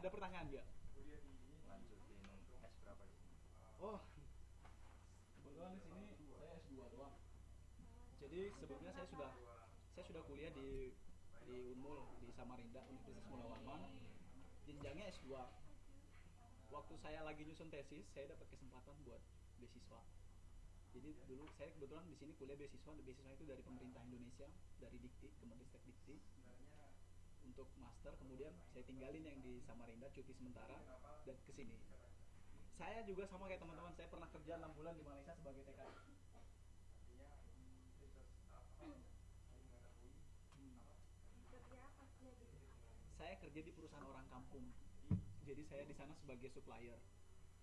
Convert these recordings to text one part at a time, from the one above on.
ada pertanyaan nggak? Lanjutin S berapa di sini? Oh, kebetulan di sini saya S2 doang. Jadi sebelumnya saya sudah kuliah di Unmul di Samarinda Universitas Munawarman. Jenjangnya S2. Waktu saya lagi nyusun tesis, saya dapat kesempatan buat beasiswa. Jadi dulu saya kebetulan di sini kuliah beasiswa. Beasiswa itu dari pemerintah Indonesia, dari Dikti, Kemenristek Dikti untuk master. Kemudian saya tinggalin yang di Samarinda cuti sementara dan kesini. Saya juga sama kayak teman-teman, saya pernah kerja 6 bulan di Malaysia sebagai TKI. Saya kerja di perusahaan orang kampung. Jadi saya di sana sebagai supplier.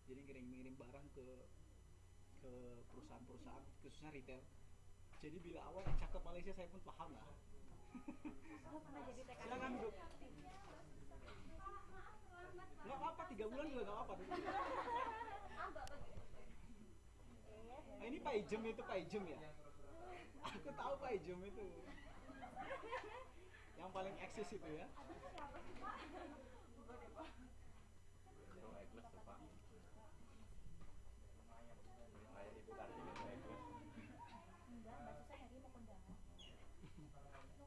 Jadi ngirim barang ke perusahaan-perusahaan khususnya retail. Jadi bila awal cakep Malaysia saya pun paham lah. Lu pernah jadi TKI? Silakan duduk. Nggak apa-apa, 3 bulan juga nggak apa-apa. Nah, ini Pak Ijem itu Pak Ijem ya. Aku tahu Pak Ijem itu. Yang paling eksis itu ya. Siapa sih Pak? Itu Egles tuh Pak. Kayak Ibu Kartini itu Egles. Enggak, Mbak Susa hari mau kondangan.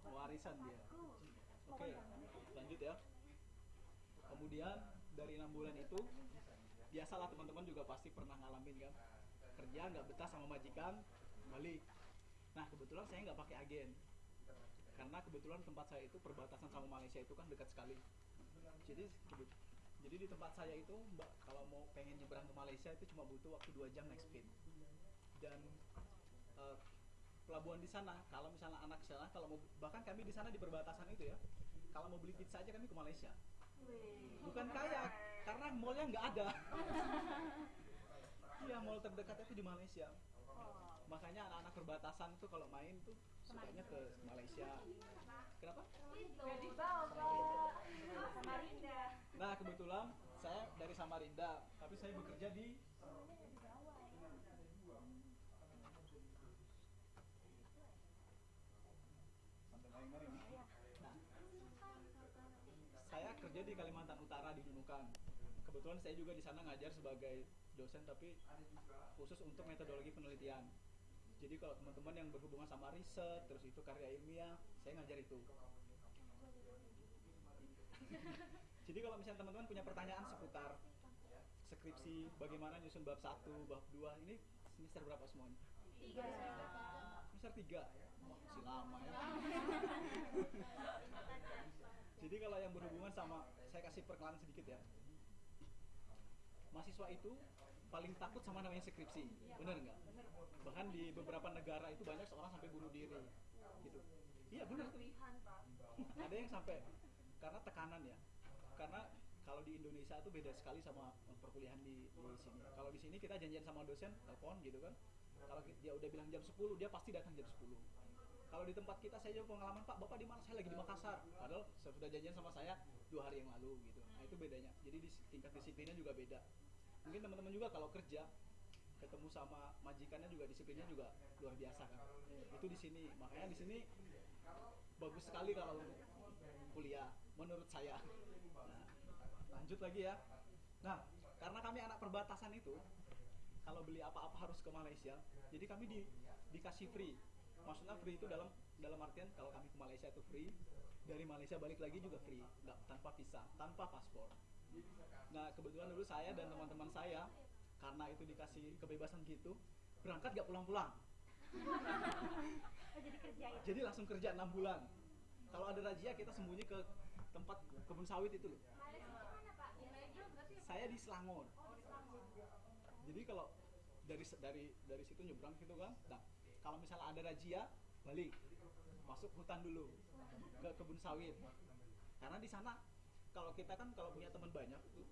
Warisan dia. Oke, lanjut ya. Kemudian dari 6 bulan itu, biasalah teman-teman juga pasti pernah ngalamin kan, kerja nggak betah sama majikan, balik. Nah kebetulan saya nggak pakai agen, karena kebetulan tempat saya itu perbatasan sama Malaysia itu kan dekat sekali. Jadi di tempat saya itu Mbak, kalau mau pengen nyebrang ke Malaysia itu cuma butuh waktu 2 jam naik speed. Dan pelabuhan di sana, kalau misalnya anak sana, kalau mau, bahkan kami di sana di perbatasan itu ya, kalau mau beli pizza aja kami ke Malaysia. Bukan kaya, karena mallnya nggak ada. Iya, mall terdekatnya itu di Malaysia. Makanya anak-anak perbatasan tuh kalau main tuh sukanya ke Malaysia. Kenapa? Nggak dibawa ke Samarinda. Nah kebetulan saya dari Samarinda, tapi saya bekerja di Nah, saya kerja di Kalimantan Utara di Nunukan. Kebetulan saya juga di sana ngajar sebagai dosen, tapi khusus untuk metodologi penelitian. Jadi kalau teman-teman yang berhubungan sama riset, terus itu karya ilmiah, saya ngajar itu. Jadi kalau misalnya teman-teman punya pertanyaan seputar skripsi, bagaimana nyusun bab 1, bab 2, ini semester berapa semuanya? 3. Semester 3? Masih lama ya. Jadi kalau yang berhubungan sama, saya kasih perkenalan sedikit ya. Mahasiswa itu paling takut sama namanya skripsi, bener nggak? Bahkan di beberapa negara itu banyak seorang sampai bunuh diri, gitu. Iya bener tuh. Ada yang sampai karena tekanan ya. Karena kalau di Indonesia itu beda sekali sama perkuliahan di sini. Kalau di sini kita janjian sama dosen, telepon gitu kan. Kalau dia udah bilang jam 10, dia pasti datang jam 10. Kalau di tempat kita, saya juga pengalaman, Pak, Bapak di mana? Saya lagi di Makassar. Padahal sudah janjian sama saya 2 hari yang lalu gitu. Nah itu bedanya. Jadi di tingkat disiplinnya juga beda. Mungkin teman-teman juga kalau kerja ketemu sama majikannya juga disiplinnya juga luar biasa kan. Itu di sini. Makanya di sini bagus sekali kalau untuk kuliah menurut saya. Nah, lanjut lagi ya. Nah, karena kami anak perbatasan itu, kalau beli apa-apa harus ke Malaysia. Jadi kami dikasih free. Maksudnya free itu dalam artian kalau kami ke Malaysia itu free, dari Malaysia balik lagi juga free, nggak, tanpa visa, tanpa paspor. Nah kebetulan dulu saya dan teman-teman saya, karena itu dikasih kebebasan gitu, berangkat nggak pulang-pulang. Oh, jadi kerja itu. Jadi langsung kerja 6 bulan. Kalau ada razia kita sembunyi ke tempat kebun sawit itu loh. Saya di Selangor. Jadi kalau dari situ nyebrang gitu kan. Nah, kalau misalnya ada razia, balik masuk hutan dulu ke kebun sawit. Karena di sana kalau kita kan kalau punya teman banyak tuh,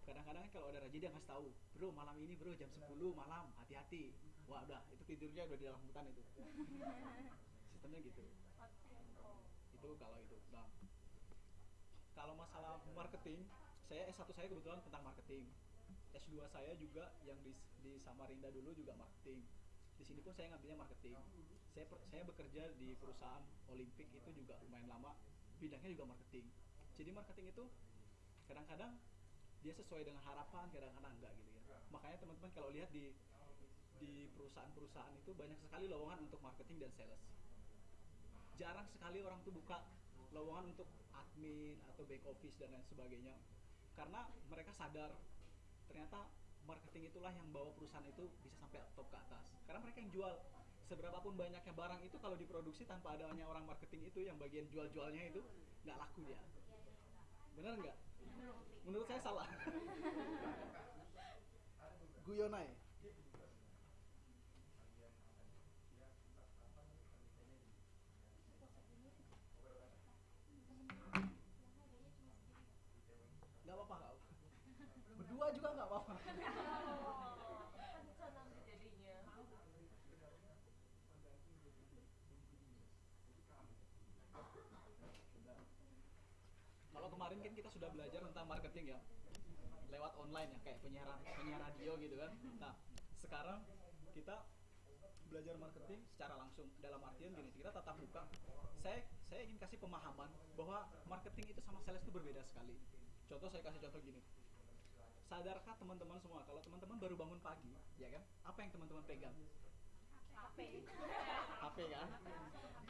kadang-kadang kan kalau ada razia dia ngasih tahu, bro malam ini bro jam 10 malam hati-hati. Wah udah itu tidurnya udah di dalam hutan itu. Sistemnya gitu. Itu kalau itu. Nah, kalau masalah marketing, S1 saya kebetulan tentang marketing. S2 saya juga yang di Samarinda dulu juga marketing. Di sini pun saya ngambilnya marketing. Saya bekerja di perusahaan Olimpik itu juga lumayan lama, bidangnya juga marketing. Jadi marketing itu Kadang-kadang dia sesuai dengan harapan, kadang-kadang enggak gitu ya. Makanya teman-teman kalau lihat di perusahaan-perusahaan itu banyak sekali lowongan untuk marketing dan sales. Jarang sekali orang tuh buka lowongan untuk admin atau back office dan lain sebagainya, karena mereka sadar ternyata marketing itulah yang bawa perusahaan itu bisa sampai top ke atas, karena mereka yang jual. Seberapapun banyaknya barang itu kalau diproduksi tanpa adanya orang marketing itu yang bagian jual-jualnya itu nggak laku dia. Benar nggak? Menurut saya salah. Guyonai. Nggak apa-apa, nggak apa. Berdua juga nggak apa-apa. Kalau kemarin kan kita sudah belajar tentang marketing ya, lewat online ya, kayak penyiar radio gitu kan. Nah, sekarang kita belajar marketing secara langsung, dalam artian gini, kita tatap muka. Saya ingin kasih pemahaman bahwa marketing itu sama sales itu berbeda sekali. Contoh, saya kasih contoh gini. Sadarkah teman-teman semua kalau teman-teman baru bangun pagi, ya kan? Apa yang teman-teman pegang? HP. HP kan?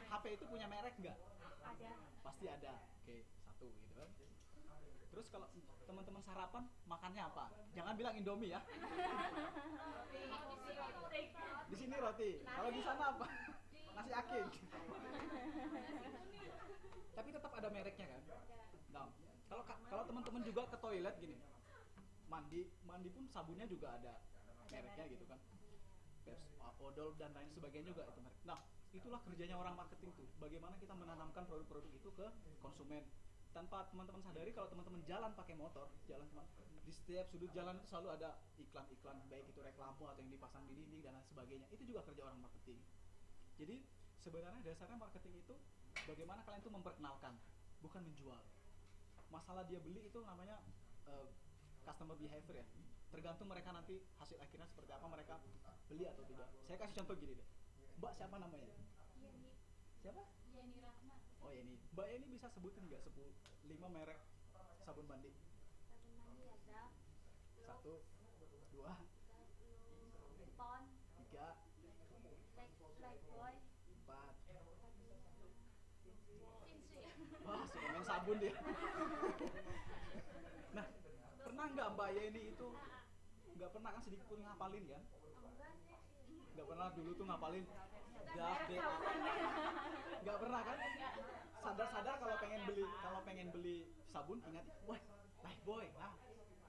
HP itu punya merek nggak? Ada. Pasti ada. Oke, satu gitu kan. Terus kalau teman-teman sarapan, makannya apa? Jangan bilang Indomie ya. Di sini roti. Kalau di sana apa? Nasi aking. Tapi tetap ada mereknya kan? Nah, kalau teman-teman juga ke toilet gini, mandi pun sabunnya juga ada mereknya gitu kan. Odol dan lain sebagainya juga itu merek. Nah, itulah kerjanya orang marketing tuh. Bagaimana kita menanamkan produk-produk itu ke konsumen. Tanpa teman-teman sadari, kalau teman-teman jalan pakai motor, di setiap sudut jalan itu selalu ada iklan-iklan, baik itu reklame atau yang dipasang di dinding dan lain sebagainya. Itu juga kerja orang marketing. Jadi sebenarnya dasarnya marketing itu bagaimana kalian tuh memperkenalkan, bukan menjual. Masalah dia beli itu namanya customer behavior ya. Tergantung mereka nanti hasil akhirnya seperti apa, mereka beli atau tidak. Saya kasih contoh gini deh. Mbak siapa namanya? Yeni. Siapa? Yeni Rahma. Oh Yeni. Mbak Yeni bisa sebutin nggak 5 merek sabun mandi? Sabun mandi ada. 1, 2, Pon. 3, Lifebuoy. 4. Cinsu. Wah, suka main sabun dia. Nah, pernah nggak Mbak Yeni itu nggak pernah kan sedikit pun ngapalin kan? Enggak sih. Nggak pernah dulu tuh ngapalin DAF, DA. Nggak pernah kan? Sadar-sadar kalau pengen beli sabun ingat, wah, Lifebuoy,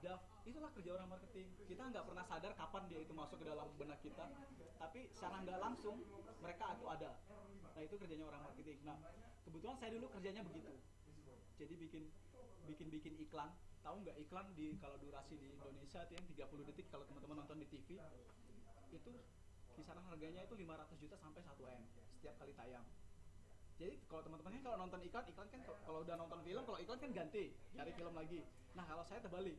DAF. Itulah kerja orang marketing. Kita nggak pernah sadar kapan dia itu masuk ke dalam benak kita, tapi secara nggak langsung mereka itu ada. Nah, itu kerjanya orang marketing. Nah, kebetulan saya dulu kerjanya begitu. Jadi bikin iklan. Tahu nggak iklan kalau durasi di Indonesia itu yang 30 detik, kalau teman-teman nonton di TV itu kisaran harganya itu 500 juta sampai 1 M setiap kali tayang. Jadi kalau teman-teman kan kalau nonton iklan kan kalau udah nonton film, kalau iklan kan ganti cari film lagi. Nah, kalau saya terbalik.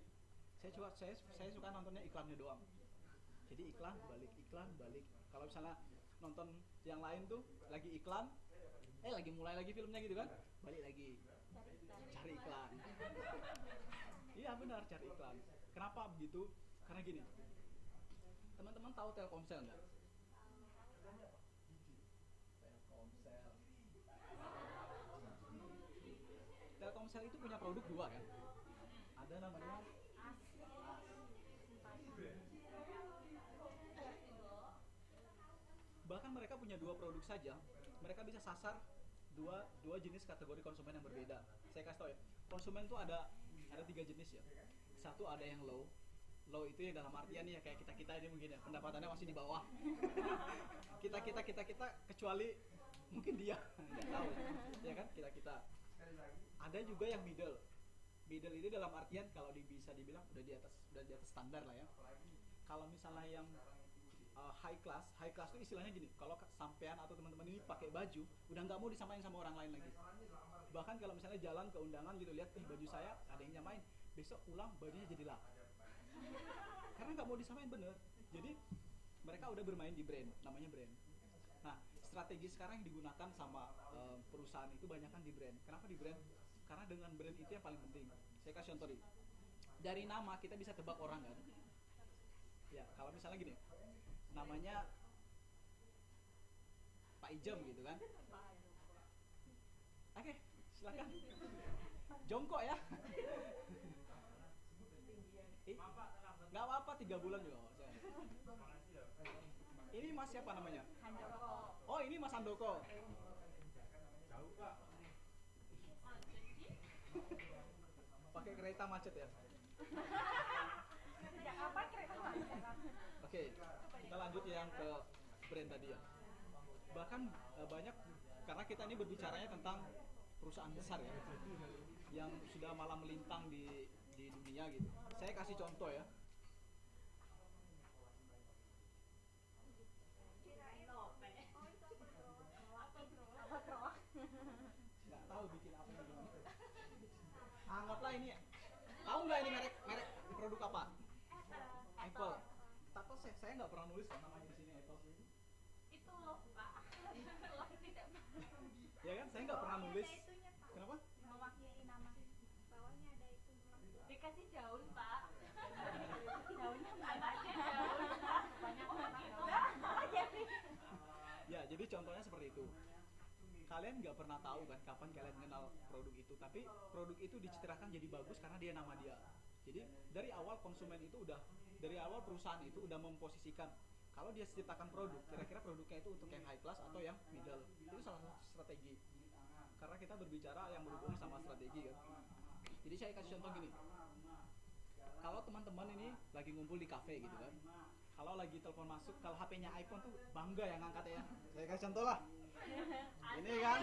Saya suka nontonnya iklannya doang. Jadi iklan balik. Kalau misalnya nonton yang lain tuh lagi iklan, lagi mulai lagi filmnya gitu kan, balik lagi cari iklan. Iya benar, cari iklan. Kenapa begitu? Karena gini, teman-teman tahu Telkomsel nggak? Telkomsel itu punya produk 2 kan? Ada namanya bahkan mereka punya 2 produk saja, mereka bisa sasar dua jenis kategori konsumen yang berbeda. Saya kasih tau ya, konsumen tuh ada 3 jenis ya. Satu ada yang low itu yang dalam artian nih ya kayak kita ini mungkin ya pendapatannya masih di bawah. kita kecuali mungkin dia nggak tahu ya kan kita. Ada juga yang middle ini dalam artian kalau bisa dibilang udah di atas standar lah ya. Kalau misalnya yang high class itu istilahnya gini, kalau sampean atau teman-teman ini pakai baju udah nggak mau disamain sama orang lain lagi. Bahkan kalau misalnya jalan ke undangan gitu, lihat baju saya ada yang nyamain, besok pulang bajunya jadi lap. Karena nggak mau disamain, bener. Jadi mereka udah bermain di brand, namanya brand. Nah, strategi sekarang yang digunakan sama perusahaan itu banyak kan di brand. Kenapa di brand? Karena dengan brand itu yang paling penting. Saya kasih contoh nih, Dari nama kita bisa tebak orang kan. Ya kalau misalnya gini, namanya Pak Ijem gitu kan. Oke, silakan. Jongkok ya. Nggak apa-apa, 3 bulan juga. Ini Mas siapa namanya? Handoko. Oh ini Mas Handoko. Pakai kereta macet ya. Sejak kapan kereta macet? Oke, kita lanjut yang ke brand tadi ya. Bahkan banyak, karena kita ini berbicaranya tentang perusahaan besar ya, yang sudah malah melintang di dunia gitu. Saya kasih contoh ya. Nggak tahu bikin apa yang gimana. Anggaplah ini, tahu nggak ini merek produk apa? Apple. Tapi saya nggak pernah nulis namanya di sini Apple. Itu loh, Pak. Loh tidak. Ya kan, saya nggak pernah nulis. Kenapa? Mewakili nama. Bawahnya ada itu. Dikasih daun, Pak. Daunnya banyak daun. Banyak gitu. Ya, jadi contohnya seperti itu. Kalian nggak pernah tahu kan kapan kalian kenal produk itu, tapi produk itu dicitrakan jadi bagus karena dia nama dia. Jadi dari awal konsumen itu udah, dari awal perusahaan itu udah memposisikan kalau dia ciptakan produk, kira-kira produknya itu untuk yang high class atau yang middle. Itu salah satu strategi. Karena kita berbicara yang berhubungan sama strategi kan. Jadi saya kasih contoh gini. Kalau teman-teman ini lagi ngumpul di cafe gitu kan. Kalau lagi telepon masuk, kalau HP-nya iPhone tuh bangga yang ngangkat ya. Saya kasih contoh lah. Ini kan.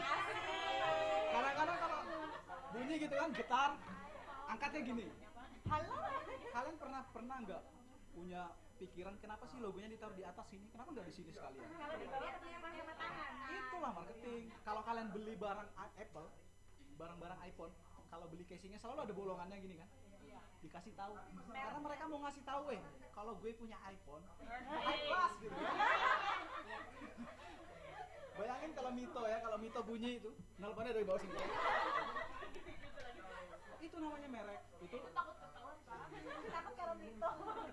Kadang-kadang kalau bunyi gitu kan, getar, angkatnya gini. Halo. Kalian pernah nggak punya pikiran kenapa sih logonya ditaruh di atas sini? Kenapa nggak di sini sekalian? Kalau dibayar sama tangan. Itulah marketing. Kalau kalian beli barang Apple, barang-barang iPhone, kalau beli casingnya selalu ada bolongannya gini kan? Dikasih tahu. Karena mereka mau ngasih tahu, kalau gue punya iPhone, high class gitu. Bayangin kalau Mito ya, kalau Mito bunyi itu, nelponnya dari bawah sini. Itu namanya merek. Itu Takut ketahuan, Pak. Takut kalau gitu.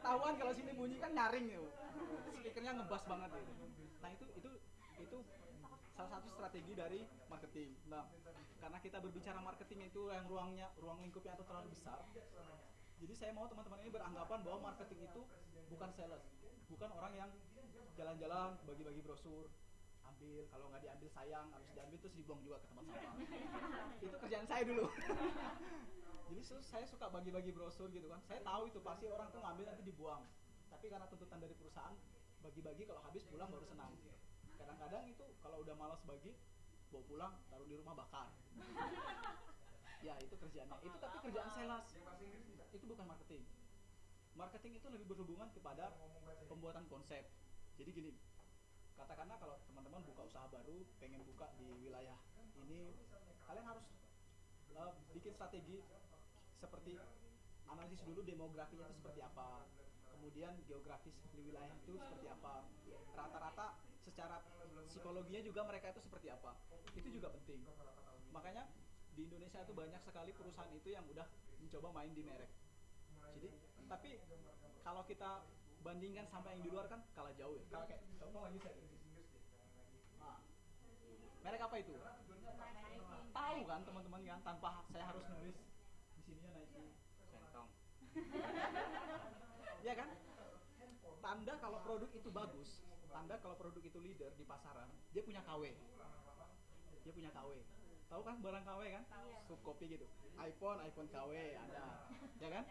ketahuan kalau sini bunyi kan nyaring gitu. Speakernya ngebas banget gitu. Nah itu salah satu strategi dari marketing. Nah, karena kita berbicara marketing itu yang ruang lingkupnya itu terlalu besar. Jadi saya mau teman-teman ini beranggapan bahwa marketing itu bukan sales, bukan orang yang jalan-jalan bagi-bagi brosur, ambil, kalau nggak diambil sayang, habis diambil terus dibuang juga ke tempat sampah. Itu kerjaan saya dulu. Jadi saya suka bagi-bagi brosur gitu kan. Saya tahu itu pasti orang tuh ngambil nanti dibuang. Tapi karena tuntutan dari perusahaan, bagi-bagi kalau habis pulang baru senang. Kadang-kadang itu kalau udah malas bagi, bawa pulang, taruh di rumah bakar. Ya itu kerjaannya. Itu tapi kerjaan sales. Itu bukan marketing. Marketing itu lebih berhubungan kepada pembuatan konsep. Jadi gini, katakanlah kalau teman-teman buka usaha baru, pengen buka di wilayah ini, kalian harus bikin strategi seperti analisis dulu demografinya itu seperti apa, kemudian geografis di wilayah itu seperti apa, rata-rata secara psikologinya juga mereka itu seperti apa, itu juga penting. Makanya di Indonesia itu banyak sekali perusahaan itu yang udah mencoba main di merek. Jadi, tapi kalau kita bandingkan sama yang di luar kan kalah jauh ya. Kalau kayak contoh lagi saya. Nah, merek apa itu? Tahu kan teman-teman kan, tanpa saya harus nulis di sininya Nike. Centong. Ya kan? Tanda kalau produk itu bagus, tanda kalau produk itu leader di pasaran, dia punya KW. Dia punya KW. Tahu kan barang KW kan? Sub kopi gitu. iPhone KW ada. Ya kan?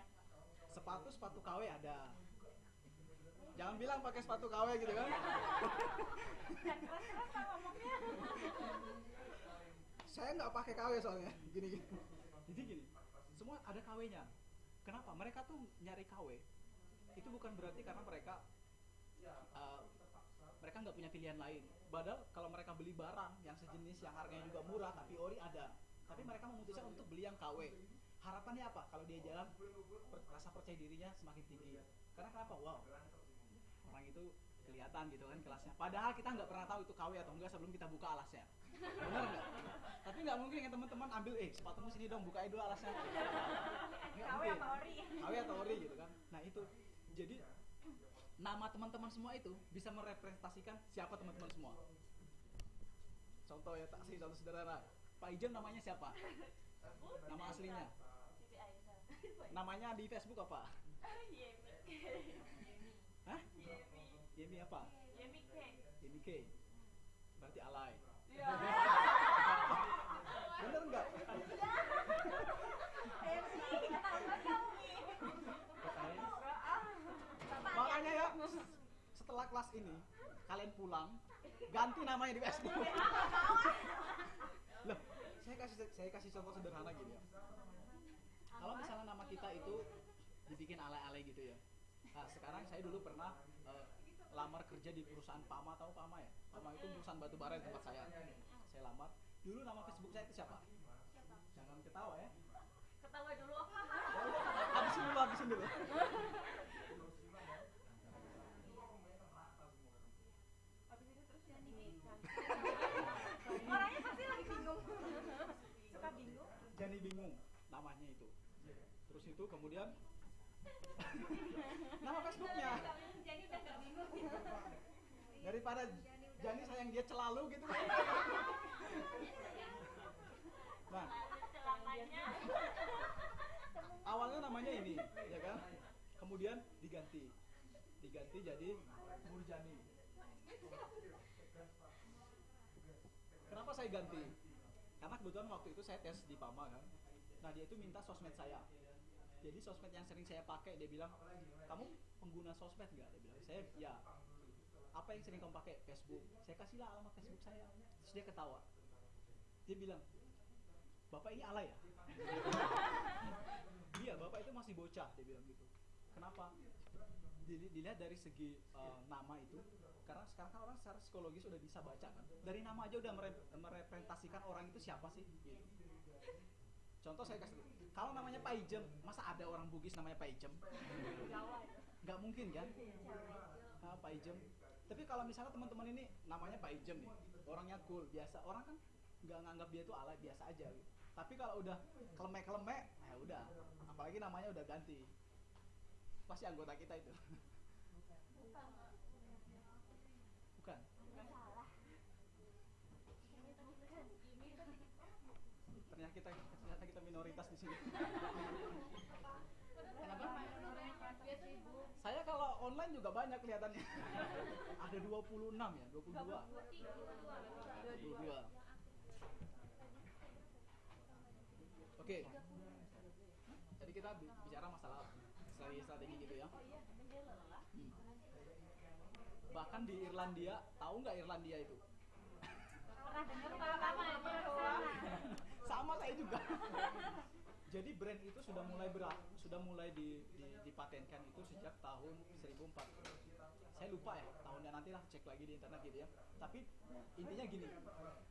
Sepatu KW ada. Jangan bilang pakai sepatu KW gitu kan? Keras-keras Pak ngomongnya. Saya nggak pakai KW soalnya. Gini. Jadi gini, semua ada KW-nya. Kenapa? Mereka tuh nyari KW. Itu bukan berarti karena mereka nggak punya pilihan lain. Padahal kalau mereka beli barang yang sejenis yang harganya juga murah tapi ori ada. Tapi mereka memutuskan untuk beli yang KW. Harapannya apa? Kalau dia jalan, rasa percaya dirinya semakin tinggi. Karena kenapa? Wow, orang itu kelihatan gitu kan kelasnya. Padahal kita nggak pernah tahu itu KW atau enggak sebelum kita buka alasnya. Benar nggak? Tapi Tapi nggak mungkin ya teman-teman ambil sepatumu sini dong, bukain dulu alasnya. Nggak KW mungkin. apa ori? KW atau ori gitu kan. Nah itu jadi nama teman-teman semua itu bisa merepresentasikan siapa teman-teman semua. Contoh ya, tak sih contoh sederhana. Pak Ijem namanya siapa? Nama aslinya. Siti Aisyah. Namanya di Facebook apa? Yemi. Hah? Yemi. Yemi apa? Yemi K. Yemi K. Berarti alay. Iya. Bener nggak? Makanya ya, setelah kelas ini kalian pulang ganti namanya di Facebook. Loh, saya kasih contoh sederhana gini ya. Kalau misalnya nama kita itu dibikin alay-alay gitu ya. Nah, sekarang saya dulu pernah lamar kerja di perusahaan Pama, tahu Pama ya? Pama itu perusahaan batu bara di tempat saya. Saya lamar. Dulu nama Facebook saya itu siapa? Jangan ketawa ya. Ketawa dulu. Habisin dulu. Habis itu terus Jani. Orangnya pasti lagi bingung. Suka bingung. Jani bingung namanya itu. Terus itu kemudian nama Facebooknya. Jani udah gak bingung. Daripada Jani sayang dia celalu gitu. Nah, Celananya. awalnya namanya ini, ya kan? Kemudian diganti jadi Murjani. Kenapa saya ganti? Karena kebetulan waktu itu saya tes di Pama kan. Nah dia itu minta sosmed saya. Jadi sosmed yang sering saya pakai, dia bilang, kamu pengguna sosmed nggak? Dia bilang, saya ya. Apa yang sering kamu pakai? Facebook. Saya kasihlah alamat Facebook saya. Terus dia ketawa. Dia bilang, bapak ini alay ya? Iya, bapak itu masih bocah, dia bilang gitu. Kenapa? Dilihat dari segi nama itu, karena sekarang kan orang secara psikologis udah bisa baca kan. Dari nama aja udah merepresentasikan orang itu siapa sih? Gitu. Contoh saya kasih, kalau namanya Pak Ijem, masa ada orang Bugis namanya Pak Ijem? Nggak mungkin kan? Pak Ijem. Tapi kalau misalnya teman-teman ini namanya Pak Ijem nih, orangnya cool, biasa, orang kan nggak nganggap dia tuh alay, biasa aja gitu. Tapi kalau udah kelemek-kelemek, udah, apalagi namanya udah ganti, pasti anggota kita itu. Bukan. Ternyata kita minoritas di sini. Kenapa? Saya kalau online juga banyak kelihatannya. Ada 26 ya, 22. 22. Oke. Tadi kita bicara masalah strategi gitu ya. Bahkan di Irlandia, tahu nggak Irlandia itu? Pernah dengar apa doang. Sama saya juga. Jadi brand itu sudah mulai dipatenkan itu sejak tahun 1400. Saya lupa ya tahunnya, nantilah cek lagi di internet gitu ya. Tapi intinya gini,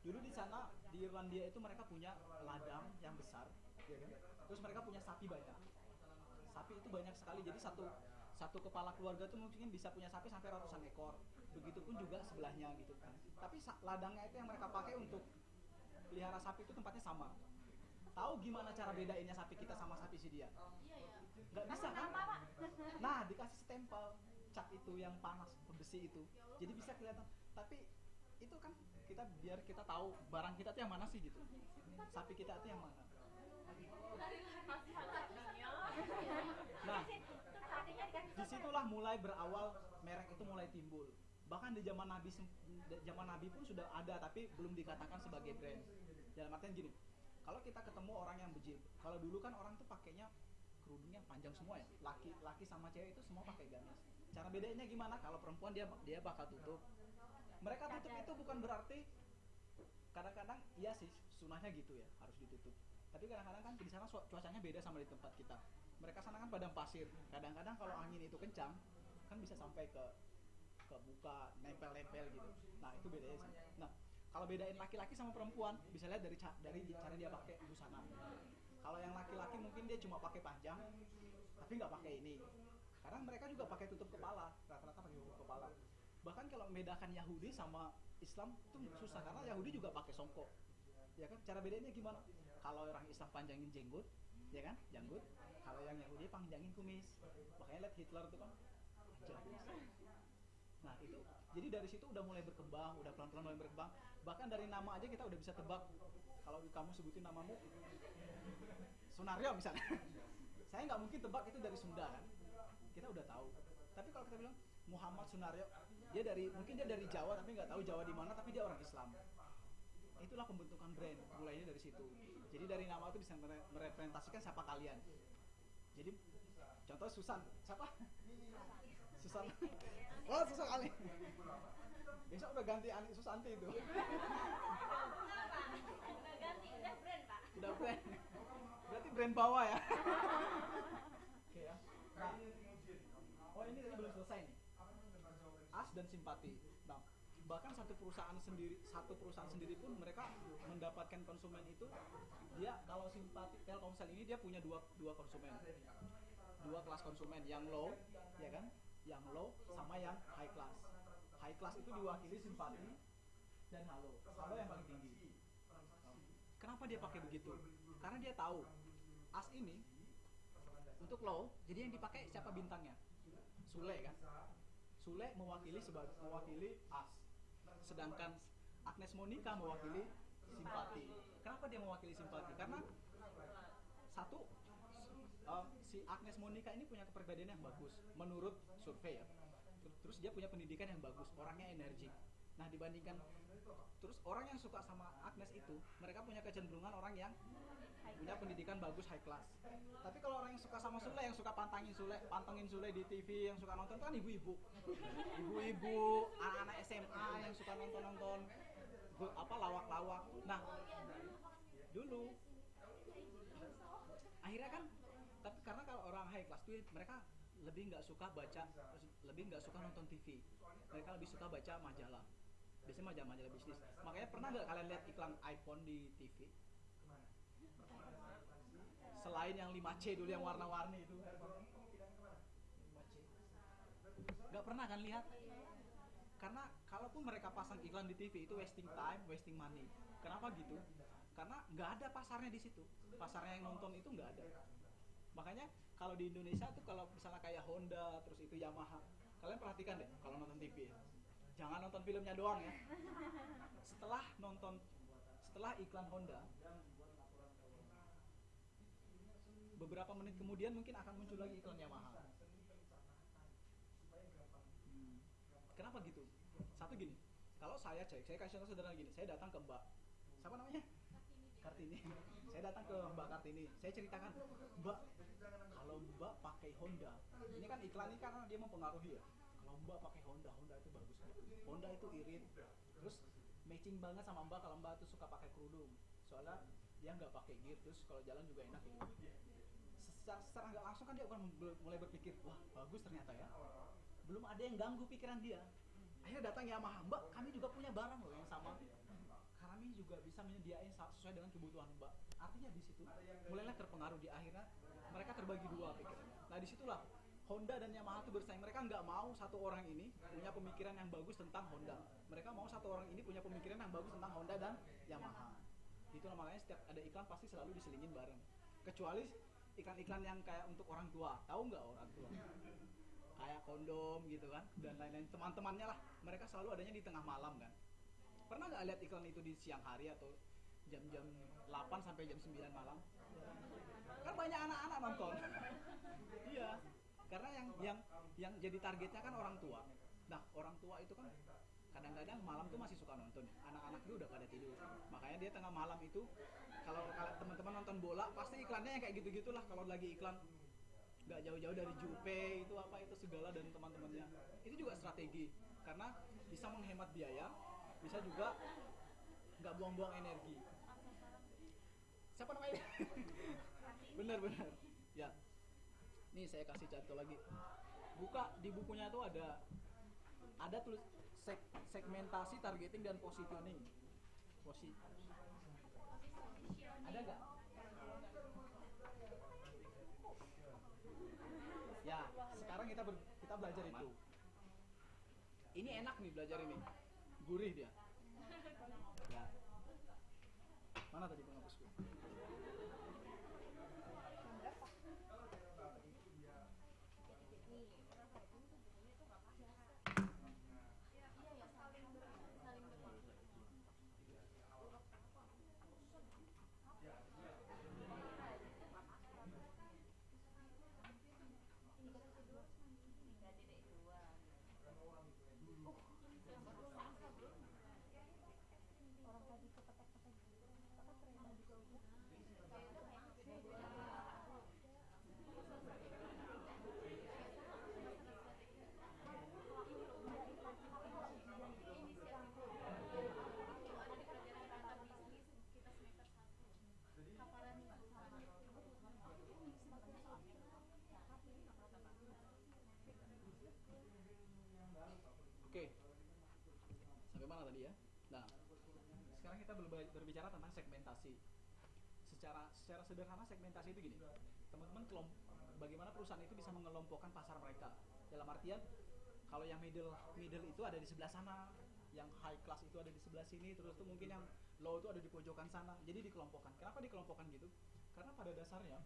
dulu di sana di Irlandia itu mereka punya ladang yang besar, ya kan? Terus mereka punya sapi banyak. Sapi itu banyak sekali, jadi satu kepala keluarga tuh mungkin bisa punya sapi sampai ratusan ekor. Begitupun juga sebelahnya gitu kan. Tapi ladangnya itu yang mereka pakai untuk pelihara sapi itu tempatnya sama. Tahu gimana cara bedainnya sapi kita sama sapi si dia? Nggak bisa kan? Nah, dikasih stempel cat itu yang panas, besi itu. Jadi bisa kelihatan. Tapi itu kan biar kita tahu barang kita tuh yang mana sih gitu. Sapi kita tuh yang mana. Nah, disitulah mulai berawal merek itu mulai timbul. Bahkan di zaman Nabi pun sudah ada, tapi belum dikatakan sebagai brand. Dalam artian gini, kalau kita ketemu orang yang berjilbab, kalau dulu kan orang tuh pakainya kerudungnya panjang semua ya, laki sama cewek itu semua pakai gamis. Cara bedanya gimana? Kalau perempuan dia bakal tutup. Mereka tutup itu bukan berarti, kadang-kadang iya sih sunahnya gitu ya, harus ditutup. Tapi kadang-kadang kan di sana cuacanya beda sama di tempat kita. Mereka sana kan padang pasir. Kadang-kadang kalau angin itu kencang, kan bisa sampai ke buka, nempel-nempel gitu. Nah itu bedanya sih. Nah kalau bedain laki-laki sama perempuan, bisa lihat dari cara dia pakai busana. Kalau yang laki-laki mungkin dia cuma pakai panjang, tapi nggak pakai ini. Karena mereka juga pakai tutup kepala, rata-rata pakai tutup kepala. Bahkan kalau membedakan Yahudi sama Islam itu susah, karena Yahudi juga pakai songkok. Ya kan? Cara bedainnya gimana? Kalau orang Islam panjangin jenggot, ya kan? Janggut. Kalau yang Yahudi panjangin kumis. Makanya lihat Hitler tuh kan panjang kumis. Nah, itu jadi dari situ udah mulai berkembang, udah pelan-pelan mulai berkembang. Bahkan dari nama aja kita udah bisa tebak. Kalau kamu sebutin namamu Sunario misalnya. Saya nggak mungkin tebak itu dari Sunda kan. Kita udah tahu. Tapi kalau kita bilang Muhammad Sunario, mungkin dia dari Jawa tapi nggak tahu Jawa di mana, tapi dia orang Islam. Itulah pembentukan brand, mulainya dari situ. Jadi dari nama itu bisa merepresentasikan siapa kalian. Jadi contoh Susan, siapa? Susan. Oh, Susan Ali. Besok udah ganti Ani Susanti itu. Udah ganti, udah brand Pak. Udah brand. Berarti brand bawah ya. Oke ya. Nah, oh ini tadi belum selesai nih. As dan simpati. Nah, bahkan satu perusahaan sendiri pun mereka mendapatkan konsumen itu, dia kalau simpati Telkomsel ini dia punya dua konsumen, dua kelas konsumen, yang low ya kan, yang low sama yang high class. High class itu diwakili simpati dan halo yang paling tinggi. Kenapa dia pakai begitu? Karena dia tahu As ini untuk low, jadi yang dipakai siapa bintangnya? Sule kan? Sule mewakili As. Sedangkan Agnes Monica mewakili simpati. Kenapa dia mewakili simpati? Karena satu, si Agnes Monica ini punya kepribadian yang bagus menurut survei ya. Terus dia punya pendidikan yang bagus, orangnya energik. Nah, dibandingkan terus orang yang suka sama Agnes itu, mereka punya kecenderungan orang yang punya pendidikan bagus, high class. Tapi kalau orang yang suka sama Sule, yang suka pantengin Sule di TV, yang suka nonton itu kan ibu-ibu, anak-anak SMA yang suka nonton lawak-lawak. Nah, dulu akhirnya kan, tapi karena kalau orang high class tuh mereka lebih nggak suka nonton TV, mereka lebih suka baca majalah, biasanya majalah bisnis. Makanya pernah nggak kalian lihat iklan iPhone di TV? Selain yang 5C dulu yang warna-warni itu, 5C. Nggak pernah kan lihat? Karena kalaupun mereka pasang iklan di TV itu wasting time, wasting money. Kenapa gitu? Karena nggak ada pasarnya di situ. Pasarnya yang nonton itu nggak ada. Makanya kalau di Indonesia tuh kalau misalnya kayak Honda, terus itu Yamaha, kalian perhatikan deh kalau nonton TV ya. Jangan nonton filmnya doang ya. Setelah iklan Honda, beberapa menit kemudian mungkin akan muncul lagi iklan Yamaha. Kenapa gitu? Satu gini, kalau saya kasih contoh sederhana gini, saya datang ke Mbak, siapa namanya? Kartini. Saya datang ke Mbak Kartini, saya ceritakan, Mbak, kalau Mbak pakai Honda, ini kan iklan ini karena dia mempengaruhi ya. Kalau Mbak pakai Honda itu bagus. Honda itu irit, terus matching banget sama Mbak kalau Mbak tuh suka pakai kerudung. Soalnya dia nggak pakai gear, terus kalau jalan juga enak gitu. Secara nggak langsung kan dia akan mulai berpikir, wah bagus ternyata ya. Belum ada yang ganggu pikiran dia. Akhirnya datang Yamaha, Mbak, kami juga punya barang loh yang sama. Kami juga bisa menyediain sesuai dengan kebutuhan Mbak. Artinya di situ mulailah terpengaruh, di akhirnya mereka terbagi dua pikirannya. Nah disitulah Honda dan Yamaha itu bersaing. Mereka nggak mau satu orang ini punya pemikiran yang bagus tentang Honda. Mereka mau satu orang ini punya pemikiran yang bagus tentang Honda dan Yamaha. Itu makanya setiap ada iklan pasti selalu diselingin bareng. Kecuali iklan-iklan yang kayak untuk orang tua. Tahu nggak orang tua? Kayak kondom gitu kan, dan lain-lain, teman-temannya lah. Mereka selalu adanya di tengah malam kan. Pernah nggak lihat iklan itu di siang hari atau jam-jam 8 sampai jam 9 malam? Kan banyak anak-anak nonton. Iya, karena yang jadi targetnya kan orang tua. Nah, orang tua itu kan kadang-kadang malam tuh masih suka nonton. Anak-anak itu udah pada tidur. Makanya dia tengah malam itu kalau teman-teman nonton bola pasti iklannya yang kayak gitu-gitulah. Kalau lagi iklan nggak jauh-jauh dari Jupe itu apa itu segala dan teman-temannya. Itu juga strategi karena bisa menghemat biaya, bisa juga nggak buang-buang energi. Siapa namanya? Bener. Ya. Nih saya kasih contoh lagi. Buka di bukunya tuh ada tulis segmentasi, targeting dan positioning. Ada nggak? Ya, sekarang kita belajar itu. Ini enak nih belajar ini, gurih dia. Ya. Oke, sampai mana tadi ya? Nah, sekarang kita berbicara tentang segmentasi. Secara sederhana segmentasi itu gini, teman-teman bagaimana perusahaan itu bisa mengelompokkan pasar mereka. Dalam artian, kalau yang middle itu ada di sebelah sana, yang high class itu ada di sebelah sini, terus tuh mungkin yang low itu ada di pojokan sana. Jadi dikelompokkan. Kenapa dikelompokkan gitu? Karena pada dasarnya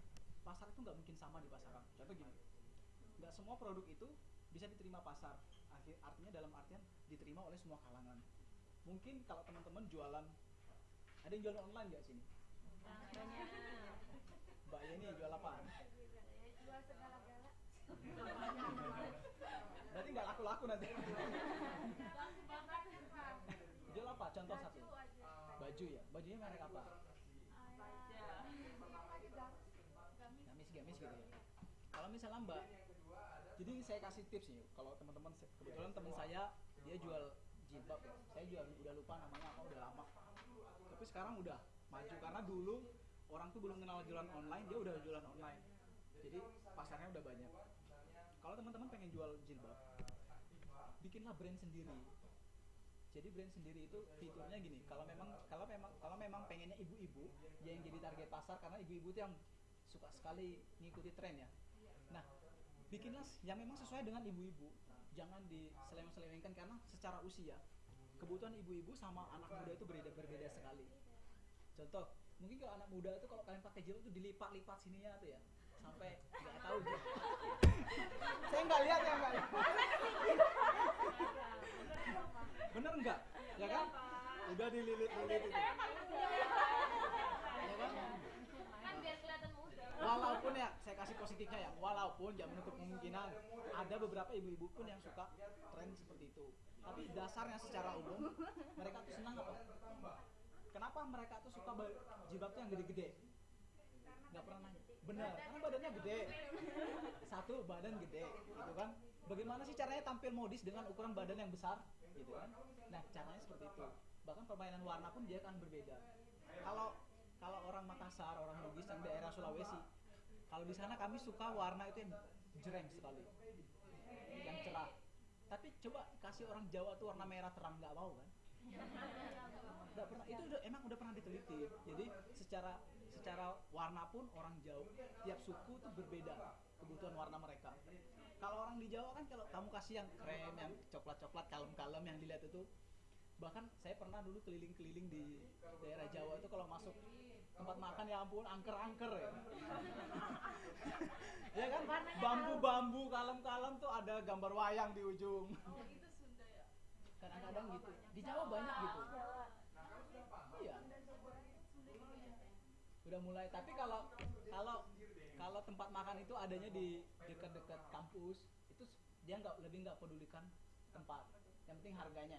pasar itu nggak mungkin sama di pasaran. Contoh gini, nggak semua produk itu bisa diterima pasar. Artinya dalam artian diterima oleh semua kalangan. Mungkin kalau teman-teman jualan, ada yang jualan online nggak sini? Banyak. Mbak Yeni jual apa? Jual segala-gala. Berarti nggak laku-laku nanti. Banyak Pak. Jual apa? Contoh satu. Baju aja. Baju ya? Bajunya merek apa? Gamis gitu ya. Kalau misalnya Mbak, jadi saya kasih tips nih. Kalau teman-teman, kebetulan teman saya dia jual jilbab ya. Saya udah lupa namanya apa, udah lama. Tapi sekarang udah maju karena dulu orang tuh belum kenal jualan online, dia udah jualan online. Jadi pasarnya udah banyak. Kalau teman-teman pengen jual jilbab, bikinlah brand sendiri. Jadi brand sendiri itu fiturnya gini. Kalau memang pengennya ibu-ibu yang jadi target pasar, karena ibu-ibu itu yang suka sekali ngikuti tren ya. Nah, bikinlah yang memang sesuai dengan ibu-ibu. Jangan diseleweng-selewengkan karena secara usia kebutuhan ibu-ibu sama anak muda itu berbeda sekali. Contoh, mungkin kalau anak muda itu kalau kalian pakai jilbab itu dilipat-lipat sininya tuh ya, sampai nggak tahu gitu. Saya nggak lihat ya, nggak lihat. Bener nggak? Ya kan? Udah dililit-lilit itu. Ya kan? Kan biar kelihatan muda. Walaupun ya, saya kasih positifnya ya, walaupun jangan menutup kemungkinan ada beberapa ibu-ibu pun yang suka tren seperti itu. Tapi dasarnya secara umum mereka tuh senang apa? Kenapa mereka tuh suka jilbab tuh yang gede-gede? Nggak pernah nanya. Bener, karena badannya gede. Satu, badan gede, gitu kan? Bagaimana sih caranya tampil modis dengan ukuran badan yang besar, gitu kan? Nah, caranya seperti itu. Bahkan permainan warna pun dia akan berbeda. Kalau orang Makassar, orang Bugis yang daerah Sulawesi, kalau di sana kami suka warna itu yang jreng sekali, yang cerah. Tapi coba kasih orang Jawa tuh warna merah terang, nggak mau kan? Nggak pernah. Itu emang udah pernah diteliti. Jadi secara warna pun orang Jawa tiap suku tuh berbeda kebutuhan warna mereka. Kalau orang di Jawa kan kalau kamu kasih yang krem, yang coklat-coklat kalem-kalem yang dilihat itu, bahkan saya pernah dulu keliling-keliling di daerah Jawa itu kalau masuk tempat makan ya ampun angker-angker ya. Ya kan bambu-bambu kalem-kalem tuh ada gambar wayang di ujung. Oh, itu Sunda ya. Kadang-kadang gitu. Di Jawa banyak gitu. Iya. Udah mulai. Tapi kalau tempat makan itu adanya di dekat-dekat kampus, itu dia nggak pedulikan tempat. Yang penting harganya.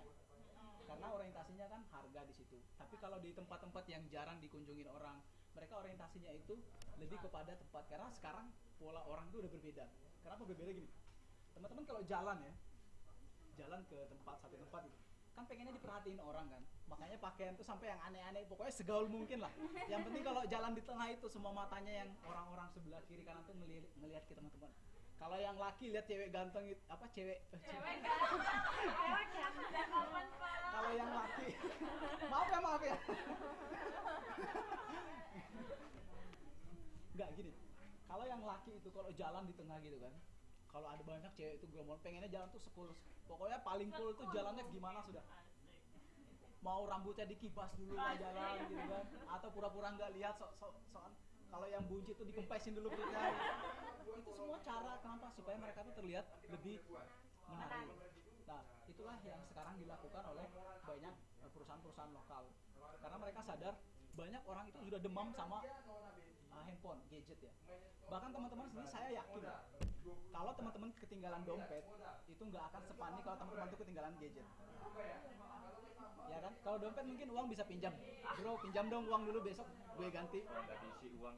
Karena orientasinya kan harga di situ. Tapi kalau di tempat-tempat yang jarang dikunjungin orang, mereka orientasinya itu lebih kepada tempat. Karena sekarang pola orang itu udah berbeda. Kenapa berbeda gini? Teman-teman kalau jalan ke satu tempat gitu, kan pengennya diperhatiin orang kan. Makanya pakaian tuh sampai yang aneh-aneh, pokoknya segaul mungkin lah. Yang penting kalau jalan di tengah itu semua matanya yang orang-orang sebelah kiri kanan tuh ngelihat ke teman-teman. Kalau yang laki lihat cewek ganteng itu cewek Cewek kan. kalau yang laki maaf ya nggak gini, kalau yang laki itu kalau jalan di tengah gitu kan, kalau ada banyak cewek itu gromol pengennya jalan tuh sepul, pokoknya paling cool tuh jalannya gimana sudah, mau rambutnya dikibas dulu lah jalan gitu kan, atau pura-pura nggak lihat soal kalau yang buncit tuh dikempesin dulu perutnya. Itu semua cara kenapa supaya mereka tuh terlihat lebih menarik. Nah, itulah yang sekarang dilakukan oleh banyak perusahaan-perusahaan lokal. Karena mereka sadar banyak orang itu sudah demam sama handphone, gadget ya. Bahkan teman-teman sendiri saya yakin kalau teman-teman ketinggalan dompet itu nggak akan sepanik kalau teman-teman tuh ketinggalan gadget. Ya kan? Kalau dompet mungkin uang bisa pinjam. Bro, pinjam dong uang dulu, besok gue ganti. Kalau nggak diisi uang.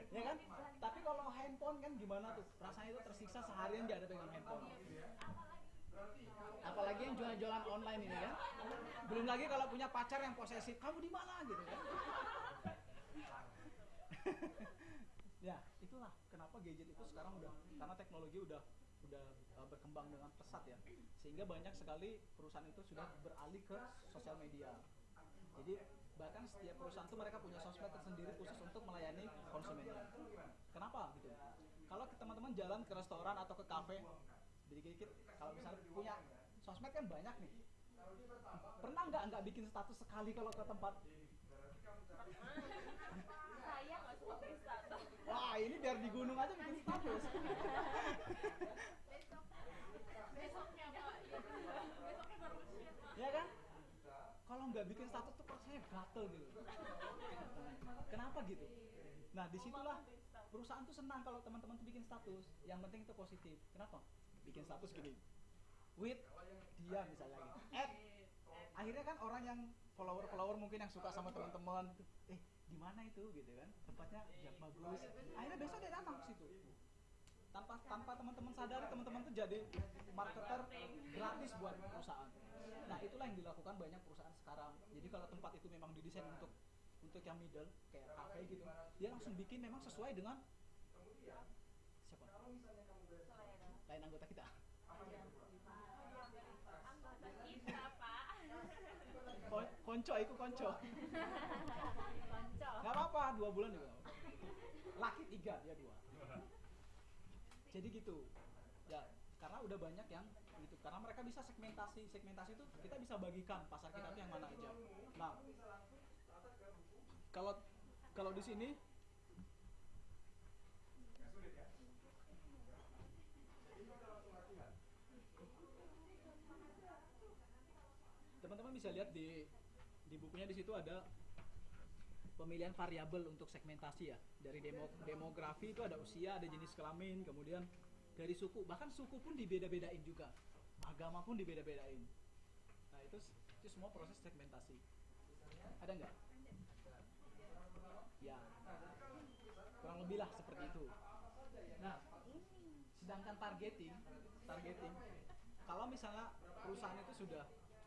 Ya kan? Tapi kalau handphone kan gimana tuh? Rasanya itu tersiksa seharian nggak ada pegang handphone. Apalagi yang jualan-jualan online ini kan. Belum lagi kalau punya pacar yang posesif, kamu di mana gitu kan. Ya, itulah kenapa gadget itu sekarang udah, karena teknologi udah berkembang dengan pesat ya, sehingga banyak sekali perusahaan itu sudah beralih ke sosial media. Jadi bahkan setiap perusahaan itu mereka punya sosmed tersendiri khusus untuk melayani konsumennya. Kenapa gitu? Kalau teman-teman jalan ke restoran atau ke kafe, dikit-dikit kalau misalnya punya sosmed kan banyak nih. Pernah nggak bikin status sekali kalau ke tempat? Saya nggak suka bikin status. Wah, ini biar di gunung aja bikin status. Besoknya Pak, besoknya baru share. Ya kan? Kalau nggak bikin status tuh rasanya gatel gitu. Kenapa gitu? Nah, disitulah perusahaan tuh senang kalau teman-teman tuh bikin status. Yang penting itu positif. Kenapa? Bikin status gini. With dia misalnya gitu. Akhirnya kan orang yang follower mungkin yang suka sama teman-teman gitu. Gimana itu gitu kan? Tempatnya ya bagus. Akhirnya besok dia datang ke situ. Tanpa teman-teman sadari, teman-teman tuh jadi marketer gratis buat perusahaan. Nah, itulah yang dilakukan banyak perusahaan sekarang. Jadi kalau tempat itu memang didesain untuk yang middle kayak kafe gitu, dia langsung bikin memang sesuai dengan siapa? Lain anggota kita. Anggota kita Pak. Konco, itu konco. Konco. Gak apa-apa, 2 bulan juga. Laki 3, dia 2. Jadi gitu. Ya, karena udah banyak yang gitu. Karena mereka bisa segmentasi itu kita bisa bagikan pasar kita tuh yang mana aja. Nah, kalau di sini teman-teman bisa lihat di bukunya, di situ ada pemilihan variabel untuk segmentasi ya. Dari demografi itu ada usia, ada jenis kelamin, kemudian dari suku, bahkan suku pun dibeda-bedain juga, agama pun dibeda-bedain. Nah, itu semua proses segmentasi. Ada nggak? Ya, kurang lebih lah seperti itu. Nah, sedangkan targeting, kalau misalnya perusahaan itu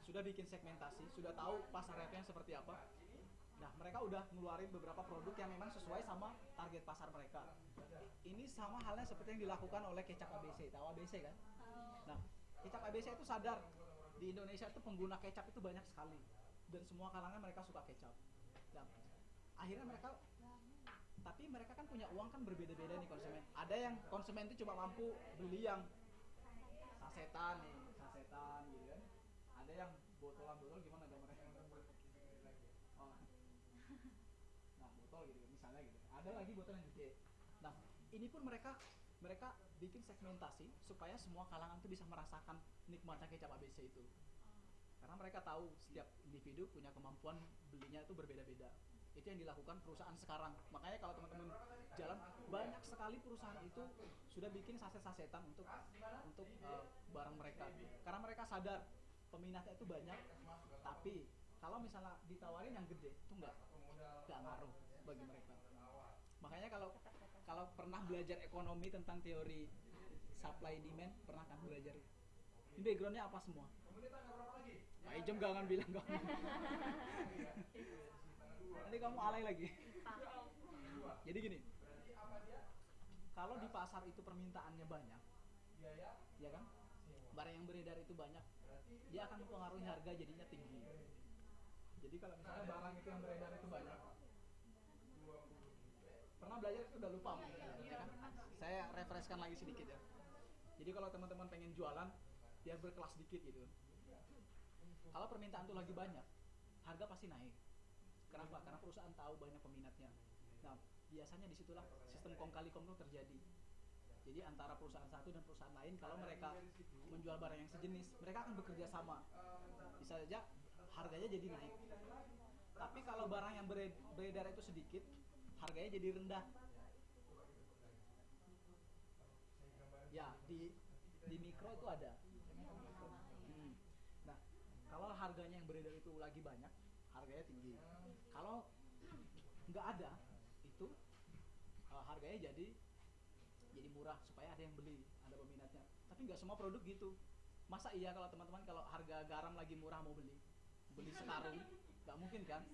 sudah bikin segmentasi, sudah tahu pasarnya seperti apa. Nah, mereka udah ngeluarin beberapa produk yang memang sesuai sama target pasar mereka. Ini sama halnya seperti yang dilakukan oleh Kecap ABC. Tahu ABC kan? Nah, Kecap ABC itu sadar di Indonesia itu pengguna kecap itu banyak sekali dan semua kalangan mereka suka kecap. Nah, akhirnya mereka kan punya uang kan berbeda-beda nih konsumen. Ada yang konsumen itu cuma mampu beli yang sasetan gitu kan. Ada yang botol gimana gambarnya? Oh. Nah, botol gitu misalnya gitu. Ada lagi botol yang gede. Nah, ini pun mereka bikin segmentasi supaya semua kalangan tuh bisa merasakan nikmatnya kecap ABC itu. Karena mereka tahu setiap individu punya kemampuan belinya itu berbeda-beda. Itu yang dilakukan perusahaan sekarang. Makanya kalau teman-teman jalan, banyak sekali perusahaan itu sudah bikin saset-sasetan untuk barang mereka. Karena mereka sadar peminatnya itu banyak, tapi kalau misalnya ditawarin yang gede itu nggak ngaruh bagi mereka. Makanya kalau pernah belajar ekonomi tentang teori supply demand, pernah kan belajar? Ini backgroundnya apa semua? Pak Ijem jangan bilang kamu. Nanti kamu alay lagi. Jadi gini, kalau di pasar itu permintaannya banyak, ya kan? Barang yang beredar itu banyak, dia akan mempengaruhi harga jadinya tinggi. Jadi kalau misalnya barang itu yang beredar itu banyak, pernah belajar itu udah lupa mungkin, ya kan? Saya refreshkan lagi sedikit ya. Jadi kalau teman-teman pengen jualan, biar berkelas sedikit gitu. Kalau permintaan itu lagi banyak, harga pasti naik. Kenapa? Karena perusahaan tahu banyak peminatnya. Nah, biasanya disitulah sistem kong kali kong itu terjadi. Jadi antara perusahaan satu dan perusahaan lain, kalau mereka menjual barang yang sejenis, mereka akan bekerja sama. Bisa saja harganya jadi naik. Tapi kalau barang yang beredar itu sedikit, harganya jadi rendah. Ya, di mikro itu ada. Nah, kalau harganya yang beredar itu lagi banyak, harganya tinggi. Kalau nggak ada, itu harganya jadi murah supaya ada yang beli, ada peminatnya. Tapi nggak semua produk gitu. Masa iya kalau teman-teman kalau harga garam lagi murah mau beli sekarung, nggak mungkin kan?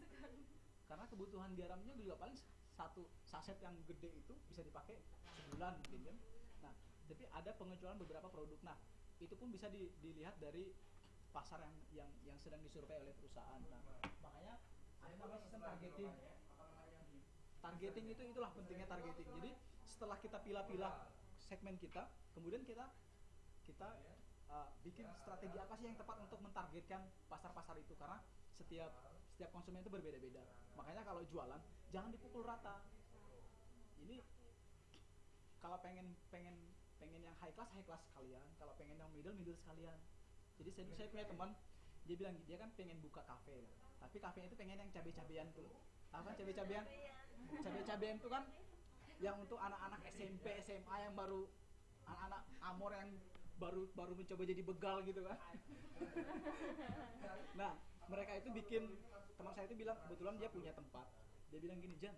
Karena kebutuhan garamnya juga paling satu saset yang gede itu bisa dipakai sebulan mungkin kan. Nah, tapi ada pengejualan beberapa produk. Nah, itu pun bisa dilihat dari pasar yang sedang disurvei oleh perusahaan. Nah, makanya ada namanya sistem targeting. Targeting itulah pentingnya targeting. Jadi setelah kita pilah-pilah segmen kita, kemudian kita bikin strategi apa sih yang tepat untuk mentargetkan pasar-pasar itu, karena setiap konsumen itu berbeda-beda. Makanya kalau jualan jangan dipukul rata. Ini kalau pengen yang high class sekalian, kalau pengen yang middle sekalian. Jadi saya punya teman, dia bilang dia kan pengen buka kafe, tapi kafenya itu pengen yang cabai-cabean tuh. Tahu kan cabai-cabean? Cabai-cabean itu kan yang untuk anak-anak SMP, SMA yang baru, anak-anak amor yang baru mencoba jadi begal gitu kan. Nah, mereka itu bikin, teman saya itu bilang kebetulan dia punya tempat. Dia bilang gini, "Jan,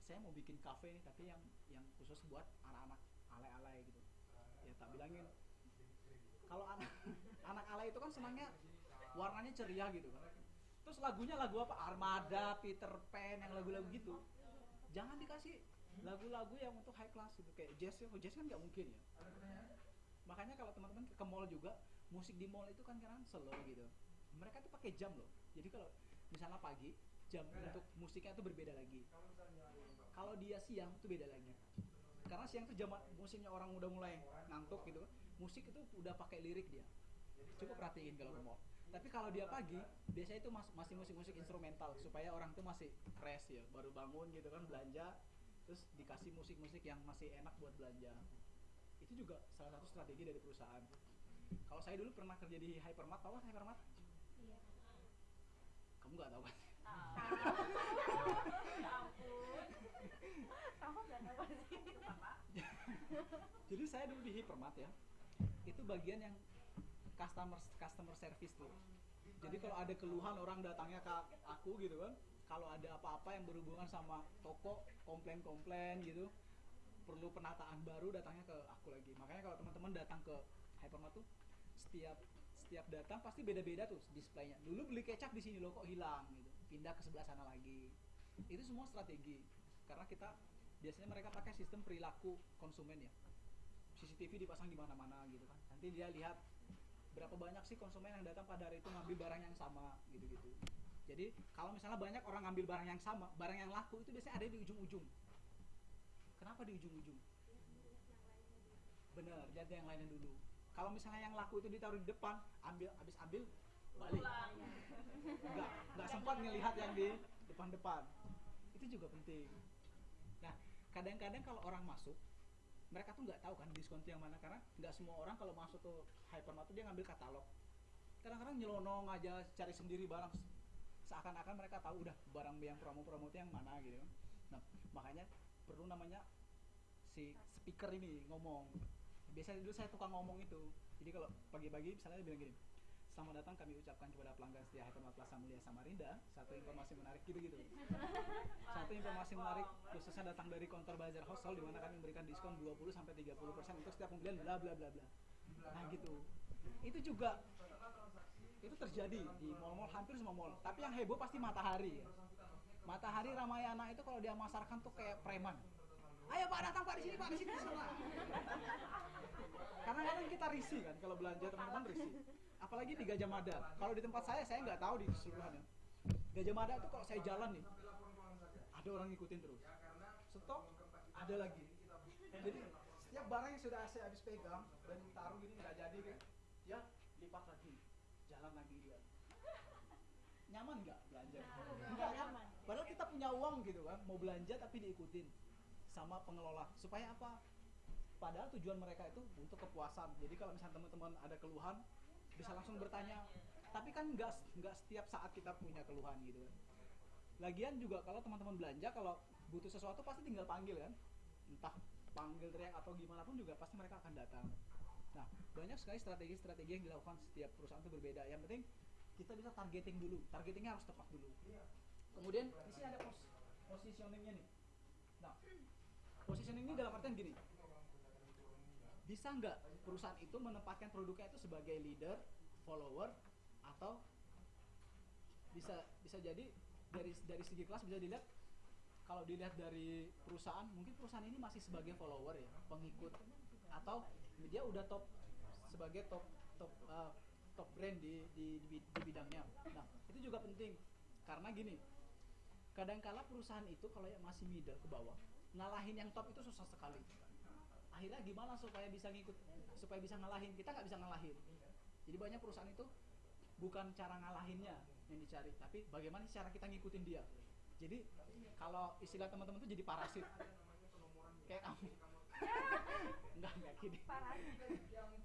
saya mau bikin kafe nih, tapi yang khusus buat anak-anak alay-alay gitu." Ya tak bilangin, kalau anak alay itu kan senangnya warnanya ceria gitu kan. Terus lagunya lagu apa? Armada, Peter Pan, yang lagu-lagu gitu. Jangan dikasih lagu-lagu yang untuk high class gitu, kayak jazz ya. Jazz kan nggak mungkin ya. Makanya kalau teman-teman ke mall juga, musik di mall itu kan kadang slow gitu. Mereka tuh pakai jam loh. Jadi kalau misalnya pagi, jam untuk musiknya itu berbeda lagi. Kalau dia siang itu beda lagi. Karena siang itu jam musiknya orang udah mulai ngantuk gitu. Musik itu udah pakai lirik dia. Coba perhatiin kalau ke mall. Tapi kalau dia pagi, biasanya itu masih musik-musik instrumental supaya orang tuh masih fresh ya, baru bangun gitu kan belanja, terus dikasih musik-musik yang masih enak buat belanja. Itu juga salah satu strategi dari perusahaan. Kalau saya dulu pernah kerja di Hypermart, tahu kan Hypermart? Iya. Kamu nggak tahu kan? Ya ampun. Kamu nggak tahu sih apa? Jadi saya dulu di Hypermart ya, itu bagian yang customer service tuh. Jadi kalau ada keluhan orang datangnya ke aku gitu kan, kalau ada apa-apa yang berhubungan sama toko, komplain gitu, perlu penataan baru, datangnya ke aku lagi. Makanya kalau teman-teman datang ke Hypermart tuh, setiap datang pasti beda-beda tuh displaynya. Dulu beli kecap di sini loh kok hilang gitu, pindah ke sebelah sana lagi. Itu semua strategi, karena biasanya mereka pakai sistem perilaku konsumen ya. CCTV dipasang di mana-mana gitu kan. Nanti dia lihat berapa banyak sih konsumen yang datang pada hari itu ngambil barang yang sama gitu-gitu. Jadi kalau misalnya banyak orang ngambil barang yang sama, barang yang laku itu biasanya ada di ujung-ujung. Kenapa di ujung-ujung? Bener, lihat yang lainnya dulu. Kalau misalnya yang laku itu ditaruh di depan, habis ambil balik. Nggak sempat ngelihat yang di depan-depan. Itu juga penting. Nah, kadang-kadang kalau orang masuk, mereka tuh nggak tahu kan diskon yang mana, karena nggak semua orang kalau masuk ke Hypermart tuh dia ngambil katalog. Kadang-kadang nyelonong aja cari sendiri barang, seakan-akan mereka tahu udah barang yang promo-promo itu yang mana gitu. Nah, makanya perlu namanya si speaker ini ngomong. Biasanya dulu saya tukang ngomong itu. Jadi kalau pagi-pagi misalnya dia bilang gini, "Selamat datang kami ucapkan kepada pelanggan setia Hypermart Plaza Mulia Samarinda, satu informasi menarik," gitu-gitu. Satu informasi menarik khususnya datang dari kantor Bazar Hostel, di mana kami memberikan diskon 20-30% untuk setiap pembelian bla bla bla bla. Nah gitu. Itu juga itu terjadi di mall-mall, hampir semua mall. Tapi yang heboh pasti Matahari ya. Matahari Ramayana itu kalau dia masarkan tuh kayak preman. "Ayo Pak, datang Pak, di sini Pak, di sini sana." Karena kadang kita risih kan kalau belanja, teman-teman risih. Apalagi di Gajah Mada. Kalau di tempat saya nggak tahu di keseluruhannya. Gajah Mada itu kalau saya jalan nih, ada orang ngikutin terus. Stop, ada lagi. Jadi setiap barang yang sudah saya habis pegang dan ditaruh gini nggak jadi kan, ya lipat lagi, jalan lagi dia. Nyaman nggak belanja? Enggak kan? Padahal kita punya uang gitu kan, mau belanja tapi diikutin sama pengelola. Supaya apa? Padahal tujuan mereka itu untuk kepuasan. Jadi kalau misalnya teman-teman ada keluhan, bisa langsung bertanya. Tapi kan nggak setiap saat kita punya keluhan gitu kan. Lagian juga kalau teman-teman belanja, kalau butuh sesuatu pasti tinggal panggil kan. Entah panggil teriak atau gimana pun juga pasti mereka akan datang. Nah, banyak sekali strategi-strategi yang dilakukan setiap perusahaan itu berbeda. Yang penting kita bisa targeting dulu. Targetingnya harus tepat dulu. Kemudian di sini ada positioningnya nih. Nah, positioning ini dalam artian gini. Bisa nggak perusahaan itu menempatkan produknya itu sebagai leader, follower, atau bisa jadi dari segi kelas bisa dilihat kalau dilihat dari perusahaan, mungkin perusahaan ini masih sebagai follower ya, pengikut, atau dia udah sebagai top brand di bidangnya. Nah, itu juga penting karena gini, kadangkala perusahaan itu kalau yang masih middle ke bawah, ngalahin yang top itu susah sekali. Akhirnya gimana supaya bisa ngalahin? Kita nggak bisa ngalahin. Jadi banyak perusahaan itu bukan cara ngalahinnya yang dicari, tapi bagaimana cara kita ngikutin dia. Jadi kalau istilah teman-teman tuh jadi parasit. Kayak kamu. Enggak gini.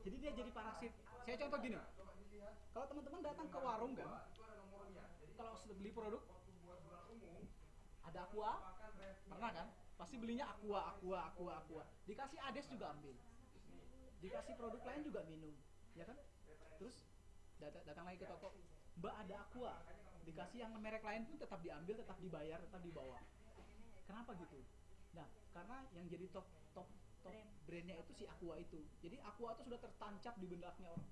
Jadi dia jadi parasit. Saya contoh gini. Kalau teman-teman datang ke warung kan, kalau beli produk ada aqua, pernah kan? Pasti belinya aqua. Dikasih Ades juga ambil. Dikasih produk lain juga minum, ya kan? Terus datang lagi ke toko, Mbak ada aqua. Dikasih yang merek lain pun tetap diambil, tetap dibayar, tetap dibawa. Kenapa gitu? Nah, karena yang jadi top brandnya itu si aqua itu. Jadi aqua itu sudah tertancap di benaknya orang.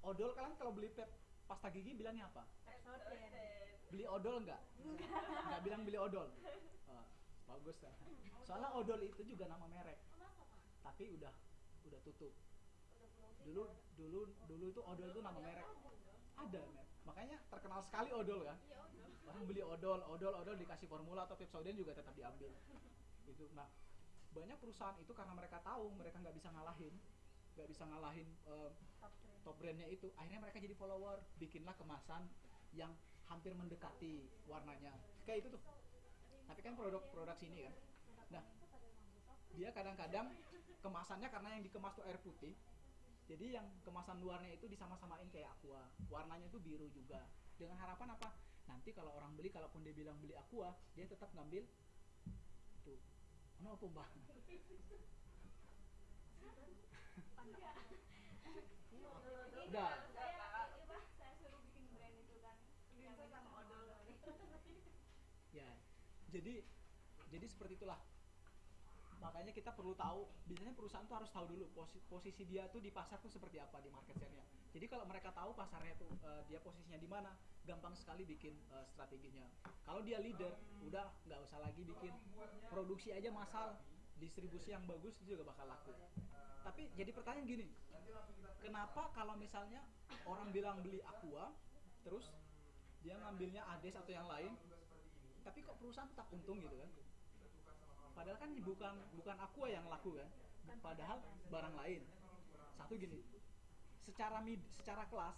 Odol, kalian kalau beli pasta gigi bilangnya apa? Beli odol enggak bilang beli odol. Bagus ya. Soalnya odol itu juga nama merek, tapi udah tutup. Dulu itu odol itu nama merek, ada merek. Makanya terkenal sekali odol kan. Orang beli odol dikasih formula atau Pepsodent juga tetap diambil. Itu. Nah, banyak perusahaan itu karena mereka tahu mereka nggak bisa ngalahin top brandnya itu, akhirnya mereka jadi follower, bikinlah kemasan yang hampir mendekati warnanya kayak itu tuh. Tapi kan produk sini kan. Nah, dia kadang-kadang kemasannya karena yang dikemas tuh air putih, jadi yang kemasan luarnya itu disama-samain kayak aqua, warnanya itu biru juga, dengan harapan apa? Nanti kalau orang beli, kalaupun dia bilang beli aqua, dia tetap ngambil tuh. Kenapa mbak? Udah. Saya suruh bikin brand itu kan, yang minum odol. Ya, jadi seperti itulah. Makanya kita perlu tahu, biasanya perusahaan tuh harus tahu dulu posisi dia tuh di pasar tuh seperti apa, di market share-nya. Jadi kalau mereka tahu pasarnya tuh dia posisinya di mana, gampang sekali bikin strateginya. Kalau dia leader, udah nggak usah lagi bikin produksi aja massal, distribusi yang bagus itu juga bakal laku. Tapi jadi pertanyaan gini, kenapa kalau misalnya orang bilang beli aqua, terus dia ngambilnya Ades atau yang lain, tapi kok perusahaan tetap untung gitu kan? Padahal kan bukan aqua yang laku kan, padahal barang lain. Satu gini, secara kelas,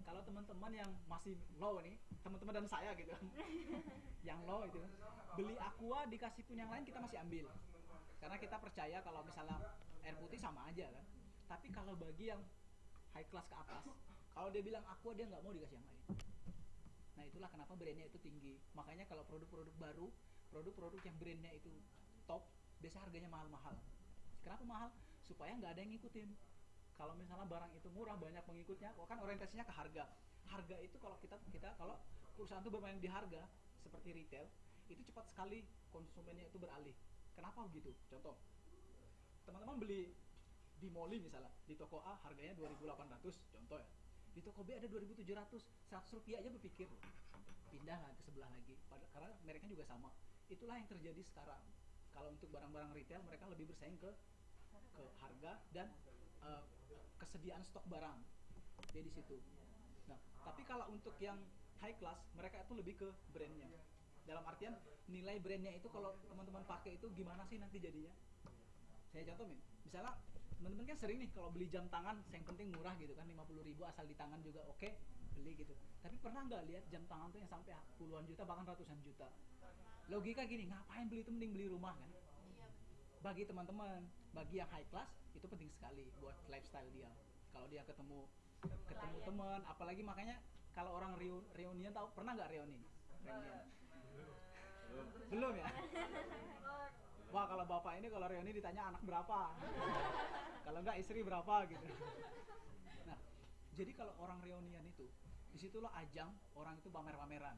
kalau teman-teman yang masih low nih, teman-teman dan saya gitu, yang low itu beli aqua dikasih pun yang lain kita masih ambil, karena kita percaya kalau misalnya air putih sama aja kan. Tapi kalau bagi yang high class ke atas, kalau dia bilang aqua, dia nggak mau dikasih yang lain. Nah, itulah kenapa brandnya itu tinggi. Makanya kalau produk-produk baru, produk-produk yang brandnya itu top, biasanya harganya mahal-mahal. Kenapa mahal? Supaya nggak ada yang ngikutin. Kalau misalnya barang itu murah, banyak pengikutnya, kan orientasinya ke harga. Harga itu kalau kita kalau perusahaan itu bermain di harga seperti retail, itu cepat sekali konsumennya itu beralih. Kenapa begitu? Contoh, teman-teman beli di Molly misalnya, di toko A harganya 2.800, contoh ya. Di toko B ada 2.700, 100 rupiah aja berpikir pindah ke sebelah lagi, karena mereknya juga sama. Itulah yang terjadi sekarang. Kalau untuk barang-barang retail, mereka lebih bersaing ke harga dan kesediaan stok barang. Dia di situ. Nah, tapi kalau untuk yang high class, mereka itu lebih ke brandnya. Dalam artian nilai brandnya itu kalau teman-teman pakai itu gimana sih nanti jadinya? Saya contohin, misalnya teman-teman kan sering nih kalau beli jam tangan, yang penting murah gitu kan, 50.000 asal di tangan juga oke, beli gitu. Tapi pernah nggak lihat jam tangan tuh yang sampai puluhan juta bahkan ratusan juta? Logika gini, ngapain beli itu, mending beli rumah kan? Bagi teman-teman, bagi yang high class itu penting sekali buat lifestyle dia. Kalau dia ketemu teman, apalagi makanya kalau orang reunian, tahu pernah nggak reunian? Belum ya? Wah, kalau bapak ini kalau reuni ditanya anak berapa, kalau enggak istri berapa gitu. Nah, jadi kalau orang reunian itu, disitulah ajang orang itu pamer-pameran.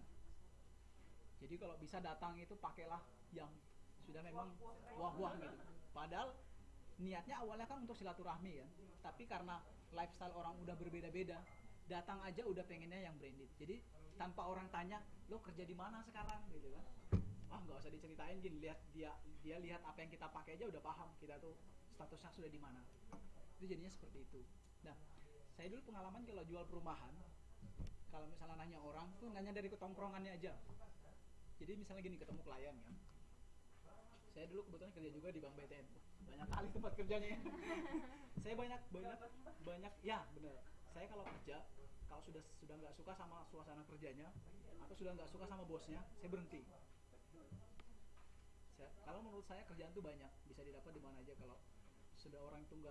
Jadi kalau bisa datang itu pakailah yang sudah memang wah-wah gitu. Padahal niatnya awalnya kan untuk silaturahmi ya, tapi karena lifestyle orang udah berbeda-beda, datang aja udah pengennya yang branded. Jadi tanpa orang tanya, lo kerja di mana sekarang gitu kan? nggak usah diceritain gini, lihat dia lihat apa yang kita pakai aja udah paham kita tuh statusnya sudah di mana. Itu jadinya seperti itu. Nah, saya dulu pengalaman kalau jual perumahan, kalau misalnya nanya orang tuh nanya dari ketongkrongannya aja. Jadi misalnya gini, ketemu klien kan, saya dulu kebetulan kerja juga di Bank BTN, banyak kali tempat kerjanya ya. Saya banyak ya bener, saya kalau kerja, kalau sudah nggak suka sama suasana kerjanya atau sudah nggak suka sama bosnya, saya berhenti. Kalau menurut saya kerjaan tuh banyak, bisa didapat di mana aja. Kalau sudah orang itu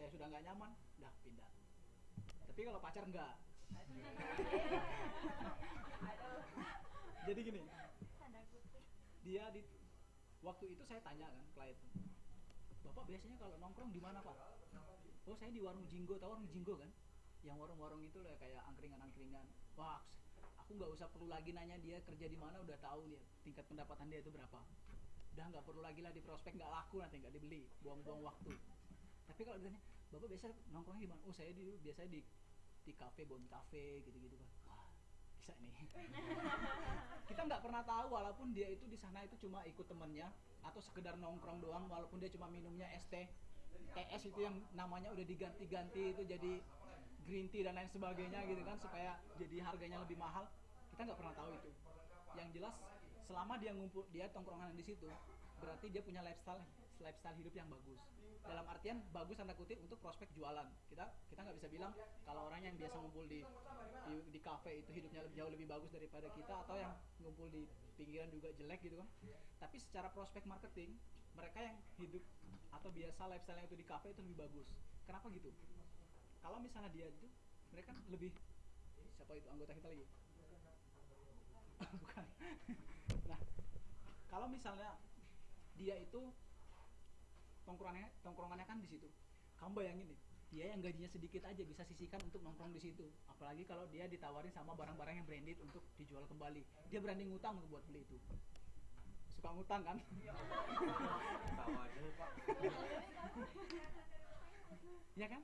saya sudah nggak nyaman, dah pindah. Tapi kalau pacar enggak. Jadi gini, waktu itu saya tanya kan klien, Bapak biasanya kalau nongkrong di mana Pak? Oh saya di warung Jinggo, tahu warung Jinggo kan? Yang warung-warung itu lah kayak angkringan-angkringan. Wah, aku nggak usah perlu lagi nanya dia kerja di mana, udah tahu dia tingkat pendapatan dia itu berapa. Udah nggak perlu lagi lah di prospek, nggak laku nanti, nggak dibeli, buang-buang waktu. Tapi kalau ditanya, Bapak biasa nongkrongnya di mana? Oh saya biasanya di kafe, Bon Cafe gitu-gitu kan. Wah, bisa nih. Kita nggak pernah tahu walaupun dia itu di sana itu cuma ikut temennya atau sekedar nongkrong doang, walaupun dia cuma minumnya TS itu yang namanya udah diganti-ganti itu jadi green tea dan lain sebagainya gitu kan, supaya jadi harganya lebih mahal. Kita nggak pernah tahu itu. Yang jelas selama dia tongkrongan di situ, berarti dia punya lifestyle hidup yang bagus. Dalam artian bagus tanda kutip untuk prospek jualan. Kita nggak bisa bilang kalau orang yang biasa ngumpul di kafe itu hidupnya jauh lebih bagus daripada kita, atau yang ngumpul di pinggiran juga jelek gitu kan. Tapi secara prospek marketing, mereka yang hidup atau biasa lifestyle itu di kafe itu lebih bagus. Kenapa gitu? Kalau misalnya dia itu, mereka lebih, siapa itu anggota kita lagi? Bukan. Nah, kalau misalnya dia itu tongkrongannya kan di situ, kamu bayangin deh, dia yang gajinya sedikit aja bisa sisihkan untuk nongkrong di situ. Apalagi kalau dia ditawarin sama barang-barang yang branded untuk dijual kembali, dia berani ngutang untuk buat beli itu. Suka ngutang kan? Tahu aja Pak. Iya kan?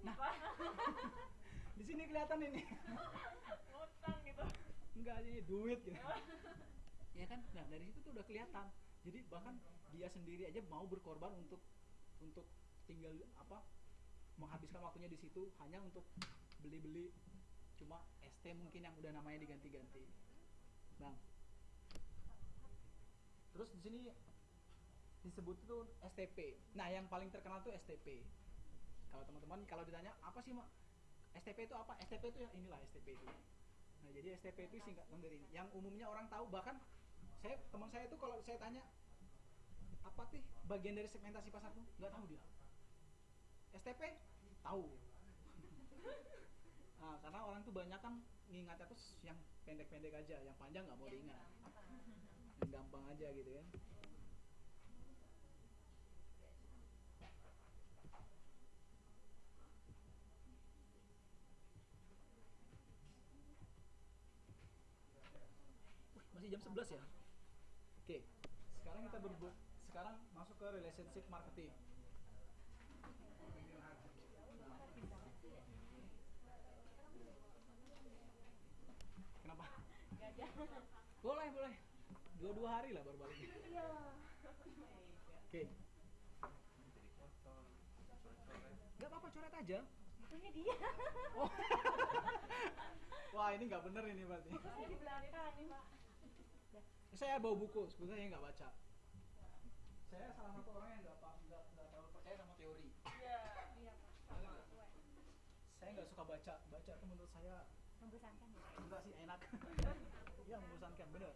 Nah, di sini kelihatan ini. ngutang gitu. Enggak, ini duit gitu. Ya kan? Nah, dari situ tuh udah kelihatan. Jadi bahkan dia sendiri aja mau berkorban untuk tinggal menghabiskan waktunya di situ hanya untuk beli cuma ST mungkin yang udah namanya diganti-ganti. Bang. Terus di sini disebut itu STP. Nah, yang paling terkenal tuh STP. Kalau teman-teman kalau ditanya apa sih STP itu apa? STP itu ya inilah STP itu. Nah, jadi STP itu singkatan dari ini. Yang umumnya orang tahu, bahkan teman saya itu kalau saya tanya apa sih bagian dari segmentasi pasar tuh, nggak tahu dia. STP tahu. Nah, karena orang tuh banyak kan ngingatnya tuh yang pendek-pendek aja, yang panjang nggak mau diingat, yang gampang aja gitu kan. Masih jam 11 ya. Oke, sekarang masuk ke relationship marketing. Kenapa? Boleh. 2 hari lah baru balik. Oke. Gak apa-apa, coret aja. Bukunya dia. Oh. Wah, ini nggak bener ini berarti. Bukunya di belakang nih, Pak. Saya bawa buku, sebetulnya nggak baca. Saya salah satu orang yang nggak terlalu percaya sama teori. Iya, Pak. Saya nggak suka baca itu menurut saya Membosankan. enggak sih, enak. Iya, membosankan, bener.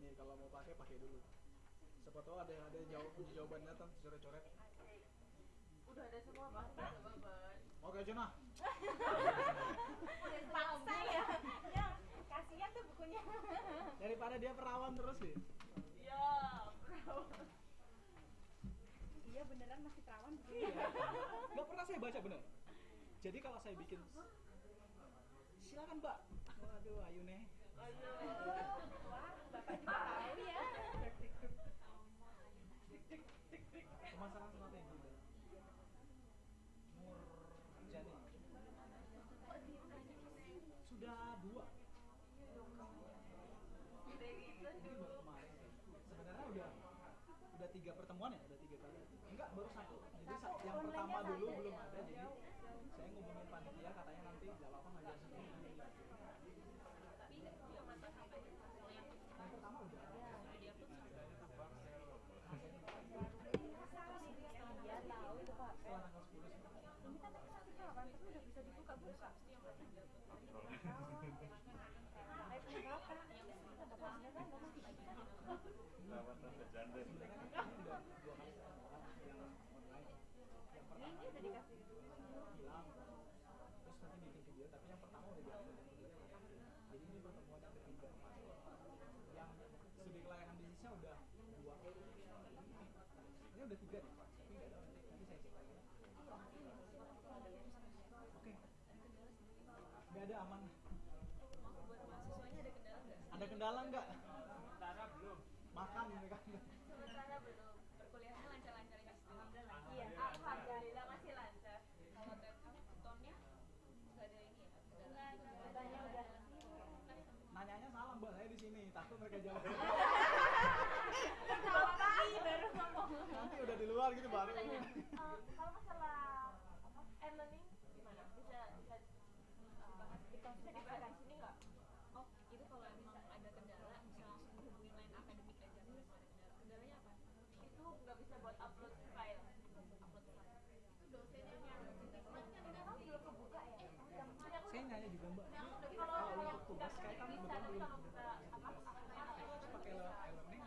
Nih kalau mau pakai dulu. Siapa tahu ada jawabannya kan, coret-coret. Udah ada semua Pak. Oke aja nah. Paksa ya. Ya, kasihan tuh bukunya. Daripada dia perawan terus sih. Iya, perawan. Iya, beneran masih perawan bukunya. Iya. Nggak pernah saya baca bener. Jadi kalau saya bikin, silakan Mbak. Waduh, ayo nih. Wah, Bapak juga tahu ya. Pemasaran sesuatu yang juga. Murjani. Sudah 2. 3 pertemuan ya, udah 3 kali. Enggak, baru satu. Jadi yang Online-nya pertama satu. dulu belum ada, jadi saya ngubungin panitia katanya nanti nggak apa-apa ngajar sendiri. Yang pertama udah ada. Iya tahu itu Pak. Setelah tanggal 10 sih. Ini kan masih kawan, tapi udah bisa dibuka-buka. Kayak penegakan. Penegakannya kan ngomong gitu kan. Perawatan bercanda. Sebenarnya kan ini udah 2 kali pertemuan yang online. Yang pertama Ini udah dikasih. hilang, terus nanti bikin video, tapi yang pertama udah diupload yang kedua. Jadi ini pertemuan yang ketiga. Yang studi kelayakan bisnisnya udah 2. Ini udah 3 nih, tapi nggak tahu nanti saya cek lagi. Oke, nggak ada, aman. Ada kendala nggak? Makan ini kan. Sementara belum. Perkuliahannya lancar-lancar ini. Iya. Alhamdulillah masih lancar. Kalau tonnya nggak ada ini ya. Katanya udah. Nanyanya salah mbak, saya di sini takut mereka jawab. Tapi baru ngomong. Nanti udah di luar gitu baru. Kalau masalah apa e-learning gimana? Bisa dibahas di sini nggak? Oh, itu kalau emang ada kendala bisa langsung hubungin line akademik aja. Kendalanya apa? Itu nggak bisa buat upload file. Itu dosennya yang belum kebuka ya. Saya nanya juga mbak. Kalau Untuk tugas kayak kamu bisa, tapi kalau kita apa? pakai e-learning.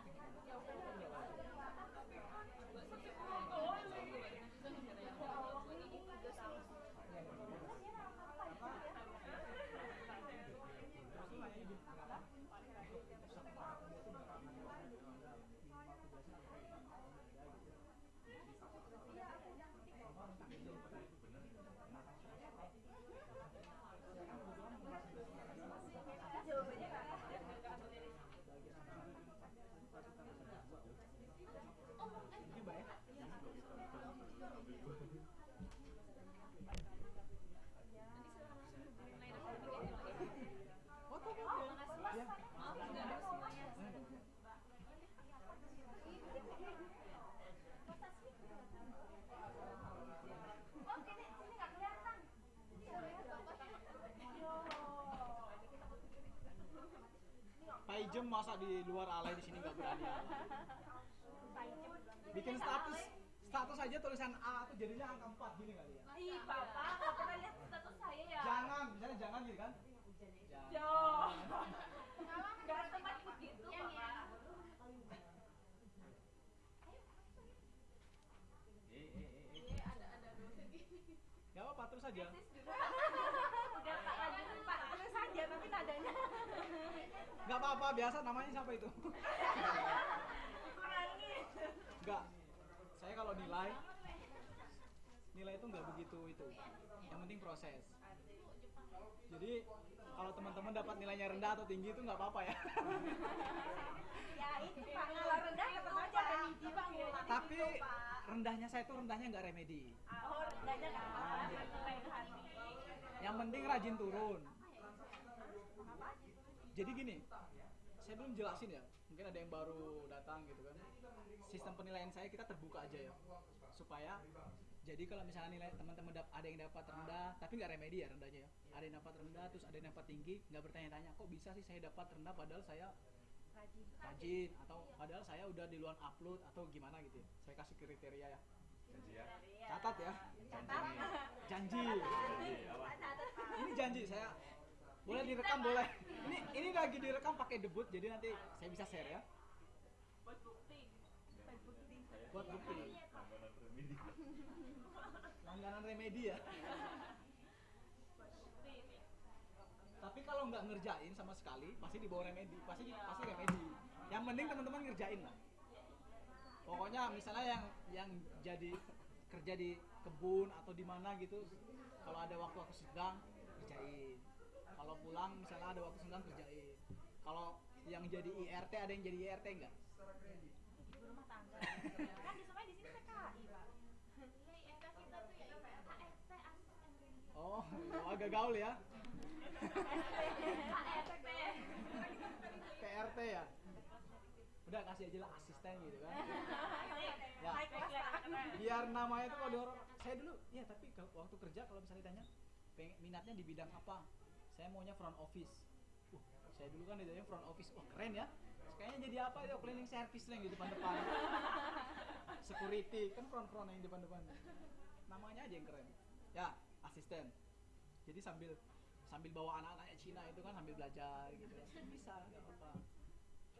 Ini mbak ya. Oh tuh ya. Pak Ijem masa di luar alay di sini nggak berani. Bikin status aja tulisan A tuh jadinya angka 4 gini kali ya. Ih, Papa, nggak pernah lihat status saya ya? Jangan, misalnya jangan gitu kan. Yo. Nggak tempat begitu, Papa. Ada dosen gini. Gak apa-apa, terus aja. Udah tak lagi Pak, terus aja tapi nadanya. Gak apa-apa, biasa namanya siapa itu? Kurangi. Enggak. Saya kalau nilai itu nggak begitu itu. Yang penting proses. Jadi kalau teman-teman dapat nilainya rendah atau tinggi itu nggak apa-apa ya. Ya itu Pak, kalau rendah tetap aja remedi Pak. Tapi rendahnya saya itu rendahnya nggak remedi. Oh, rendahnya nggak apa-apa. Baik hati. Yang penting rajin turun. Jadi gini, saya belum jelasin ya. Mungkin ada yang baru datang gitu kan. Sistem penilaian saya kita terbuka aja ya. Supaya jadi kalau misalnya nilai teman-teman ada yang dapat rendah, tapi nggak remedi ya rendahnya ya. Ada yang dapat rendah, terus ada yang dapat tinggi, nggak bertanya-tanya kok bisa sih saya dapat rendah padahal saya rajin atau padahal saya udah di luar upload atau gimana gitu ya. Saya kasih kriteria ya. Janji ya. Catat ya. Janji. Ini janji saya. Boleh direkam boleh. Ini lagi direkam pakai debut jadi nanti saya bisa share ya. Buat bukti. Buat bukti. Langganan remedi. Langganan remedi ya. Tapi kalau nggak ngerjain sama sekali pasti di bawah remedi, pasti remedi. Yang penting teman-teman ngerjain lah. Pokoknya misalnya yang jadi kerja di kebun atau di mana gitu, kalau ada waktu senggang kerjain. Kalau pulang misalnya ada waktu senggang kerjain. Kalau yang jadi IRT ada yang jadi IRT enggak? Ibu rumah tangga. Kan di semua di sini PKI Pak. IRT kita tuh ya KRT asisten. Oh, agak gaul ya. KRT. PRT ya. udah kasih aja lah asisten gitu kan. Ya. Naik kelas Pak. Biar namanya tuh kalau di orang, saya dulu ya, tapi kalau waktu kerja kalau misalnya ditanya minatnya di bidang apa, saya maunya front office. Saya dulu kan ditanya front office, wah keren ya. Kayaknya jadi apa itu, cleaning service lah yang di depan-depan. Security kan front yang depan-depan. Namanya aja yang keren. Ya, asisten. Jadi sambil bawa anak-anak Cina itu kan sambil belajar gitu. Bisa, enggak apa-apa.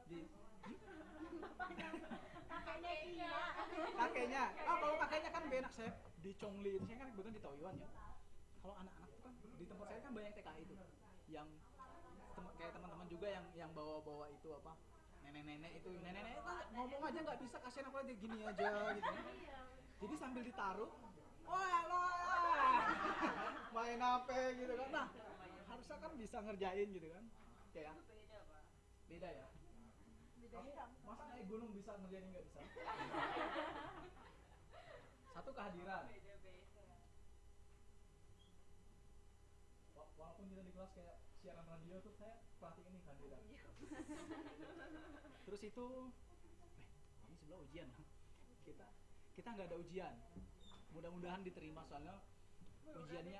Di Kakaknya Cina. kakeknya. Kalau kakeknya kan benak saya di Chongli itu, saya kan kebetulan di Taoyuan ya. Kalau anak-anak itu kan di tempat saya kan banyak TKI itu. Yang kayak teman-teman juga yang bawa-bawa itu apa? Nenek-nenek itu ngomong aja nggak bisa, kasihan apa dia gini aja gitu. Jadi sambil ditaruh, wah main HP gitu kan. Nah, harusnya kan bisa ngerjain gitu kan. Kayak beda ya. Kamu masa naik gunung bisa ngerjain nggak bisa? Satu kehadiran. Walaupun kita di kelas kayak siaran radio tuh saya perhatiin nih kehadiran. Terus itu ini sebelah ujian. Kita nggak ada ujian. Mudah-mudahan diterima soalnya ujiannya.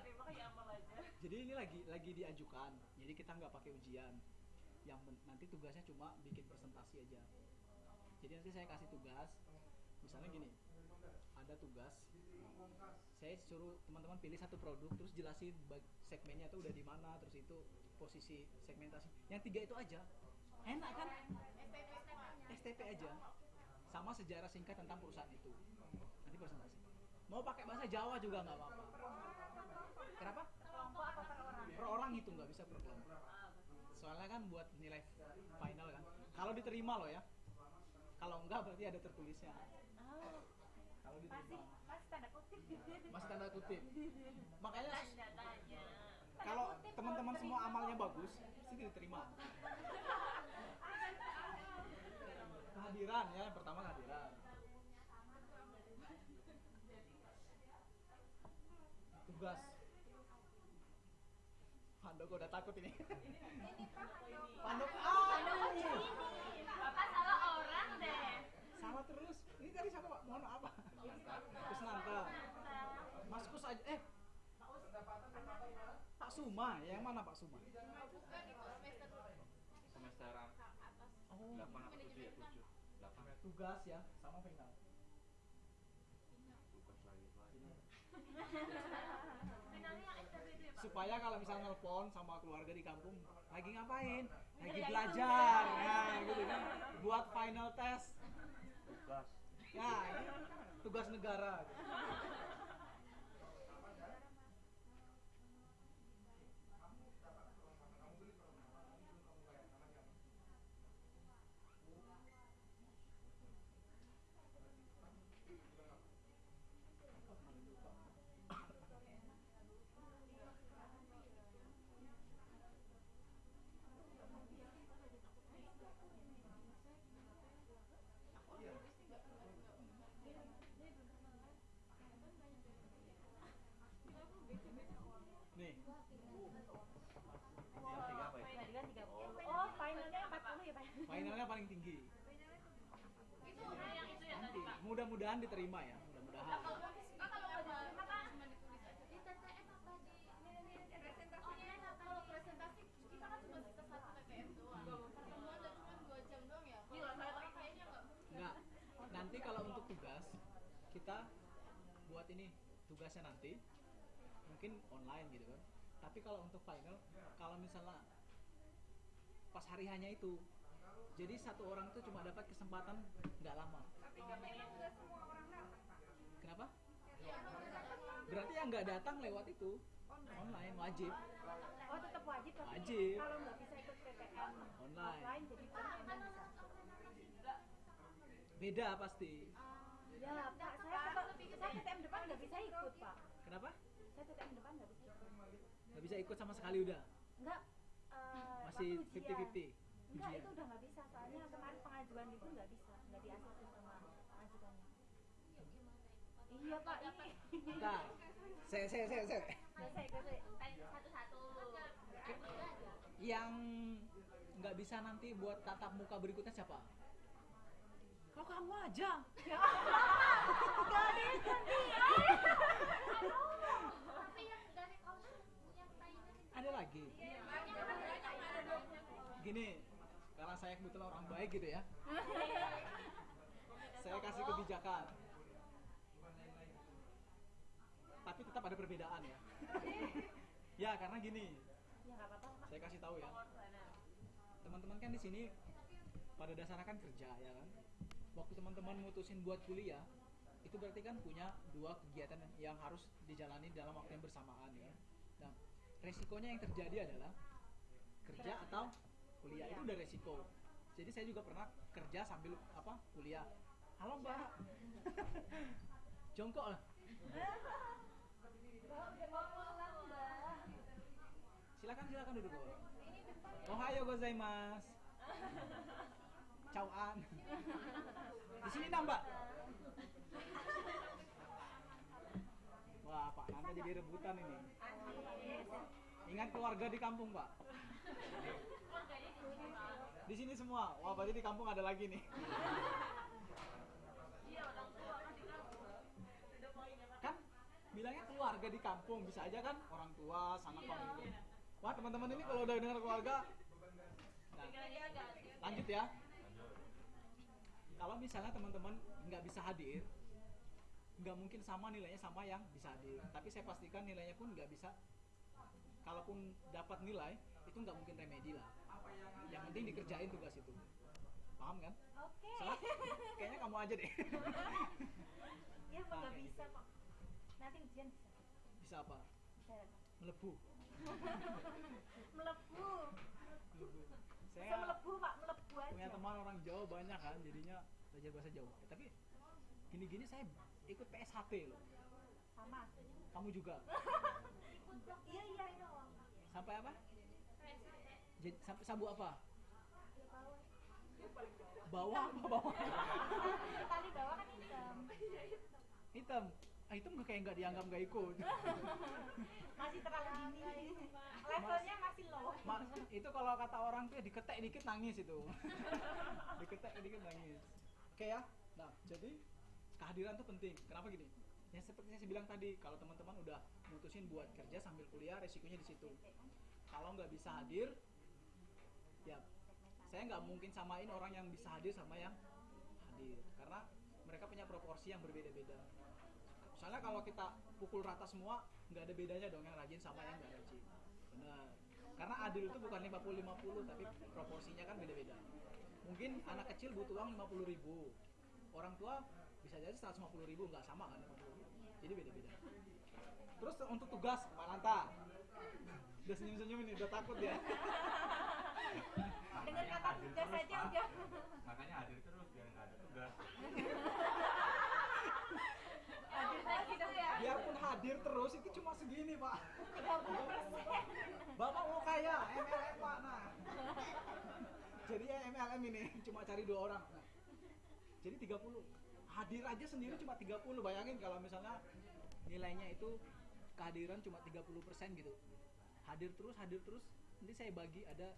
Jadi ini lagi diajukan. Jadi kita nggak pakai ujian. Yang nanti tugasnya cuma bikin presentasi aja. Jadi nanti saya kasih tugas. Misalnya gini, ada tugas. Saya suruh teman-teman pilih satu produk, terus jelasin segmennya tuh udah di mana, terus itu posisi segmentasi. Yang 3 itu aja. Enak kan? STP aja. Sama sejarah singkat tentang perusahaan itu. Nanti presentasi. Mau pakai bahasa Jawa juga nggak apa-apa. Kenapa? Kelompok apa per orang? Per orang itu nggak bisa per kelompok. Soalnya kan buat nilai final kan. Kalau diterima loh ya. Kalau enggak berarti ada tertulisnya. Kalau diterima. Masih tanda kutip. Masih tanda kutip. Makanya kalau teman-teman semua amalnya bagus, pasti diterima. Kehadiran ya, yang pertama kehadiran. Tugas. Handoko udah takut ini. Handoko. Bapak salah orang deh. Salah terus. Ini tadi siapa Pak? Mohon maaf Pak. Kusnanta. Mas Kus aja. Pak Suma, yang mana Pak Suma? Semester Oh, 8 atau 7 ya? 7 8 tugas ya, sama final. tugas lagi. Finalnya STB itu ya Pak. Supaya kalau misalnya nelpon sama keluarga di kampung, lagi ngapain? Lagi belajar. Nah, gitu kan. Buat final test. Tugas. Ya, ini tugas negara. Nih, Yang 3 apa ya? Kehadiran 30. Oh, finalnya 40 ya Pak? finalnya paling tinggi. Itu yang itu ya tadi Pak. Mudah-mudahan diterima ya, mudah-mudahan. Kalau nggak diterima Pak, cuma ditulis aja. Di TTM apa di presentasi? Oh iya, kalau presentasi kita kan cuma sisa 1 TTM doang. Pertemuan udah cuma 2 jam doang ya. Gila, saya kayaknya nggak. Enggak. Nanti kalau untuk tugas kita buat ini tugasnya nanti mungkin online gitu kan. Tapi kalau untuk final, kalau misalnya pas hari hanya itu, jadi satu orang itu cuma dapat kesempatan nggak lama. Tapi katanya nggak semua orang datang Pak. Kenapa? Berarti yang nggak datang lewat itu online wajib. Oh, tetap wajib tapi Wajib. kalau nggak bisa ikut PTM Online. offline jadi PTM bisa. Beda pasti. Ya Pak, saya PTM depan nggak bisa ikut Pak. Kenapa? Saya PTM depan nggak bisa ikut. Nggak bisa ikut sama sekali udah. Enggak. Masih waktu ujian. 50-50. Enggak, Ujian. itu udah nggak bisa. Soalnya kemarin pengajuan itu nggak bisa, nggak diakses sama pengajuannya. Iya Pak, ini. Nah, saya. Saya ikut. Satu-satu. Yang nggak bisa nanti buat tatap muka berikutnya siapa? Kok kamu aja? Gak ada yang ganti. Tapi yang dari kaos yang Thailand itu Ada lagi. Gini, karena saya kebetulan orang baik gitu ya. Saya kasih kebijakan. Tapi tetap ada perbedaan ya. Ya, karena gini, Ya nggak apa-apa. Mak. saya kasih tahu ya. Teman-teman kan di sini pada dasarnya kan kerja ya kan. Waktu teman-teman mutusin buat kuliah, itu berarti kan punya dua kegiatan yang harus dijalani dalam waktu yang bersamaan ya. Nah, resikonya yang terjadi adalah kerja atau kuliah itu udah resiko. Jadi saya juga pernah kerja sambil kuliah. Halo Mbak. Jongkok lah. Silakan duduk. Ohayo gozaimasu. Cauan. Di sini nambah. Wah, Pak Nanda jadi rebutan ini. Ingat keluarga di kampung, Pak. Di sini semua. Wah, berarti di kampung ada lagi nih. Kan bilangnya keluarga di kampung, bisa aja kan orang tua, sanak famili. Wah, teman-teman ini kalau udah dengar keluarga, nah, lanjut ya. Kalau misalnya teman-teman nggak bisa hadir, nggak mungkin sama nilainya sama yang bisa hadir. Tapi saya pastikan nilainya pun nggak bisa. Kalaupun dapat nilai, itu nggak mungkin remedi lah. Yang penting dikerjain tugas itu. Paham kan? Oke. Soalnya kayaknya kamu aja deh. Ya emang nggak bisa kok. Nanti ujian bisa. Bisa apa? Bisa apa? Melebu. Melebu. Bisa Saya melebu Pak, melebu aja. punya teman orang Jawa banyak kan, jadinya belajar bahasa Jawa. Tapi gini-gini saya ikut PSHT loh. Sama. Kamu juga. Iya. Sampai apa? Sampai sabu apa? Bawah apa bawah? Tali bawah kan hitam. Hitam. Hitam kayak nggak dianggap nggak ikut. Masih terlalu dini. Levelnya masih low. Itu kalau kata orang tuh diketek dikit nangis itu. Diketek dikit nangis. Oke ya. Nah, jadi kehadiran tuh penting. Kenapa gini? Ya seperti saya bilang tadi, kalau teman-teman udah mutusin buat kerja sambil kuliah, resikonya di situ. Kalau nggak bisa hadir, ya saya nggak mungkin samain orang yang bisa hadir sama yang hadir, karena mereka punya proporsi yang berbeda-beda. Soalnya kalau kita pukul rata semua, nggak ada bedanya dong yang rajin sama yang nggak rajin. Benar. Karena adil itu bukan 50-50, tapi proporsinya kan beda-beda. Mungkin anak kecil butuh uang 50.000, orang tua bisa jadi 150.000, nggak sama kan 50.000. Jadi beda-beda. Terus untuk tugas, Pak Nanta, udah senyum-senyum ini, udah takut ya. Dengan kata tugas saja udah. Makanya hadir terus biar nggak ada tugas. Hadir lagi dong ya. Biarpun hadir terus, itu cuma segini Pak. 30%. Bapak mau kaya, MLM Pak. Nah, jadi ya MLM ini cuma cari 2 orang. Nah, jadi 30. Hadir aja sendiri cuma 30. Bayangin kalau misalnya nilainya itu kehadiran cuma 30% gitu. Hadir terus. Nanti saya bagi, ada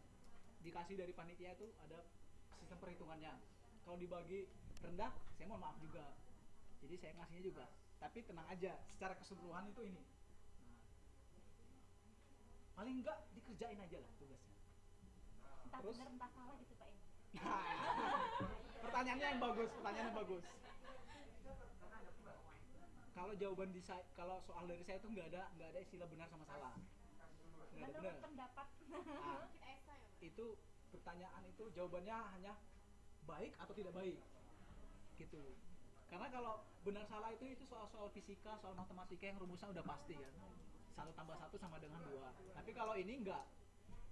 dikasih dari panitia itu ada sistem perhitungannya. Kalau dibagi rendah, saya mohon maaf juga. Jadi saya ngasihnya juga. Tapi tenang aja, secara keseluruhan itu ini. Nah, paling enggak dikerjain aja lah tugasnya. Entah Terus? benar entah salah gitu Pak ya. Nah, pertanyaannya yang bagus. Kalau jawaban kalau soal dari saya itu nggak ada istilah benar sama salah. Nggak ada benar. Menurut pendapat. Nah, itu pertanyaan itu jawabannya hanya baik atau tidak baik, gitu. Karena kalau benar salah itu soal fisika, soal matematika yang rumusnya udah pasti kan. 1 tambah 1 sama dengan 2. Tapi kalau ini enggak.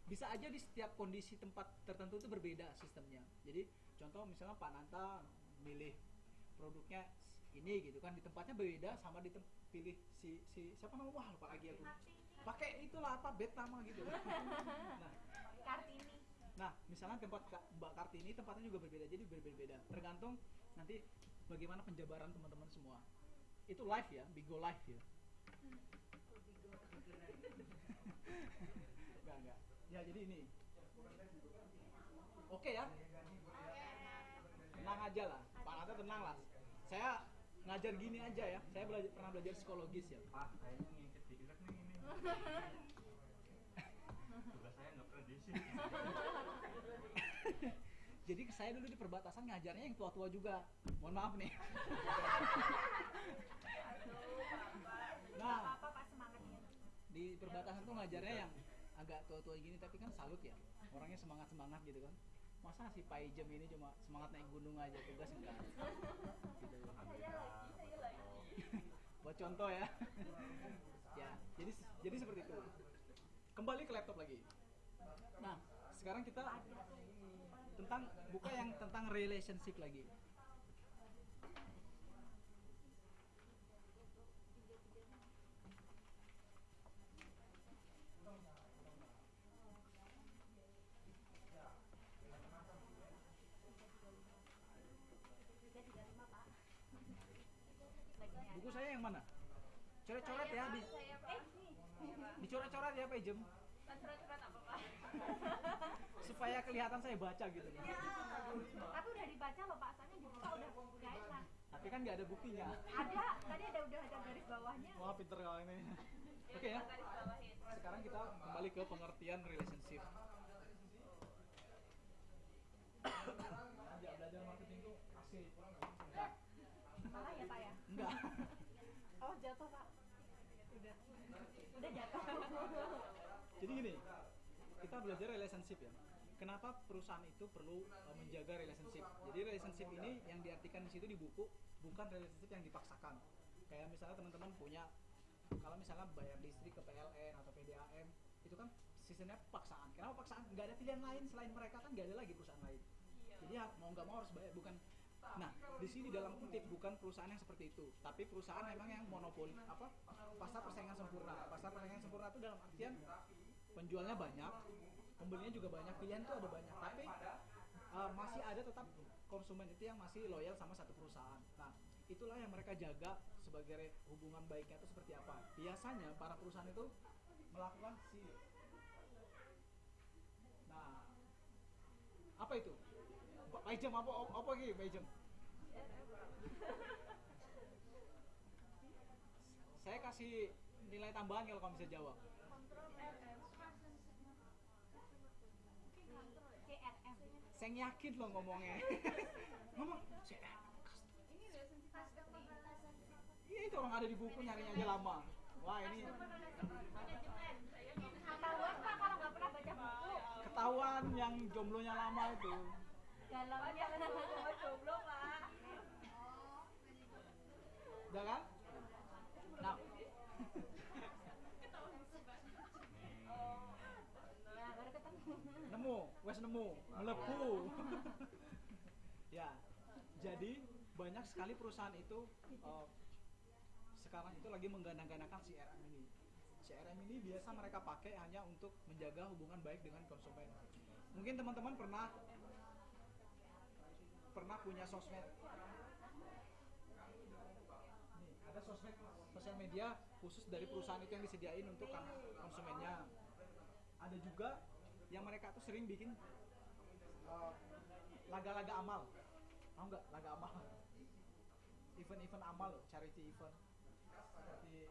Bisa aja di setiap kondisi tempat tertentu itu berbeda sistemnya. Jadi contoh misalnya Pak Nanta milih produknya ini gitu kan, di tempatnya beda sama pilih si siapa namanya, wah lupa lagi aku. Pakai itulah apa Betama gitu. Nah, Kartini. Nah, misalnya tempat Mbak Kartini tempatnya juga berbeda, jadi berbeda-beda. Tergantung nanti bagaimana penjabaran teman-teman semua. Itu live ya, Bigo live ya. Enggak. Ya jadi ini. Oke ya. Tenang aja lah. Pak Nata tenang lah. Saya ngajar gini aja ya. Saya pernah belajar psikologis ya. Pak, kayaknya ngintip dikit nih ini. Tugas saya nggak pernah diisi. Jadi saya dulu di perbatasan ngajarnya yang tua-tua juga. Mohon maaf nih. Nah, apa Pak semangatnya? di perbatasan tuh ngajarnya yang agak tua-tua gini, tapi kan salut ya. Orangnya semangat-semangat gitu kan. Masa si Pak Ijem ini cuma semangat naik gunung aja, tugas enggak. Gitu. Saya lagi. Buat contoh ya. Ya, jadi seperti itu. Kembali ke laptop lagi. Nah, sekarang kita buka yang tentang relationship lagi. Buku saya yang mana? Coret-coret ya, dicoret-coret ya Pak Ijem. Surat-surat apa Pak? Supaya kelihatan saya baca gitu. Tapi udah dibaca loh Pak, soalnya dibuka udah nggak enak. Tapi kan nggak ada buktinya. Ada, tadi udah ada garis bawahnya. Wah, pinter kau ini. Oke ya. Garis bawahin. Sekarang kita kembali ke pengertian relationship. Belajar marketing tuh asik. Enggak. Salah ya Pak ya? Enggak. Oh jatuh Pak. Udah jatuh. Jadi gini, kita belajar relationship ya. Kenapa perusahaan itu perlu menjaga relationship? Jadi relationship ini yang diartikan di situ di buku bukan relationship yang dipaksakan. Kayak misalnya teman-teman punya, kalau misalnya bayar listrik ke PLN atau PDAM, itu kan sistemnya paksaan. Kenapa paksaan? Nggak ada pilihan lain selain mereka, kan nggak ada lagi perusahaan lain. Jadi mau nggak mau harus bayar, bukan. Nah, di sini dalam kutip bukan perusahaan yang seperti itu, tapi perusahaan memang yang monopoli, pasar persaingan sempurna. Pasar persaingan sempurna itu dalam artian penjualnya banyak, pembelinya juga banyak, pilihan itu ada banyak, tapi masih ada tetap konsumen itu yang masih loyal sama satu perusahaan. Nah, itulah yang mereka jaga sebagai hubungan baiknya itu seperti apa. Biasanya para perusahaan itu melakukan nah, apa itu? Pak Ijem, apa lagi Pak Ijem? Saya kasih nilai tambahan kalau kamu bisa jawab. Kontrol RM. CRM. Saya yakin loh ngomongnya. Ngomong CRM. Ini relationship marketing. Iya, itu orang ada di buku, nyarinya aja lama. Wah, ini Manajemen. Saya nggak bisa. Ketahuan Pak kalau nggak pernah baca buku. ketahuan yang jomblonya lama itu. Dalamnya Jomblo Pak. Udah kan? Nah, ya baru ketemu. nemu, melebu. Ya, jadi banyak sekali perusahaan itu sekarang itu lagi menggadang-gadangkan CRM ini. CRM ini biasa mereka pakai hanya untuk menjaga hubungan baik dengan konsumen. Mungkin teman-teman pernah punya sosmed. Nih, ada sosial media khusus dari perusahaan itu yang disediain untuk konsumennya. Ada juga yang mereka tuh sering bikin laga-laga amal. Tahu nggak laga amal? Event-event amal, charity event. Seperti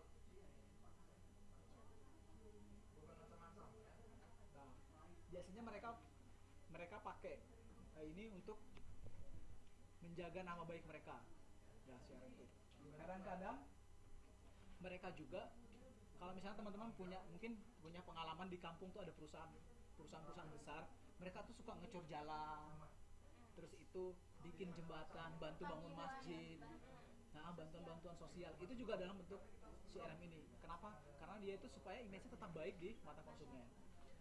nah, biasanya mereka pakai ini untuk menjaga nama baik mereka. Ya, CRM itu. Kadang-kadang mereka juga, kalau misalnya teman-teman mungkin punya pengalaman di kampung tuh ada perusahaan besar, mereka tuh suka ngecor jalan, terus itu bikin jembatan, bantu bangun masjid, nah bantuan-bantuan sosial itu juga dalam bentuk CRM ini. Kenapa? Karena dia itu supaya image-nya tetap baik di mata konsumen.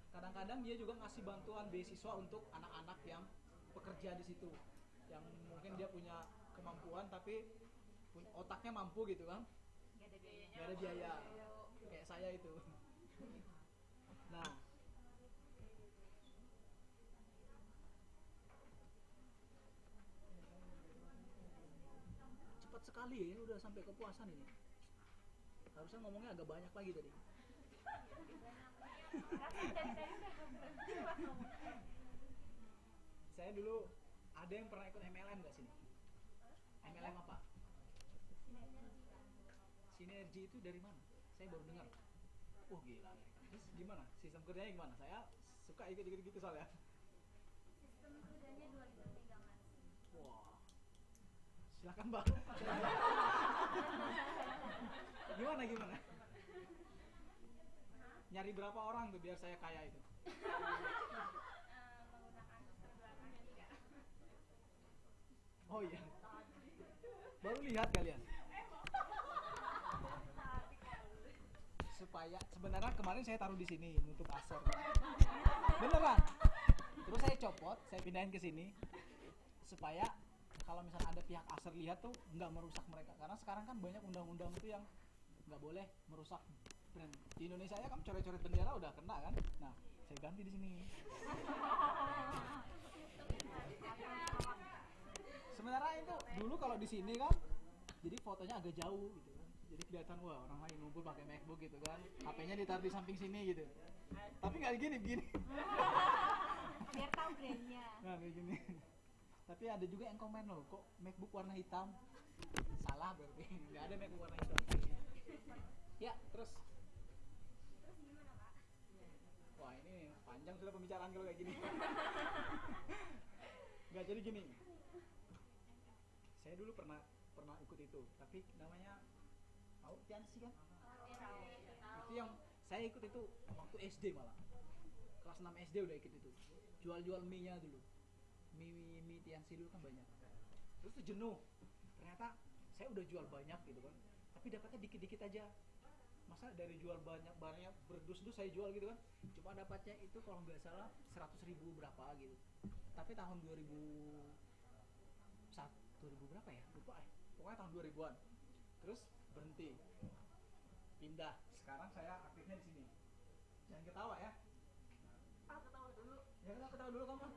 Kadang-kadang dia juga ngasih bantuan beasiswa untuk anak-anak yang pekerja di situ, yang mungkin dia punya kemampuan tapi otaknya mampu gitu kan, nggak ada biaya kayak saya itu. Nah, cepat sekali ya, udah sampai kepuasan ini. Harusnya ngomongnya agak banyak lagi tadi. Saya dulu ada yang pernah ikut MLM nggak sini? MLM apa? Sinergi itu dari mana? Saya baru dengar. Wah gila. Terus gimana? Sistem kerjanya gimana? Saya suka ikut-ikut gitu soalnya. Sistem kerjanya 2 bidang pegangan. Wah. Silakan Mbak. Gimana? Nyari berapa orang tuh biar saya kaya itu? Menggunakan sistem belakang yang tidak. Oh iya. Baru lihat kalian. Supaya sebenarnya kemarin saya taruh di sini nutup Acer. Beneran. Terus saya copot, saya pindahin ke sini supaya kalau misalnya ada pihak Acer lihat tuh nggak merusak mereka. Karena sekarang kan banyak undang-undang itu yang nggak boleh merusak brand. Di Indonesia ya kan coret-coret bendera udah kena kan. Nah, saya ganti di sini. Sebenarnya itu dulu kalau di sini kan jadi fotonya agak jauh gitu kan. Jadi kelihatan wah orang lain ngumpul pakai MacBook gitu kan. HP-nya ditaruh di samping sini gitu. Tapi nggak begini. Biar tahu brandnya. Nah, kayak gini. Tapi ada juga yang komen loh, kok MacBook warna hitam? Salah berarti. Nggak ada MacBook warna hitam. Ya, terus Gimana, Pak? wah ini panjang sudah pembicaraan kalau kayak gini. Nggak, jadi gini. Saya dulu pernah ikut itu, tapi namanya tahu Tiansi kan? Itu yang saya ikut itu waktu SD malah. Kelas 6 SD udah ikut itu. Jual-jual mie-nya dulu. Mie Tiansi dulu kan banyak. Terus tuh jenuh. Ternyata saya udah jual banyak gitu kan. Tapi dapatnya dikit-dikit aja. Masa dari jual banyak berdus-dus saya jual gitu kan. Cuma dapatnya itu kalau nggak salah 100.000 berapa gitu. Tapi tahun 2000 berapa ya? Lupa pokoknya tahun 2000-an. Terus berhenti. Pindah. Sekarang saya aktifnya di sini. Jangan ketawa ya. Ketawa dulu. Ya ketawa dulu kamu.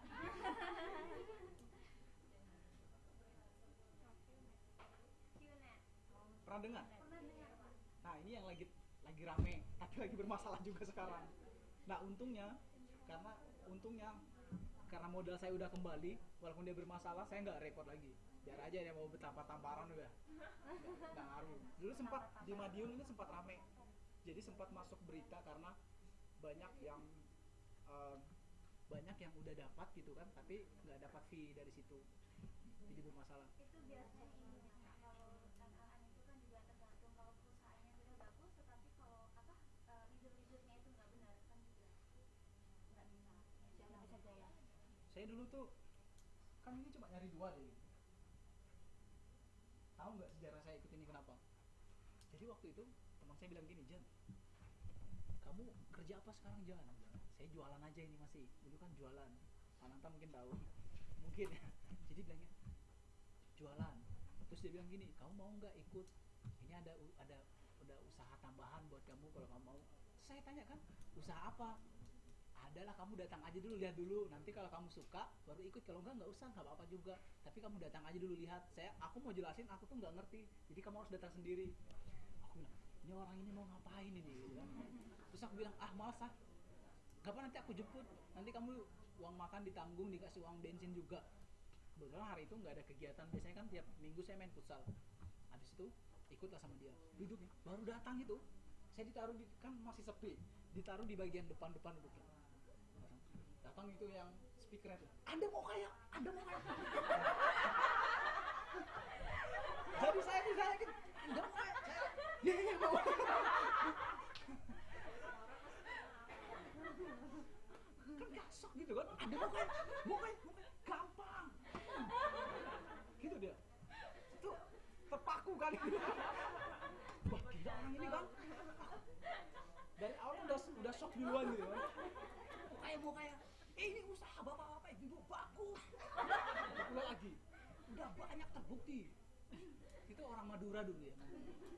QNet. Pernah dengar? Pernah dengar, Pak? Nah, ini yang lagi rame, tapi lagi bermasalah juga sekarang. Nah, untungnya karena modal saya udah kembali, walaupun dia bermasalah, saya nggak repot lagi. Biar aja dia mau bertampar-tamparan udah. Nggak ngaruh. Dulu sempat di Madiun ini sempat rame. Jadi sempat masuk berita karena banyak yang udah dapat gitu kan, tapi nggak dapat fee dari situ. Jadi bermasalah. Itu biasanya ininya, Kak. Kalau dagangan itu kan juga tergantung kalau perusahaannya sudah bagus, tetapi kalau leader-leadernya itu nggak benar kan juga nggak bisa. Nggak bisa jaya. Saya dulu tuh kan ini cuma nyari dua deh. Tahu nggak sejarah saya ikut ini kenapa? Jadi waktu itu teman saya bilang gini, Jan, kamu kerja apa sekarang Jan? Saya jualan aja ini masih. Dulu kan jualan. Ananta mungkin tahu. Mungkin ya. Jadi bilangnya jualan. Terus dia bilang gini, kamu mau nggak ikut? Ini ada usaha tambahan buat kamu kalau kamu mau. Saya tanya kan, usaha apa? Adalah kamu datang aja dulu, lihat dulu. Nanti kalau kamu suka baru ikut, kalau enggak usah, nggak apa-apa juga. Tapi kamu datang aja dulu lihat. Aku mau jelasin, aku tuh nggak ngerti. Jadi kamu harus datang sendiri. Aku bilang, ini orang ini mau ngapain ini? Gitu kan. Terus aku bilang, malas ah. Kapan nanti aku jemput? Nanti kamu uang makan ditanggung, dikasih uang bensin juga. Kebetulan hari itu nggak ada kegiatan. Biasanya kan tiap minggu saya main futsal. Habis itu ikutlah sama dia. Duduknya baru datang itu, saya ditaruh di, kan masih sepi, ditaruh di bagian depan duduknya. Datang itu yang speaker itu, Anda mau kaya. Jadi saya gitu, nggak mau kaya. Iya mau. Kan gasok gitu kan, Anda mau kaya, gampang. Gitu dia. Itu terpaku kali. Wah gila orang ini kan. Dari awal udah shock duluan gitu kan. Mau kaya. Ini usaha bapak-bapak itu bagus. Udah lagi. Udah banyak terbukti. Itu orang Madura dulu ya.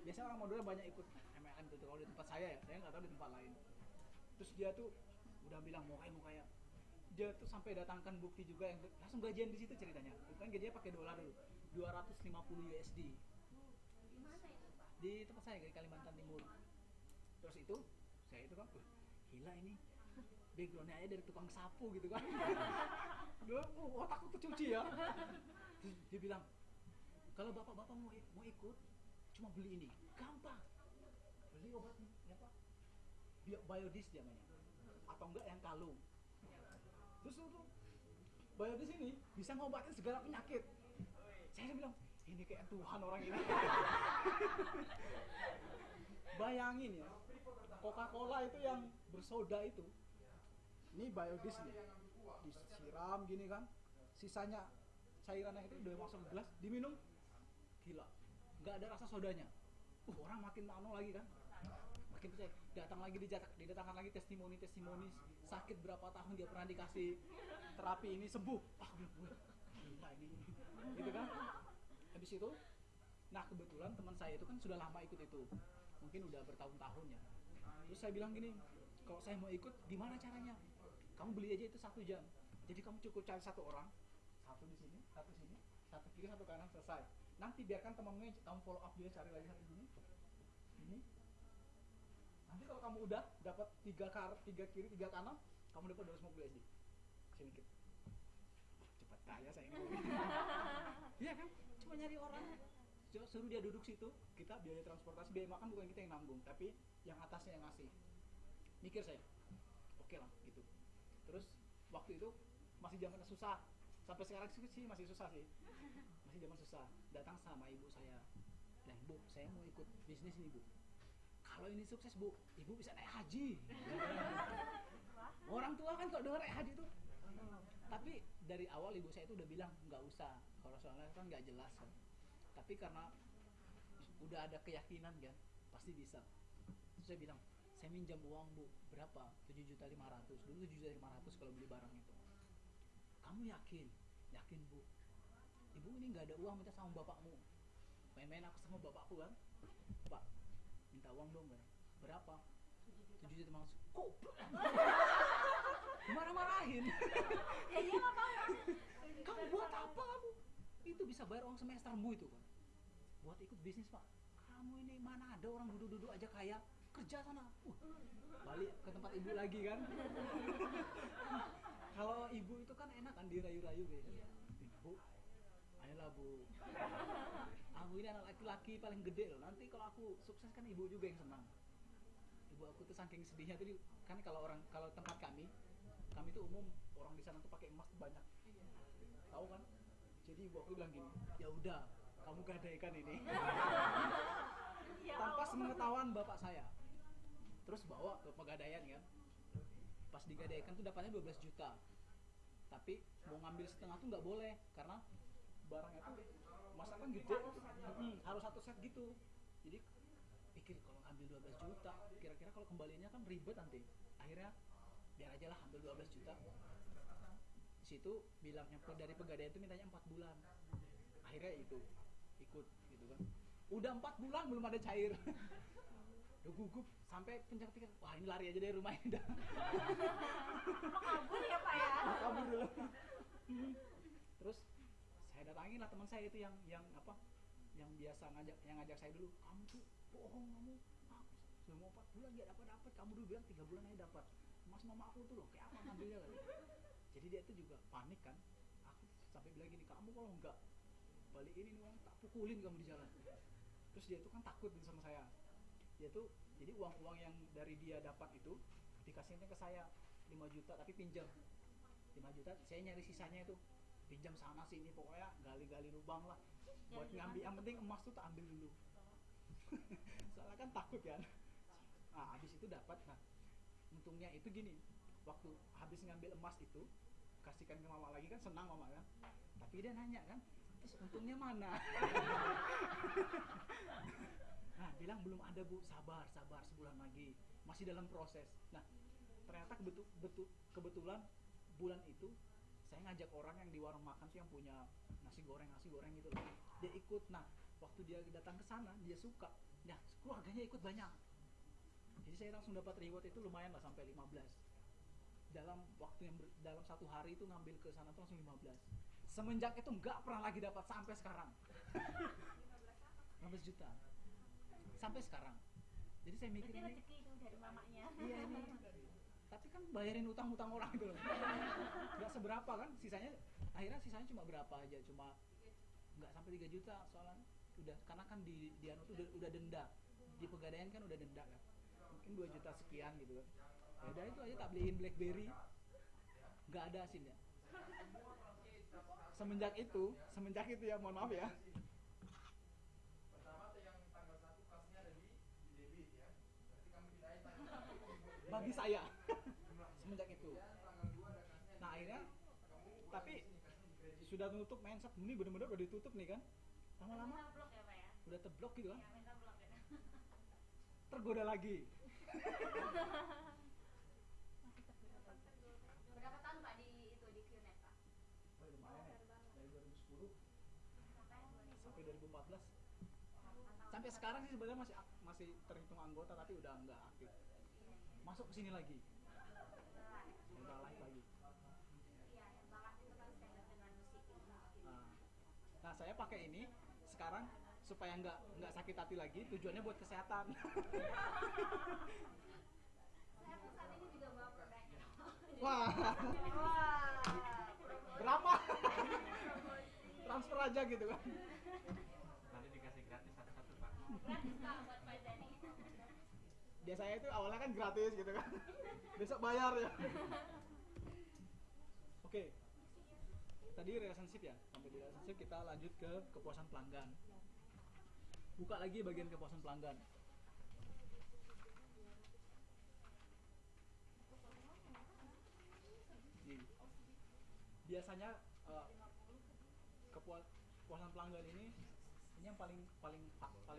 Biasanya orang Madura banyak ikut MLM itu kalau di tempat saya ya. Saya nggak tahu di tempat lain. Terus dia tuh udah bilang mau kaya. Dia tuh sampai datangkan bukti juga yang langsung gajian di situ ceritanya. Bukan gajinya pakai dolar dulu. 250 USD. Di mana itu, Pak? Di tempat saya di Kalimantan Timur. Terus itu saya itu kan gila ini. Backgroundnya aja dari tukang sapu gitu kan. Otakku kecuci ya. Terus dia bilang, Kalau bapak-bapak mau ikut, cuma beli ini, gampang. Beli obat ini, apa? Biodis namanya, atau enggak yang kalung. Terus tuh biodis ini bisa ngobatin segala penyakit. Saya bilang, ini kayak Tuhan orang ini. Bayangin ya, Coca-Cola itu yang bersoda itu, ini biodis nih, disiram gini kan, sisanya cairan yang itu udah masuk ke gelas, diminum, gila, nggak ada rasa sodanya. Orang makin nano lagi kan, makin percaya. Didatangkan lagi testimoni sakit berapa tahun dia pernah dikasih terapi ini sembuh. Gila ini, gitu kan. Habis itu, nah kebetulan teman saya itu kan sudah lama ikut itu, mungkin udah bertahun-tahun ya. Terus saya bilang gini, kalau saya mau ikut gimana caranya? Kamu beli aja itu 1 jam. Jadi kamu cukup cari 1 orang, 1 di sini, 1 sini, 1 kiri, 1 kanan, selesai. Nanti biarkan temanmu kamu follow up dia, cari lagi 1 sini, ini. Nanti kalau kamu udah dapat 3 kiri, 3 kanan, kamu dapat 250 USD. Saya mikir, cepat kaya saya ini. Iya kan? Cuma nyari orang, suruh dia duduk situ, kita biaya transportasi, biaya makan bukan kita yang nanggung, tapi yang atasnya yang ngasih. Mikir saya, oke lah gitu. Terus waktu itu masih zaman susah, sampai sekarang sih masih susah sih, masih zaman susah. Datang sama ibu saya, bilang, Bu, saya mau ikut bisnis ini, Bu. Kalau ini sukses, Bu, ibu bisa naik haji. Orang tua kan kalau dengar naik haji itu, tapi dari awal ibu saya itu udah bilang nggak usah, kalau soalnya kan nggak jelas kan. Tapi karena udah ada keyakinan kan, pasti bisa. Terus saya bilang, saya minjam uang, Bu, berapa? 7.500.000. Dulu 7.500.000 kalau beli barang itu. Kamu yakin? Yakin, Bu. Ibu ini nggak ada uang, minta sama bapakmu. Main-main aku sama bapakku kan, Pak, minta uang dong, kan? Berapa? 7.500.000. Kok? Marah-marahin. Ya iya nggak apa-apa. Kamu buat apa kamu? Itu bisa bayar uang semestermu itu kan. Buat ikut bisnis, Pak. Kamu ini mana ada orang duduk-duduk aja kaya, kerja sana. Balik ke tempat ibu lagi kan. Kalau ibu itu kan enak kan dirayu-rayu gitu. Bu, ayolah Bu. Aku ini anak laki-laki paling gede loh. Nanti kalau aku sukses kan ibu juga yang senang. Ibu aku tuh saking sedihnya tuh kan kalau tempat kami tuh umum orang di sana tuh pakai emas tuh banyak. Tahu kan? Jadi ibu aku bilang gini, ya udah, kamu gadaikan ini. Tanpa sepengetahuan bapak saya. Terus bawa ke pegadaian kan. Pas digadaikan tuh dapatnya 12 juta. Tapi mau ngambil setengah tuh nggak boleh karena barangnya tuh emasnya kan gede. Harus 1 set gitu. Jadi pikir kalau ngambil 12 juta, kira-kira kalau kembaliannya kan ribet nanti. Akhirnya biar aja lah ambil 12 juta. Di situ bilangnya dari pegadaian itu mintanya 4 bulan. Akhirnya itu ikut gitu kan. Udah 4 bulan belum ada cair. Udah gugup sampai pencet pikir, wah ini lari aja dari rumah ini dah. Kabur ya Pak ya. Kabur dulu. Terus saya datangin lah teman saya itu yang biasa ngajak saya dulu. Kamu tuh bohong kamu. Sudah mau 4 bulan gak dapat. Kamu dulu bilang 3 bulan aja dapat. Mas mama aku tuh loh kayak apa ngambilnya kan. Jadi dia itu juga panik kan. Aku sampai bilang gini, kamu kalau enggak balik ini uang tak pukulin kamu di jalan. Terus dia itu kan takut sama saya. Dia tuh jadi uang yang dari dia dapat itu dikasihnya ke saya 5 juta tapi pinjam 5 juta, saya nyari sisanya itu pinjam sana sini, pokoknya gali-gali lubang lah buat ngambil. Yang penting emas tuh tak ambil dulu. Soalnya kan takut kan. Nah habis itu dapat. Nah untungnya itu gini, waktu habis ngambil emas itu kasihkan ke mama lagi kan, senang mama kan, tapi dia nanya kan, terus untungnya mana? Nah bilang belum ada Bu, sabar sebulan lagi, masih dalam proses. Nah ternyata kebetulan bulan itu saya ngajak orang yang di warung makan tuh yang punya nasi goreng gitu loh. Dia ikut. Nah waktu dia datang ke sana dia suka. Nah keluarganya ikut banyak. Jadi saya langsung dapat reward itu lumayan lah sampai 15. Dalam waktu yang dalam 1 hari itu ngambil ke sana tuh langsung 15. Semenjak itu nggak pernah lagi dapat sampai sekarang. 15 juta. Sampai sekarang. Jadi saya mikir ini rezeki itu dari mamanya. Iya ini. Tapi kan bayarin utang-utang orang itu loh. Gak seberapa kan, akhirnya sisanya cuma berapa aja, cuma nggak sampai 3 juta soalnya udah, karena kan di anu tuh udah denda di Pegadaian kan, udah denda kan, mungkin 2 juta sekian gitu kan. Ya udah itu aja tak beliin BlackBerry, nggak ada SIM-nya. Semenjak itu ya, mohon maaf ya, bagi saya semenjak itu. Nah akhirnya, tapi sudah tutup mindset ini, bener-bener udah ditutup nih kan, lama-lama Minta blok ya Pak ya? udah terblok gitu kan, Ya, minta blok ya. tergoda lagi. Berapa tahun Pak di itu di QNet Pak? Oh, lumayan ya, dari 2010 sampai 2014. Sampai sekarang sih sebenarnya masih terhitung anggota, tapi udah nggak aktif. Masuk ke sini lagi, Herbalife lagi. Iya, Herbalife itu kan standar dengan musik gitu. Nah saya pakai ini sekarang supaya nggak sakit hati lagi, tujuannya buat kesehatan. Saya pun saat ini juga bawa produknya. Wah, berapa? Transfer aja gitu kan. Nanti dikasih gratis satu-satu Pak. Gratis Pak buat Pak Zani. Biasanya itu awalnya kan gratis gitu kan, besok bayar ya. Oke, tadi relationship ya, sampai di relationship kita lanjut ke kepuasan pelanggan. Buka lagi bagian kepuasan pelanggan. Nih, biasanya kepuasan pelanggan ini yang paling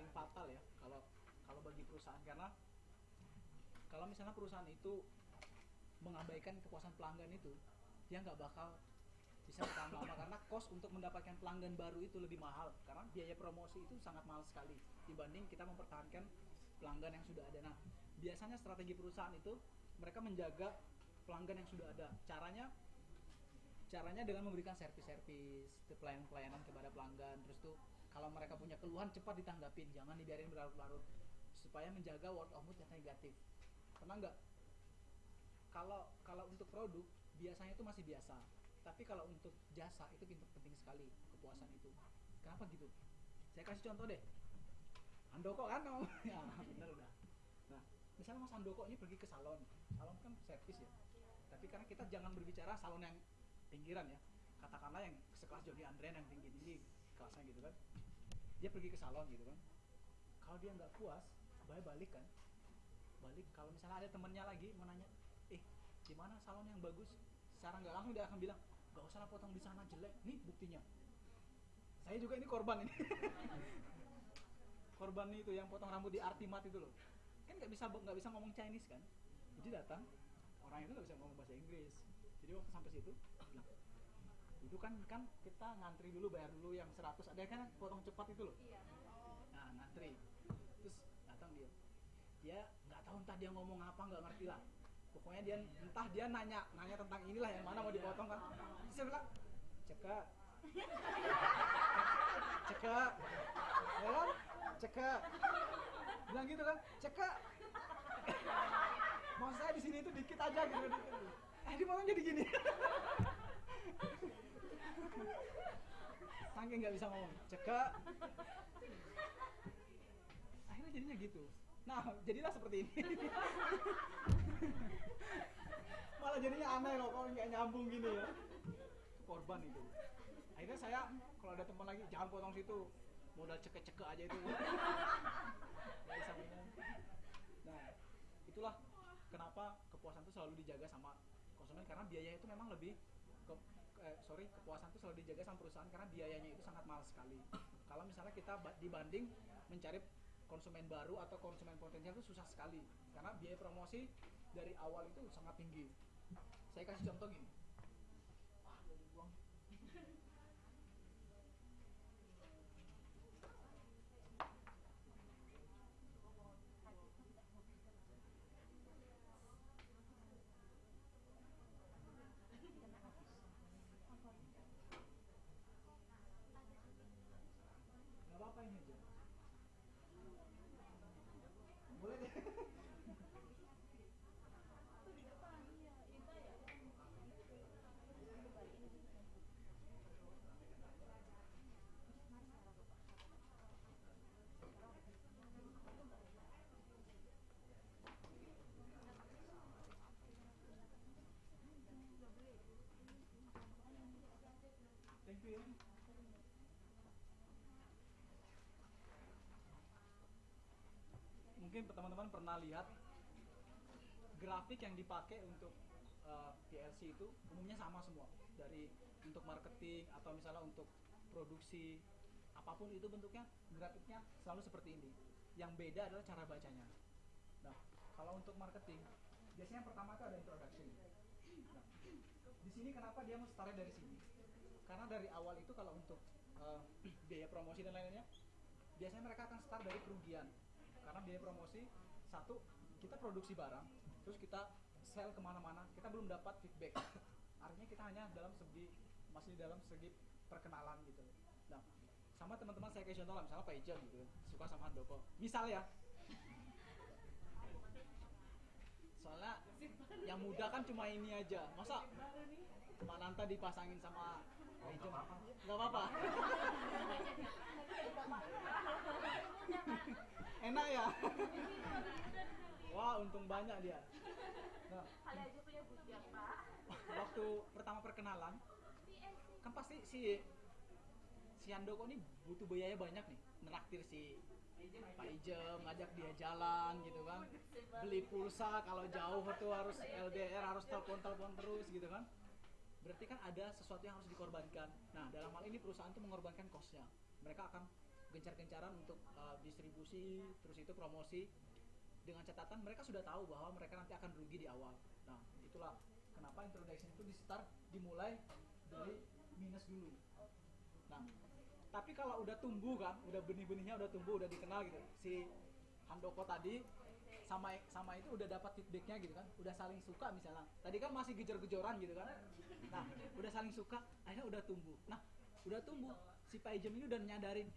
fatal ya kalau bagi perusahaan, karena kalau misalnya perusahaan itu mengabaikan kepuasan pelanggan itu, dia nggak bakal bisa bertahan lama, karena cost untuk mendapatkan pelanggan baru itu lebih mahal, karena biaya promosi itu sangat mahal sekali dibanding kita mempertahankan pelanggan yang sudah ada. Nah biasanya strategi perusahaan itu mereka menjaga pelanggan yang sudah ada. Caranya dengan memberikan servis pelayanan kepada pelanggan. Terus tuh kalau mereka punya keluhan cepat ditanggapin, jangan dibiarin berlarut-larut, supaya menjaga word of mouth yang negatif. Pernah nggak? Kalau untuk produk biasanya itu masih biasa, tapi kalau untuk jasa itu penting sekali kepuasan itu. Kenapa gitu? Saya kasih contoh deh. Handoko kan, ya bener udah. Nah, misalnya Mas Handoko ini pergi ke salon kan servis ya. Tapi karena kita jangan berbicara salon yang pinggiran ya. Katakanlah yang sekelas Jody Andrean yang tinggi kelasnya gitu kan. Dia pergi ke salon gitu kan. Kalau dia nggak puas, balik kan. Balik, kalau misalnya ada temennya lagi mau nanya, di mana salon yang bagus? Secara nggak langsung dia akan bilang, nggak usah lah potong di sana, jelek. Nih buktinya. Saya juga ini korban ini. Korban itu yang potong rambut di Artimat itu loh. Kan nggak bisa ngomong Chinese kan. Jadi datang orang itu nggak bisa ngomong bahasa Inggris. Jadi waktu sampai situ bilang, itu kan kita ngantri dulu, bayar dulu yang 100, ada kan potong cepat itu loh. Nah ngantri, terus datang dia nggak tahu, entah dia ngomong apa nggak ngerti lah. Pokoknya entah dia nanya tentang inilah yang mana mau dipotong kan. Terus saya bilang, cekak, ya kan? Cekak, bilang gitu kan, cekak. Maksud saya di sini itu dikit aja gitu. Dipotong jadi gini. Saking nggak bisa ngomong, cekak. Akhirnya jadinya gitu. Nah, jadilah seperti ini. Malah jadinya aneh loh, kalau nggak nyambung gini ya. Korban itu. Akhirnya saya kalau ada teman lagi, jangan potong situ, modal cekek-cekek aja itu. Nggak bisa ngomong. Nah, itulah kenapa kepuasan itu selalu dijaga sama konsumen, karena biaya itu memang lebih kepuasan itu selalu dijaga sama perusahaan karena biayanya itu sangat mahal sekali. Kalau misalnya kita dibanding mencari konsumen baru atau konsumen potensial itu susah sekali, karena biaya promosi dari awal itu sangat tinggi. Saya kasih contoh gini. Gak apa-apa ini aja. Boleh deh. Mungkin teman-teman pernah lihat grafik yang dipakai untuk PLC itu umumnya sama semua, dari untuk marketing atau misalnya untuk produksi apapun itu bentuknya, grafiknya selalu seperti ini. Yang beda adalah cara bacanya. Nah, kalau untuk marketing biasanya yang pertama itu ada introduction. Nah, di sini kenapa dia mau start dari sini? Karena dari awal itu kalau untuk biaya promosi dan lain-lainnya, biasanya mereka akan start dari kerugian. Karena biaya promosi, satu, kita produksi barang, terus kita sell kemana-mana, kita belum dapat feedback. Artinya kita hanya masih dalam segi perkenalan gitu. Nah, sama teman-teman saya kayak contoh lah, misalnya Pak Ijem gitu, suka sama Handoko. Misal ya, soalnya yang muda kan cuma ini aja, masa Mbak Nanta dipasangin sama Pak Ijem? Gak apa-apa. Enak ya? Wah, untung banyak dia. Nah, Kali aja punya bujang, Pak. waktu pertama perkenalan, kan pasti si Handoko ini butuh biaya banyak nih, neraktir si Pak Ijem, ngajak dia jalan gitu kan, beli pulsa kalau jauh tuh harus LDR, harus telepon terus gitu kan. Berarti kan ada sesuatu yang harus dikorbankan. Nah, dalam hal ini perusahaan tuh mengorbankan cost-nya. Mereka akan gencar-gencaran untuk distribusi, terus itu promosi, dengan catatan mereka sudah tahu bahwa mereka nanti akan rugi di awal. Nah, itulah kenapa introduction itu dimulai dari minus dulu. Nah, tapi kalau udah tumbuh kan, udah benih-benihnya udah tumbuh, udah dikenal gitu, si Handoko tadi sama itu udah dapat feedbacknya gitu kan, udah saling suka misalnya. Tadi kan masih gejor-gejoran gitu kan. Nah, udah saling suka, akhirnya udah tumbuh. Nah, udah tumbuh, si Pak Ijem ini udah nyadarin,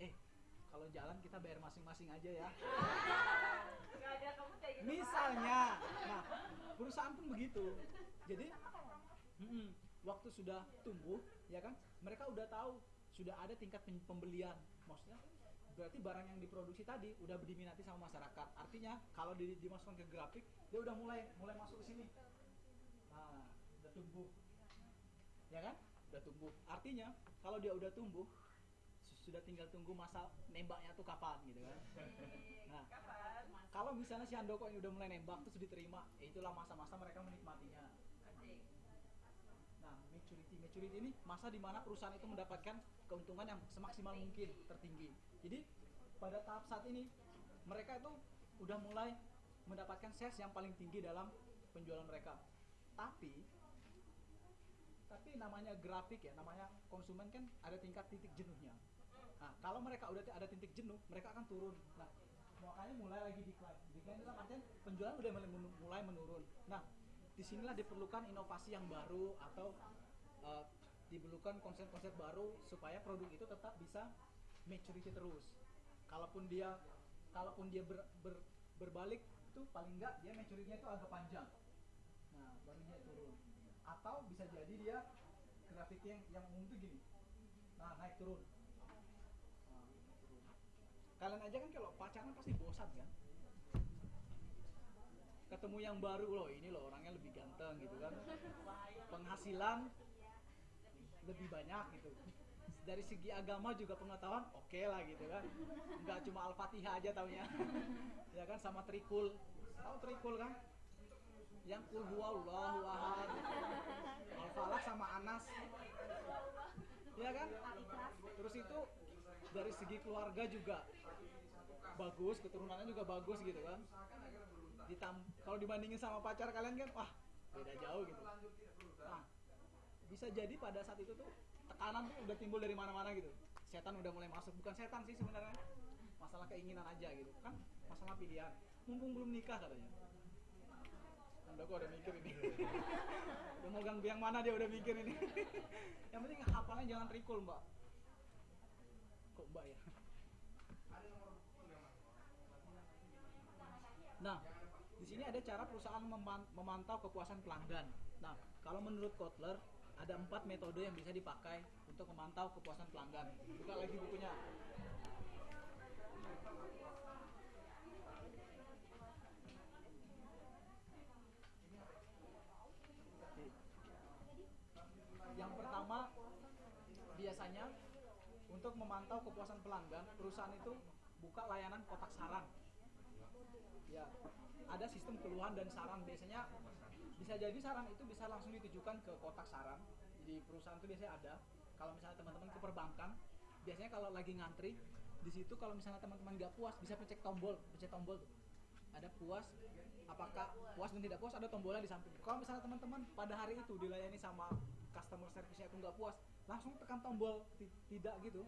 kalau jalan kita bayar masing-masing aja ya. Gak ada kamu kayak gitu. Misalnya, nah perusahaan pun begitu. Jadi, waktu sudah tumbuh, ya kan, mereka udah tahu, sudah ada tingkat pembelian. Maksudnya, berarti barang yang diproduksi tadi udah diminati sama masyarakat. Artinya, kalau dimasukkan ke grafik, dia udah mulai masuk ke sini. Nah, udah tumbuh, ya kan? Udah tumbuh. Artinya, kalau dia udah tumbuh, sudah tinggal tunggu masa nembaknya tuh kapan gitu kan. Nah, kalau misalnya si Handoko ini udah mulai nembak terus diterima, itulah masa-masa mereka menikmatinya. Nah, maturity ini masa di mana perusahaan itu mendapatkan keuntungan yang semaksimal mungkin, tertinggi. Jadi pada tahap saat ini mereka itu udah mulai mendapatkan sales yang paling tinggi dalam penjualan mereka. Tapi namanya grafik ya, namanya konsumen kan ada tingkat titik jenuhnya. Nah, kalau mereka udah ada titik jenuh, mereka akan turun. Nah, makanya mulai lagi decline. Decline dalam artian penjualan udah mulai menurun. Nah, disinilah diperlukan inovasi yang baru atau diperlukan konsep-konsep baru supaya produk itu tetap bisa maturity terus. Kalaupun dia berbalik itu paling enggak dia maturity-nya itu agak panjang. Nah, baru dia turun. Atau bisa jadi dia grafiknya yang umum itu gini. Nah, naik turun. Kalian aja kan kalau pacaran pasti bosan kan, ketemu yang baru loh, ini loh orangnya lebih ganteng gitu kan, penghasilan lebih banyak gitu, dari segi agama juga pengetahuan oke lah gitu kan, nggak cuma Al-Fatihah aja taunya ya kan, sama trikul, tahu trikul kan, yang kul huwallahu ahad, Al-Falaq sama Anas ya kan. Terus itu dari segi keluarga juga bagus, keturunannya juga bagus gitu kan. Kalau dibandingin sama pacar kalian kan, wah beda jauh gitu. Nah, bisa jadi pada saat itu tuh tekanan tuh udah timbul dari mana-mana gitu. Setan udah mulai masuk, bukan setan sih sebenarnya, masalah keinginan aja gitu kan, masalah pilihan. Mumpung belum nikah katanya. Handoko udah mikir ini. Udah mau ganggu yang mana dia udah mikir ini. Yang penting hafalnya jangan trikul, Mbak. Kok Mbak ya? Nah, di sini ada cara perusahaan memantau kepuasan pelanggan. Nah, kalau menurut Kotler ada 4 metode yang bisa dipakai untuk memantau kepuasan pelanggan. Buka lagi bukunya. Yang pertama, biasanya untuk memantau kepuasan pelanggan, perusahaan itu buka layanan kotak saran. Ya, ada sistem keluhan dan saran. Biasanya bisa jadi saran itu bisa langsung ditujukan ke kotak saran. Di perusahaan itu biasanya ada. Kalau misalnya teman-teman ke perbankan, biasanya kalau lagi ngantri, di situ kalau misalnya teman-teman nggak puas, bisa pencet tombol tuh. Ada puas, apakah puas dan tidak puas, ada tombolnya di samping. Kalau misalnya teman-teman pada hari itu dilayani sama customer service-nya itu nggak puas, langsung tekan tombol tidak gitu,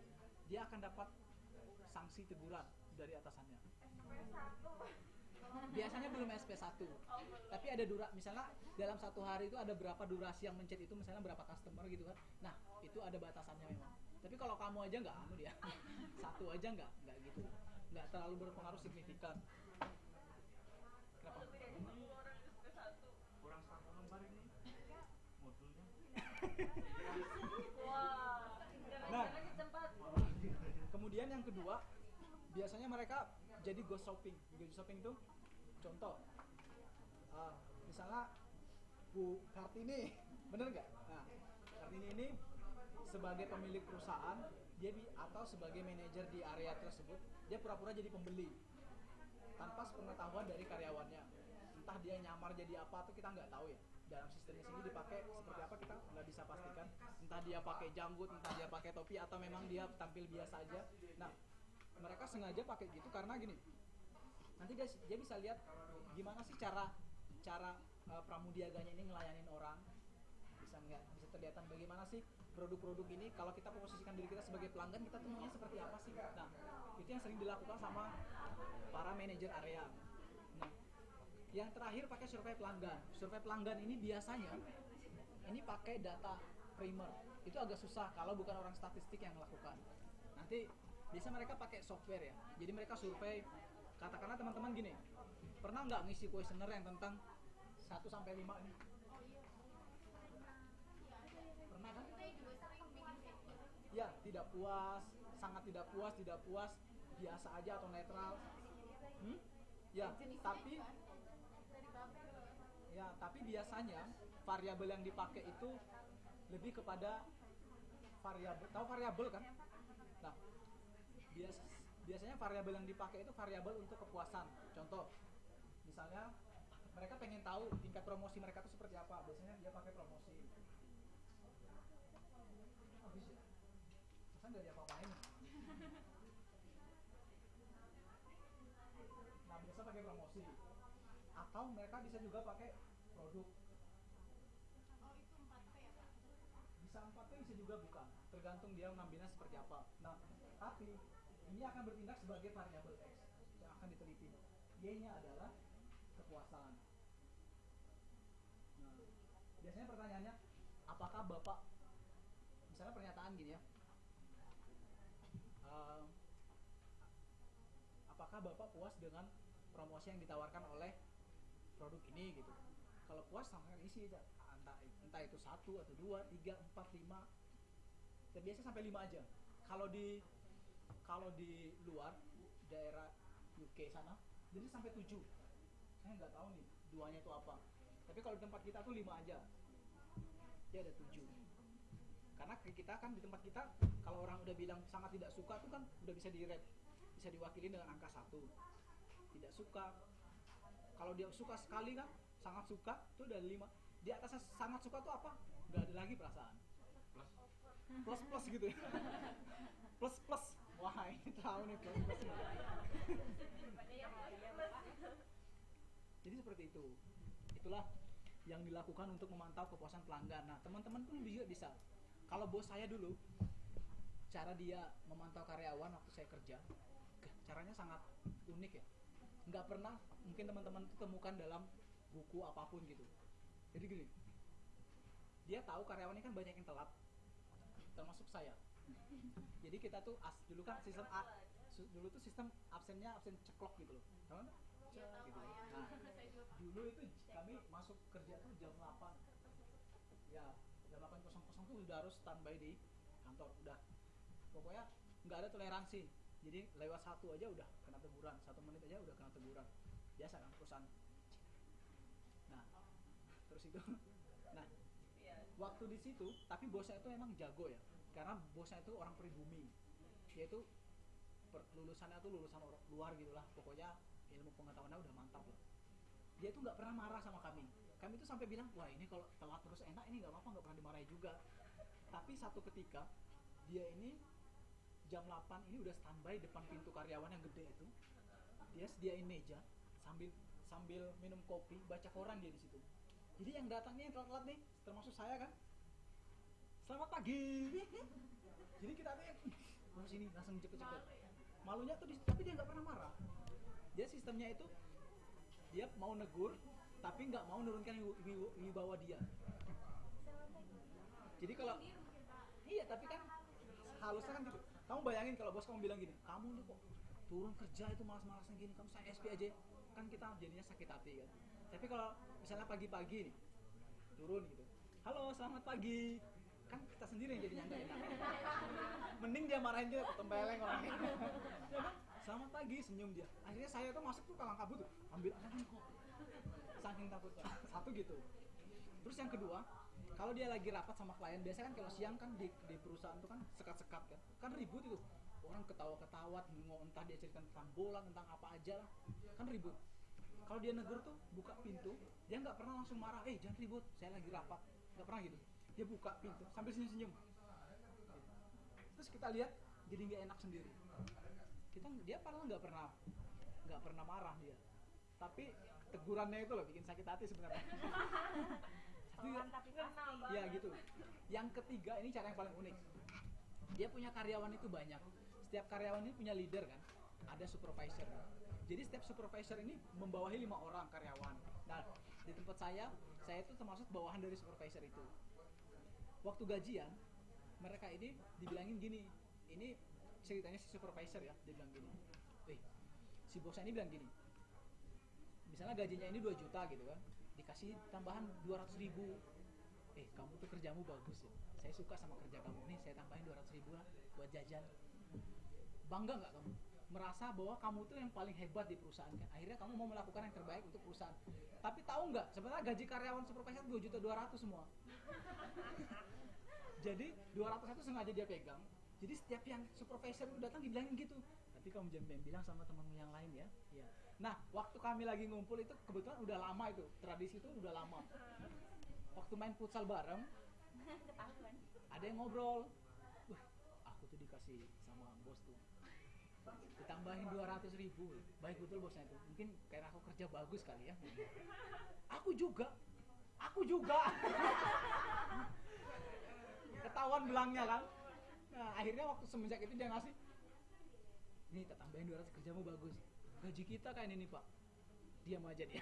dia akan dapat sanksi teguran dari atasannya. Biasanya belum SP1, tapi ada misalnya dalam satu hari itu ada berapa durasi yang mencet itu, misalnya berapa customer gitu kan. Nah, itu ada batasannya memang. Tapi kalau kamu aja nggak dia, satu aja nggak gitu, nggak terlalu berpengaruh signifikan. Kenapa? Kurang 1 lembar ini modulnya. Wah, Nah, jalan-jalan cepat. kemudian yang kedua, biasanya mereka jadi ghost shopping. Ghost shopping itu contoh, misalnya Bu Kartini, bener nggak? Nah, Kartini ini sebagai pemilik perusahaan, atau sebagai manajer di area tersebut, dia pura-pura jadi pembeli tanpa sepengetahuan dari karyawannya. Entah dia nyamar jadi apa tuh kita nggak tahu ya. Dalam sistemnya sini dipakai seperti apa kita nggak bisa pastikan. Entah dia pakai janggut, entah dia pakai topi, atau memang dia tampil biasa aja. Nah, mereka sengaja pakai gitu karena gini, nanti dia bisa lihat gimana sih cara pramudiaganya ini ngelayanin orang, bisa terlihat bagaimana sih produk-produk ini. Kalau kita posisikan diri kita sebagai pelanggan, kita tuh maunya seperti apa sih. Nah, itu yang sering dilakukan sama para manajer area. Nah, yang terakhir pakai survei pelanggan. Survei pelanggan ini biasanya ini pakai data primer. Itu agak susah kalau bukan orang statistik yang melakukan. Nanti biasa mereka pakai software ya. Jadi mereka survei, katakanlah teman-teman gini, pernah nggak ngisi kuesioner yang tentang 1-5 ini? Pernah kan? Ya, tidak puas, sangat tidak puas, biasa aja atau netral. Ya, tapi biasanya variabel yang dipakai itu lebih kepada variabel. Tahu variabel kan? Nah, biasanya variabel yang dipakai itu variabel untuk kepuasan. Contoh, misalnya mereka pengen tahu tingkat promosi mereka itu seperti apa. Biasanya dia pakai promosi. Habis ya? Masa nggak diapa-apain? Nah, biasa pakai promosi. Atau mereka bisa juga pakai produk. Bisa 4P, bisa juga bukan. Tergantung dia ngambilnya seperti apa. Nah, tapi ini akan bertindak sebagai variabel X yang akan diteliti. Y-nya adalah kepuasan. Nah, biasanya pertanyaannya, apakah Bapak, misalnya pernyataan gini ya, apakah Bapak puas dengan promosi yang ditawarkan oleh produk ini gitu. Kalau puas silahkan isi aja, entah itu 1 atau 2, 3, 4, 5. Biasa sampai 5 aja. Kalau di luar daerah UK sana, jadi sampai 7. Saya nggak tahu nih duanya itu apa. Tapi kalau di tempat kita tuh 5 aja. Dia ada 7. Karena kita kan di tempat kita, kalau orang udah bilang sangat tidak suka tuh kan udah bisa bisa diwakili dengan angka 1. Tidak suka. Kalau dia suka sekali kan, sangat suka tuh udah 5. Di atasnya sangat suka tuh apa? Nggak ada lagi perasaan. Plus gitu ya. Plus. Wah, ini tahu nih plus. Jadi seperti itu. Itulah yang dilakukan untuk memantau kepuasan pelanggan. Nah, teman-teman pun juga bisa. Kalau bos saya dulu, cara dia memantau karyawan waktu saya kerja, caranya sangat unik ya. Nggak pernah mungkin teman-teman itu temukan dalam buku apapun gitu. Jadi gini, dia tahu karyawan ini kan banyak yang telat, termasuk saya. Jadi kita tuh dulu kan sistem absennya absen ceklok gitu loh, tahu nggak? Gitu. Nah, dulu itu kami masuk kerja tuh jam 8. Ya, jam 8.00 tuh udah harus standby di kantor, udah. Pokoknya nggak ada toleransi. Jadi lewat 1 aja udah kena teguran, 1 menit aja udah kena teguran. Biasa kan perusahaan. Nah, terus itu. Nah, waktu di situ, tapi bosnya itu emang jago ya. karena bosnya itu orang pribumi, dia itu lulusannya tuh lulusan luar gitulah, pokoknya ilmu pengetahuannya udah mantap lah. Dia tuh nggak pernah marah sama kami tuh sampai bilang, wah ini kalau telat terus enak, ini nggak apa-apa, nggak pernah dimarahi juga. Tapi satu ketika dia ini jam 8 ini udah standby depan pintu karyawan yang gede itu, dia sediain meja sambil sambil minum kopi, baca koran dia di situ. Jadi yang datang nih, yang telat-telat nih, termasuk saya kan, selamat pagi. Jadi kita tuh harus ini langsung cepet-cepet. Malunya tuh tapi dia nggak pernah marah. Dia sistemnya itu dia mau negur tapi nggak mau nurunkan wibawa dia. Jadi kalau iya, tapi kan halusnya kan gitu. Kamu bayangin kalau bos kamu bilang gini, kamu nih kok turun kerja itu malas-malasan gini, kamu saya SP aja, kan kita jadinya sakit hati kan. Tapi kalau misalnya pagi-pagi nih turun gitu, halo selamat pagi, kan kita sendiri yang jadinya nggak enak. Mending dia marahin kita, tempeleng orangnya. Ya kan? Selamat pagi, senyum dia. Akhirnya saya tuh masuk tuh kalang kabut tuh, ambil aja nih kok. Saking takutnya. Satu gitu. Terus yang kedua, kalau dia lagi rapat sama klien, biasanya kan kalau siang kan di perusahaan tuh kan sekat-sekat kan ribut itu. Orang ketawa-ketawa, entah dia cerita tentang bola, tentang apa aja lah, kan ribut. Kalau dia negur tuh, buka pintu, dia nggak pernah langsung marah, jangan ribut, saya lagi rapat, nggak pernah gitu. Dia buka pintu sambil senyum-senyum. Terus kita lihat jadi nggak enak sendiri. Dia padahal nggak pernah marah dia, tapi tegurannya itu loh bikin sakit hati sebenarnya. Tapi pasti. Ya gitu. Yang ketiga ini cara yang paling unik. Dia punya karyawan itu banyak. Setiap karyawan ini punya leader kan, ada supervisor. Jadi setiap supervisor ini membawahi 5 orang karyawan. Nah di tempat saya itu termasuk bawahan dari supervisor itu. Waktu gajian, mereka ini dibilangin gini, ini ceritanya si supervisor ya, dia bilang gini, si bosnya ini bilang gini, misalnya gajinya ini 2 juta gitu kan, dikasih tambahan 200.000, kamu tuh kerjamu bagus ya, saya suka sama kerja kamu nih, saya tambahin 200.000 lah buat jajan. Bangga nggak kamu? Merasa bahwa kamu tuh yang paling hebat di perusahaan kan, akhirnya kamu mau melakukan yang terbaik untuk perusahaan. Tapi tahu nggak, sebenarnya gaji karyawan supervisor 2.200.000 semua. Jadi 200 itu sengaja dia pegang. Jadi setiap yang supervisor itu datang dibilangin gitu. Tapi kamu jangan bilang sama temanmu yang lain ya. Ya. Nah, waktu kami lagi ngumpul itu kebetulan udah lama itu. Tradisi itu udah lama. Waktu main futsal bareng, ada yang ngobrol. Aku tuh dikasih sama bos tuh, ditambahin 200.000. Baik betul bosnya itu. Mungkin karena aku kerja bagus kali ya. Aku juga. Ketahuan belangnya kan. Nah akhirnya waktu semenjak itu dia ngasih, nih tak tambahin 200, kerjamu bagus, gaji kita kayak ini pak, diam aja dia.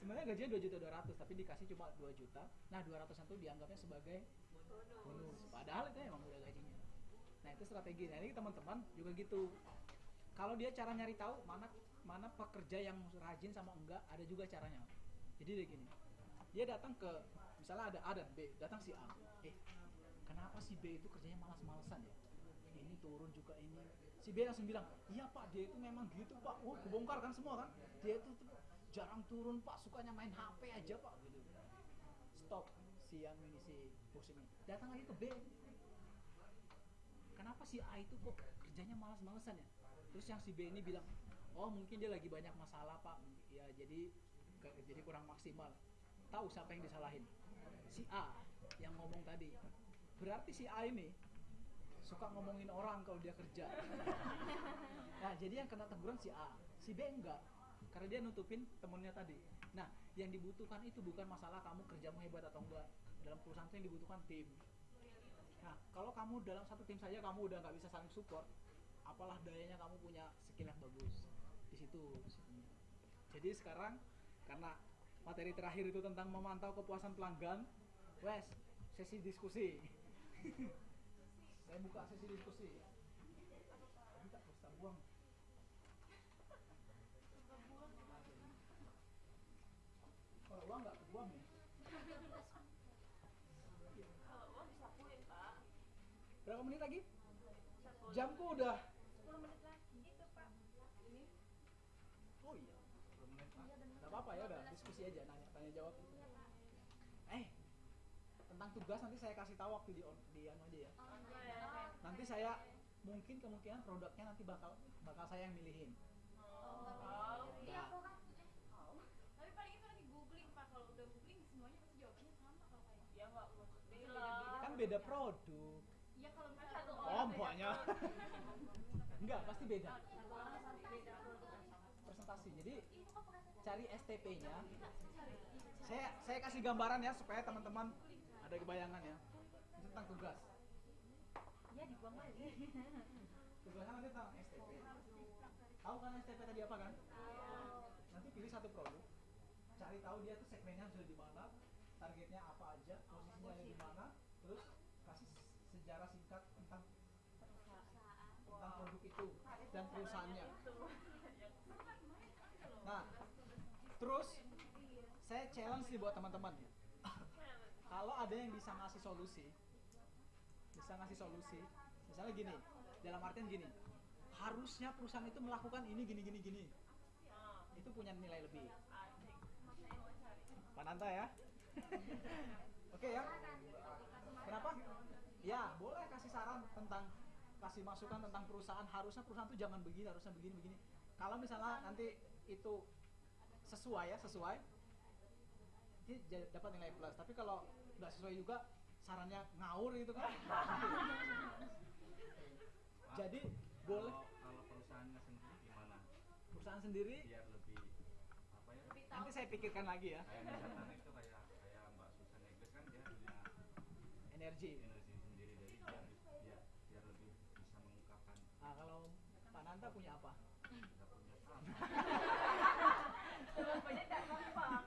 Sebenarnya gajinya 2.200.000 tapi dikasih cuma 2 juta. Nah 200 itu dianggapnya sebagai bonus, padahal itu emang udah gajinya. Nah itu strategi. Nah ini teman-teman juga gitu, kalau dia cara nyari tahu mana pekerja yang rajin sama enggak, ada juga caranya. Jadi dia gini, dia datang ke, misalnya ada A dan B, datang si A, kenapa si B itu kerjanya malas-malasan ya? Ini turun juga ini. Si B langsung bilang, iya pak, dia itu memang gitu pak. Kebongkar kan semua kan? Dia itu jarang turun pak, sukanya main HP aja pak. Gitu. Stop, si bos ini. Datang lagi ke B. Kenapa si A itu kok kerjanya malas-malasan ya? Terus yang si B ini bilang, oh mungkin dia lagi banyak masalah pak. Ya jadi kurang maksimal. Tahu siapa yang disalahin? Si A yang ngomong tadi. Berarti si A ini suka ngomongin orang kalau dia kerja. Nah jadi yang kena teguran si A, si B enggak, karena dia nutupin temennya tadi. Nah yang dibutuhkan itu bukan masalah kamu kerjamu hebat atau enggak. Dalam perusahaan itu yang dibutuhkan tim. Nah kalau kamu dalam satu tim saja kamu udah nggak bisa saling support, apalah dayanya kamu punya skill yang bagus di situ. Jadi sekarang karena materi terakhir itu tentang memantau kepuasan pelanggan, sesi diskusi. Saya buka sesi diskusi. Kita bisa buang. Kalau uang nggak kebuang ya? Kalau uang disapuin pak. Berapa menit lagi? Jamku udah 10 menit lagi itu pak. Ini Oh iya, 10 menit lah. Gak apa-apa ya, udah diskusi aja, tanya jawab. tentang tugas nanti saya kasih tahu waktu di anu aja ya. Oh, iya. Nanti saya mungkin kemungkinan produknya nanti bakal saya yang milihin. Iya, Ya. aku kan Tapi paling itu nanti googling Pak, kalau udah googling semuanya pasti jawabannya sama kalau kayak. Ya nggak beda. Kan beda produk. Ya kalau misalnya satu satu Oh, banyak. Enggak, pasti beda. Presentasi. Jadi cari STP-nya. Saya kasih gambaran ya supaya teman-teman ada kebayangan ya. Ini tentang tugas. ya dibuang lagi. Tugasnya nanti tentang STP. Tahu kan STP tadi apa kan? Nanti pilih satu produk. Cari tahu dia tuh segmennya sudah di mana, targetnya apa aja, posisinya ada di mana, terus kasih sejarah singkat tentang produk itu dan perusahaannya. Nah, terus saya challenge nih buat teman-teman. Kalau ada yang bisa ngasih solusi, misalnya gini, dalam artian gini, harusnya perusahaan itu melakukan ini gini. Itu punya nilai lebih. Pak Nanta ya. Oke ya. Kenapa? Ya, boleh kasih saran tentang kasih masukan tentang perusahaan, harusnya perusahaan itu jangan begini, harusnya begini. Kalau misalnya nanti itu sesuai, ini dapat nilai plus. Tapi kalau nggak sesuai juga, sarannya ngawur gitu kan. Jadi boleh. Kalau perusahaannya sendiri gimana? Perusahaan sendiri Biar lebih apa ya? nanti saya pikirkan lagi ya. Kayak misalkan itu kayak Mbak Susan Egges kan dia punya Energi. energi sendiri dari biar lebih bisa mengungkapkan Nah, kalau Pak Nanta punya apa? kita punya saham. jawabannya gampang.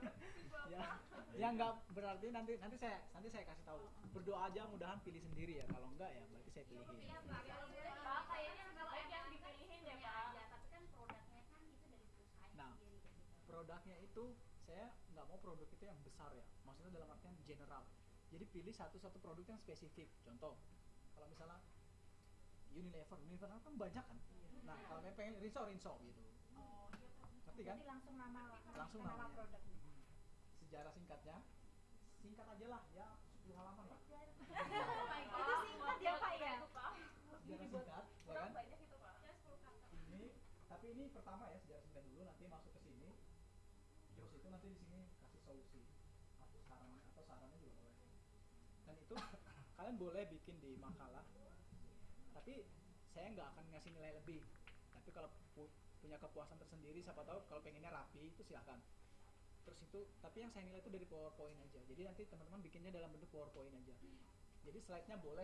Ya nggak berarti nanti saya kasih tahu. Berdoa aja mudahan pilih sendiri ya. Kalau enggak ya berarti saya pilihin. Pak, kayaknya lebih baik yang dipilihin deh Pak. aja, tapi kan produknya kan itu dari perusahaan Nah, sendiri. produknya itu saya nggak mau produk itu yang besar ya. Maksudnya dalam artian general. Jadi pilih satu produk yang spesifik. Contoh, kalau misalnya Unilever kan banyak kan. Nah, kalau saya pengen rinso gitu. Ngerti kan? Jadi langsung nama namanya. produk. Sejarah singkatnya, singkat aja lah ya, 10 halaman lah. Itu singkat ya Pak ya? Sejarah singkat, ya kan? Banyak itu Pak. Ya 10 kata. Tapi ini pertama ya, sejarah singkat dulu, nanti masuk ke sini. Terus itu nanti di sini kasih solusi atau sarannya juga boleh. Dan itu kalian boleh bikin di makalah. Tapi saya nggak akan ngasih nilai lebih. Tapi kalau punya kepuasan tersendiri, siapa tahu kalau pengennya rapi itu silakan. Terus itu, tapi yang saya nilai itu dari PowerPoint aja. Jadi nanti teman-teman bikinnya dalam bentuk PowerPoint aja. Jadi slide-nya boleh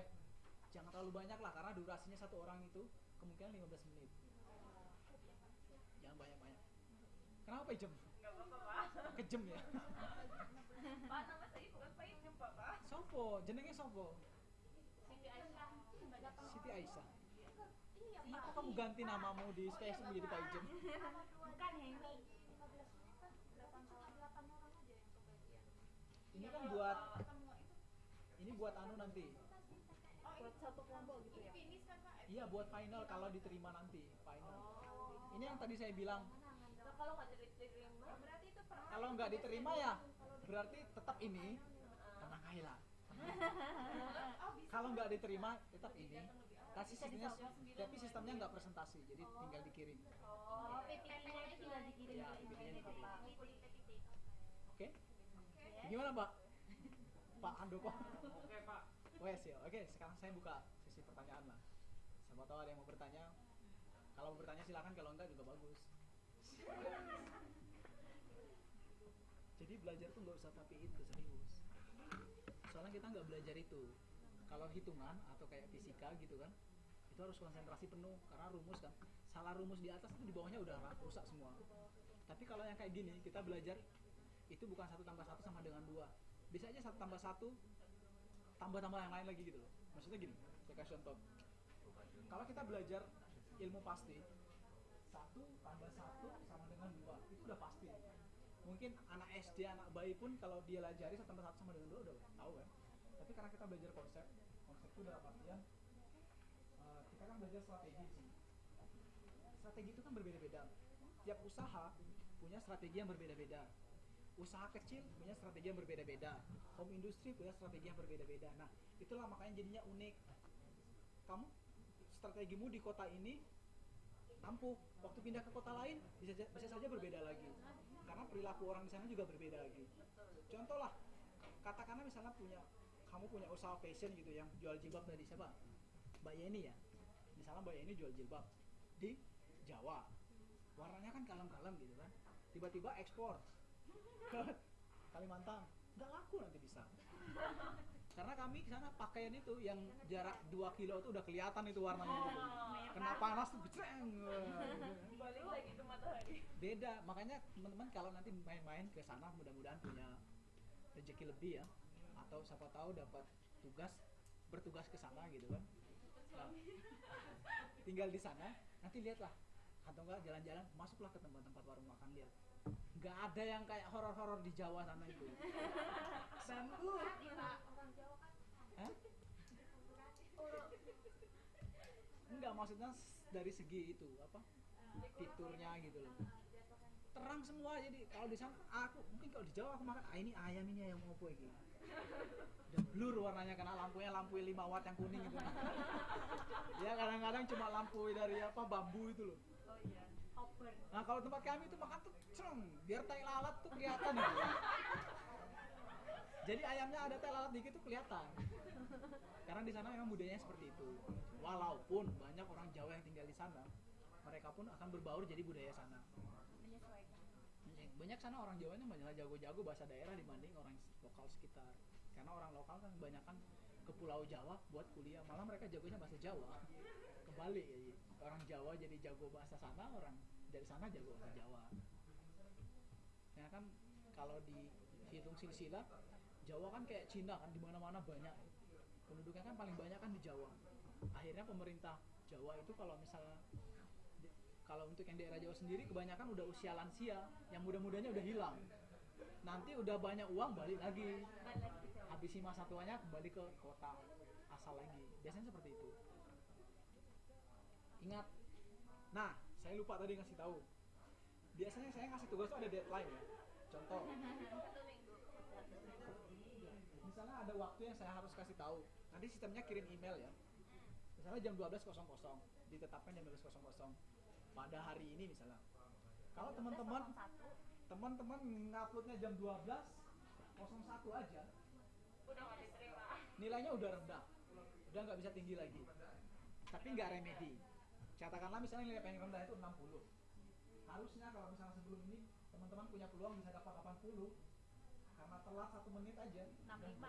jangan terlalu banyak lah, karena durasinya satu orang itu kemungkinan 15 menit. Jangan banyak-banyak. Kenapa Ijem? Enggak apa-apa Pak. Kejem ya? Pak, nama saya bukan Pak Ijem Pak. Sopo, jenengnya Sopo? Siti Aisyah. Siti Aisyah. Iya, kok kamu ganti namamu di Facebook menjadi Pak Ijem? Bukan Hemi. Ini kan buat anu nanti. Buat satu kelompok gitu ya. Finish kan Pak. Iya, buat final kalau diterima nanti, final. Ini yang tadi saya bilang, Nah, kalau nggak diterima, berarti itu pernah. kalau nggak diterima ya berarti tetap ini. Tenang aja lah. Kalau nggak diterima tetap ini. Kasih sistemnya, tapi sistemnya nggak presentasi, jadi tinggal dikirim. Oh, PPT-nya itu tinggal dikirim Ya, ke email PPT-nya gitu dikirim. Pak. Oke? Gimana Pak? Pak Handoko? Oke Pak. Wes ya, oke. Sekarang saya buka sesi pertanyaan lah. Siapa tahu ada yang mau bertanya. Kalau mau bertanya silakan, kalau enggak juga bagus. Jadi belajar tuh nggak usah pakai itu, serius. Soalnya kita nggak belajar itu. Kalau hitungan atau kayak fisika gitu kan, itu harus konsentrasi penuh karena rumus kan. Salah rumus di atas itu di bawahnya udah rusak semua. Tapi kalau yang kayak gini, kita belajar itu bukan 1 tambah 1 sama dengan 2. Bisa aja 1 tambah 1 tambah-tambah yang lain lagi gitu loh. Maksudnya gini, saya kasih contoh. Kalau kita belajar ilmu pasti, 1 tambah 1 sama dengan 2, itu udah pasti. Mungkin anak SD, anak bayi pun kalau dia pelajari 1 tambah 1 sama dengan 2 udah tahu kan. Tapi karena kita belajar konsep itu dalam artian kita kan belajar strategi sih. Strategi itu kan berbeda-beda. Tiap usaha punya strategi yang berbeda-beda. usaha kecil punya strategi yang berbeda-beda, home industry punya strategi yang berbeda-beda. Nah, itulah makanya jadinya unik. Kamu strategimu di kota ini ampuh, waktu pindah ke kota lain bisa saja berbeda lagi. Karena perilaku orang di sana juga berbeda lagi. Contoh lah, katakanlah misalnya kamu punya usaha fashion gitu yang jual jilbab dari siapa? Mbak Yeni ya. Misalnya Mbak Yeni jual jilbab di Jawa. Warnanya kan kalem-kalem gitu kan. Tiba-tiba ekspor ke Kalimantan, nggak laku nanti bisa. Karena kami sana pakaian itu yang jarak 2 kilo itu udah kelihatan itu warnanya gitu. Kena panas tuh gecreng. Balik lagi ke matahari. Beda, makanya teman-teman kalau nanti main-main ke sana mudah-mudahan punya rezeki lebih ya, atau siapa tahu dapat bertugas ke sana gitu kan. Nah, tinggal di sana, nanti lihatlah atau enggak jalan-jalan, masuklah ke tempat-tempat warung makan, lihat. Nggak ada yang kayak horor-horor di Jawa sana itu. Bambu. Orang Jawa kan Hah? Enggak, maksudnya dari segi itu apa? Fiturnya gitu loh. Terang semua, jadi kalau di sana mungkin kalau di Jawa aku makan ini ayam apa iki. Dan blur warnanya karena lampu 5 watt yang kuning itu. Ya kadang-kadang cuma lampu dari bambu itu loh. Oh iya. Open. Nah kalau tempat kami itu makan tuh biar tai lalat tuh kelihatan gitu. Jadi ayamnya ada tai lalat dikit tuh kelihatan. Karena di sana memang budayanya seperti itu. Walaupun banyak orang Jawa yang tinggal di sana, mereka pun akan berbaur jadi budaya sana. menyesuaikan. Banyak sana orang Jawanya banyak jago-jago bahasa daerah dibanding orang lokal sekitar. Karena orang lokal kan kebanyakan ke Pulau Jawa buat kuliah, malah mereka jagonya bahasa Jawa. Kebalik ya, orang Jawa jadi jago bahasa sana, orang dari sana jago bahasa Jawa. Ya kan kalau dihitung silsilah, Jawa kan kayak Cina kan, di mana-mana banyak. Penduduknya kan paling banyak kan di Jawa. Akhirnya pemerintah Jawa itu kalau misalnya kalau untuk yang daerah Jawa sendiri kebanyakan udah usia lansia, yang muda-mudanya udah hilang. Nanti udah banyak uang balik lagi. Habis masa tuanya kembali ke kota asal lagi. Biasanya seperti itu. Ingat. Nah, saya lupa tadi ngasih tahu. Biasanya saya ngasih tugas tuh ada deadline ya. Contoh. Misalnya ada waktu yang saya harus kasih tahu. Nanti sistemnya kirim email ya. Misalnya jam 12.00 ditetapkan jam 12.00 pada hari ini misalnya. Kalau teman-teman nguploadnya jam 12.01 aja, Udah nggak diterima. nilainya udah rendah, udah nggak bisa tinggi lagi. Tapi nggak remedi. Katakanlah misalnya nilai paling rendah itu 60. Harusnya kalau misalnya sebelum ini teman-teman punya peluang bisa dapat 80, karena telat 1 menit aja. 65.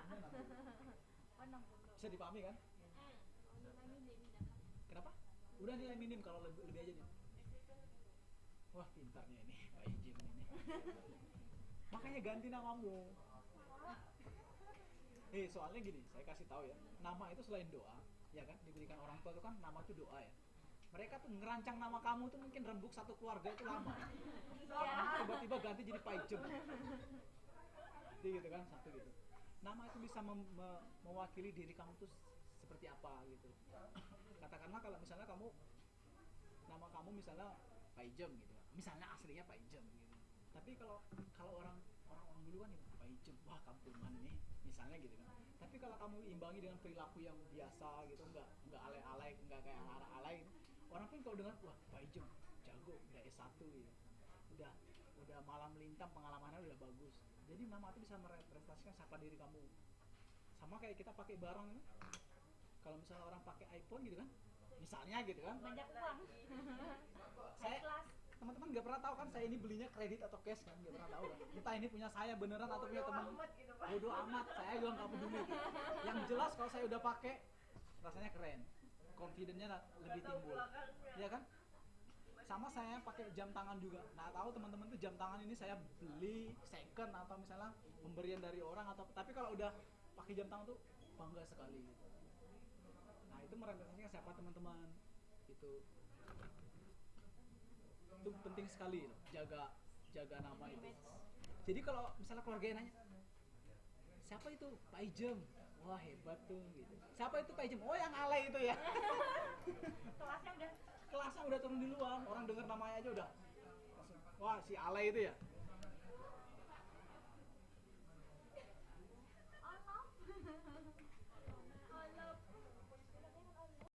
Oh 60. Bisa dipahami kan? Nilai minim dapat. Kenapa? Udah nilai minim kalau lebih aja nih. Wah pintarnya ini Pak Ijim ini. Makanya ganti namamu. Soalnya gini, saya kasih tahu ya, nama itu selain doa, ya kan, diberikan orang tua itu kan nama itu doa ya. Mereka tuh ngerancang nama kamu tuh mungkin rembuk satu keluarga itu lama. Tiba-tiba ganti jadi Pak Ijim. Jadi gitu kan, satu gitu. Nama itu bisa mewakili diri kamu tuh seperti apa gitu. Katakanlah kalau misalnya nama kamu misalnya Pak Ijem gitu, misalnya aslinya Pak Ijem gitu. Tapi kalau orang dulu kan itu Pak Ijem, wah kampungan nih, misalnya gitu kan. Tapi kalau kamu imbangi dengan perilaku yang biasa gitu, nggak alay-alay, nggak kayak alay gitu. Orang pun kalau dengar wah Pak Ijem jago, udah S1 gitu, udah malam melintang, pengalamannya udah bagus. Jadi nama itu bisa merepresentasikan siapa diri kamu. Sama kayak kita pakai barang ini. Kalau misalnya orang pakai iPhone gitu kan, misalnya gitu kan, Banyak uang. saya teman-teman nggak pernah tahu kan saya ini belinya kredit atau cash kan, nggak pernah tahu kan. Entah ini punya saya beneran atau punya teman. Bodoh amat, saya juga nggak peduli. Gitu. Yang jelas kalau saya udah pakai, rasanya keren, confidence-nya lebih timbul, ya kan? Sama saya pakai jam tangan juga. Nah tahu teman-teman tuh jam tangan ini saya beli second atau misalnya pemberian dari orang atau, tapi kalau udah pakai jam tangan tuh bangga sekali. Gitu. Nah itu merepresentasikan siapa teman-teman itu penting sekali loh, jaga nama itu. Jadi kalau misalnya keluarga yang nanya siapa itu Pak Ijem, wah hebat tuh gitu. Siapa itu Pak Ijem? Oh yang alay itu ya. Kelasnya udah turun duluan, orang dengar namanya aja udah langsung, wah si alay itu ya.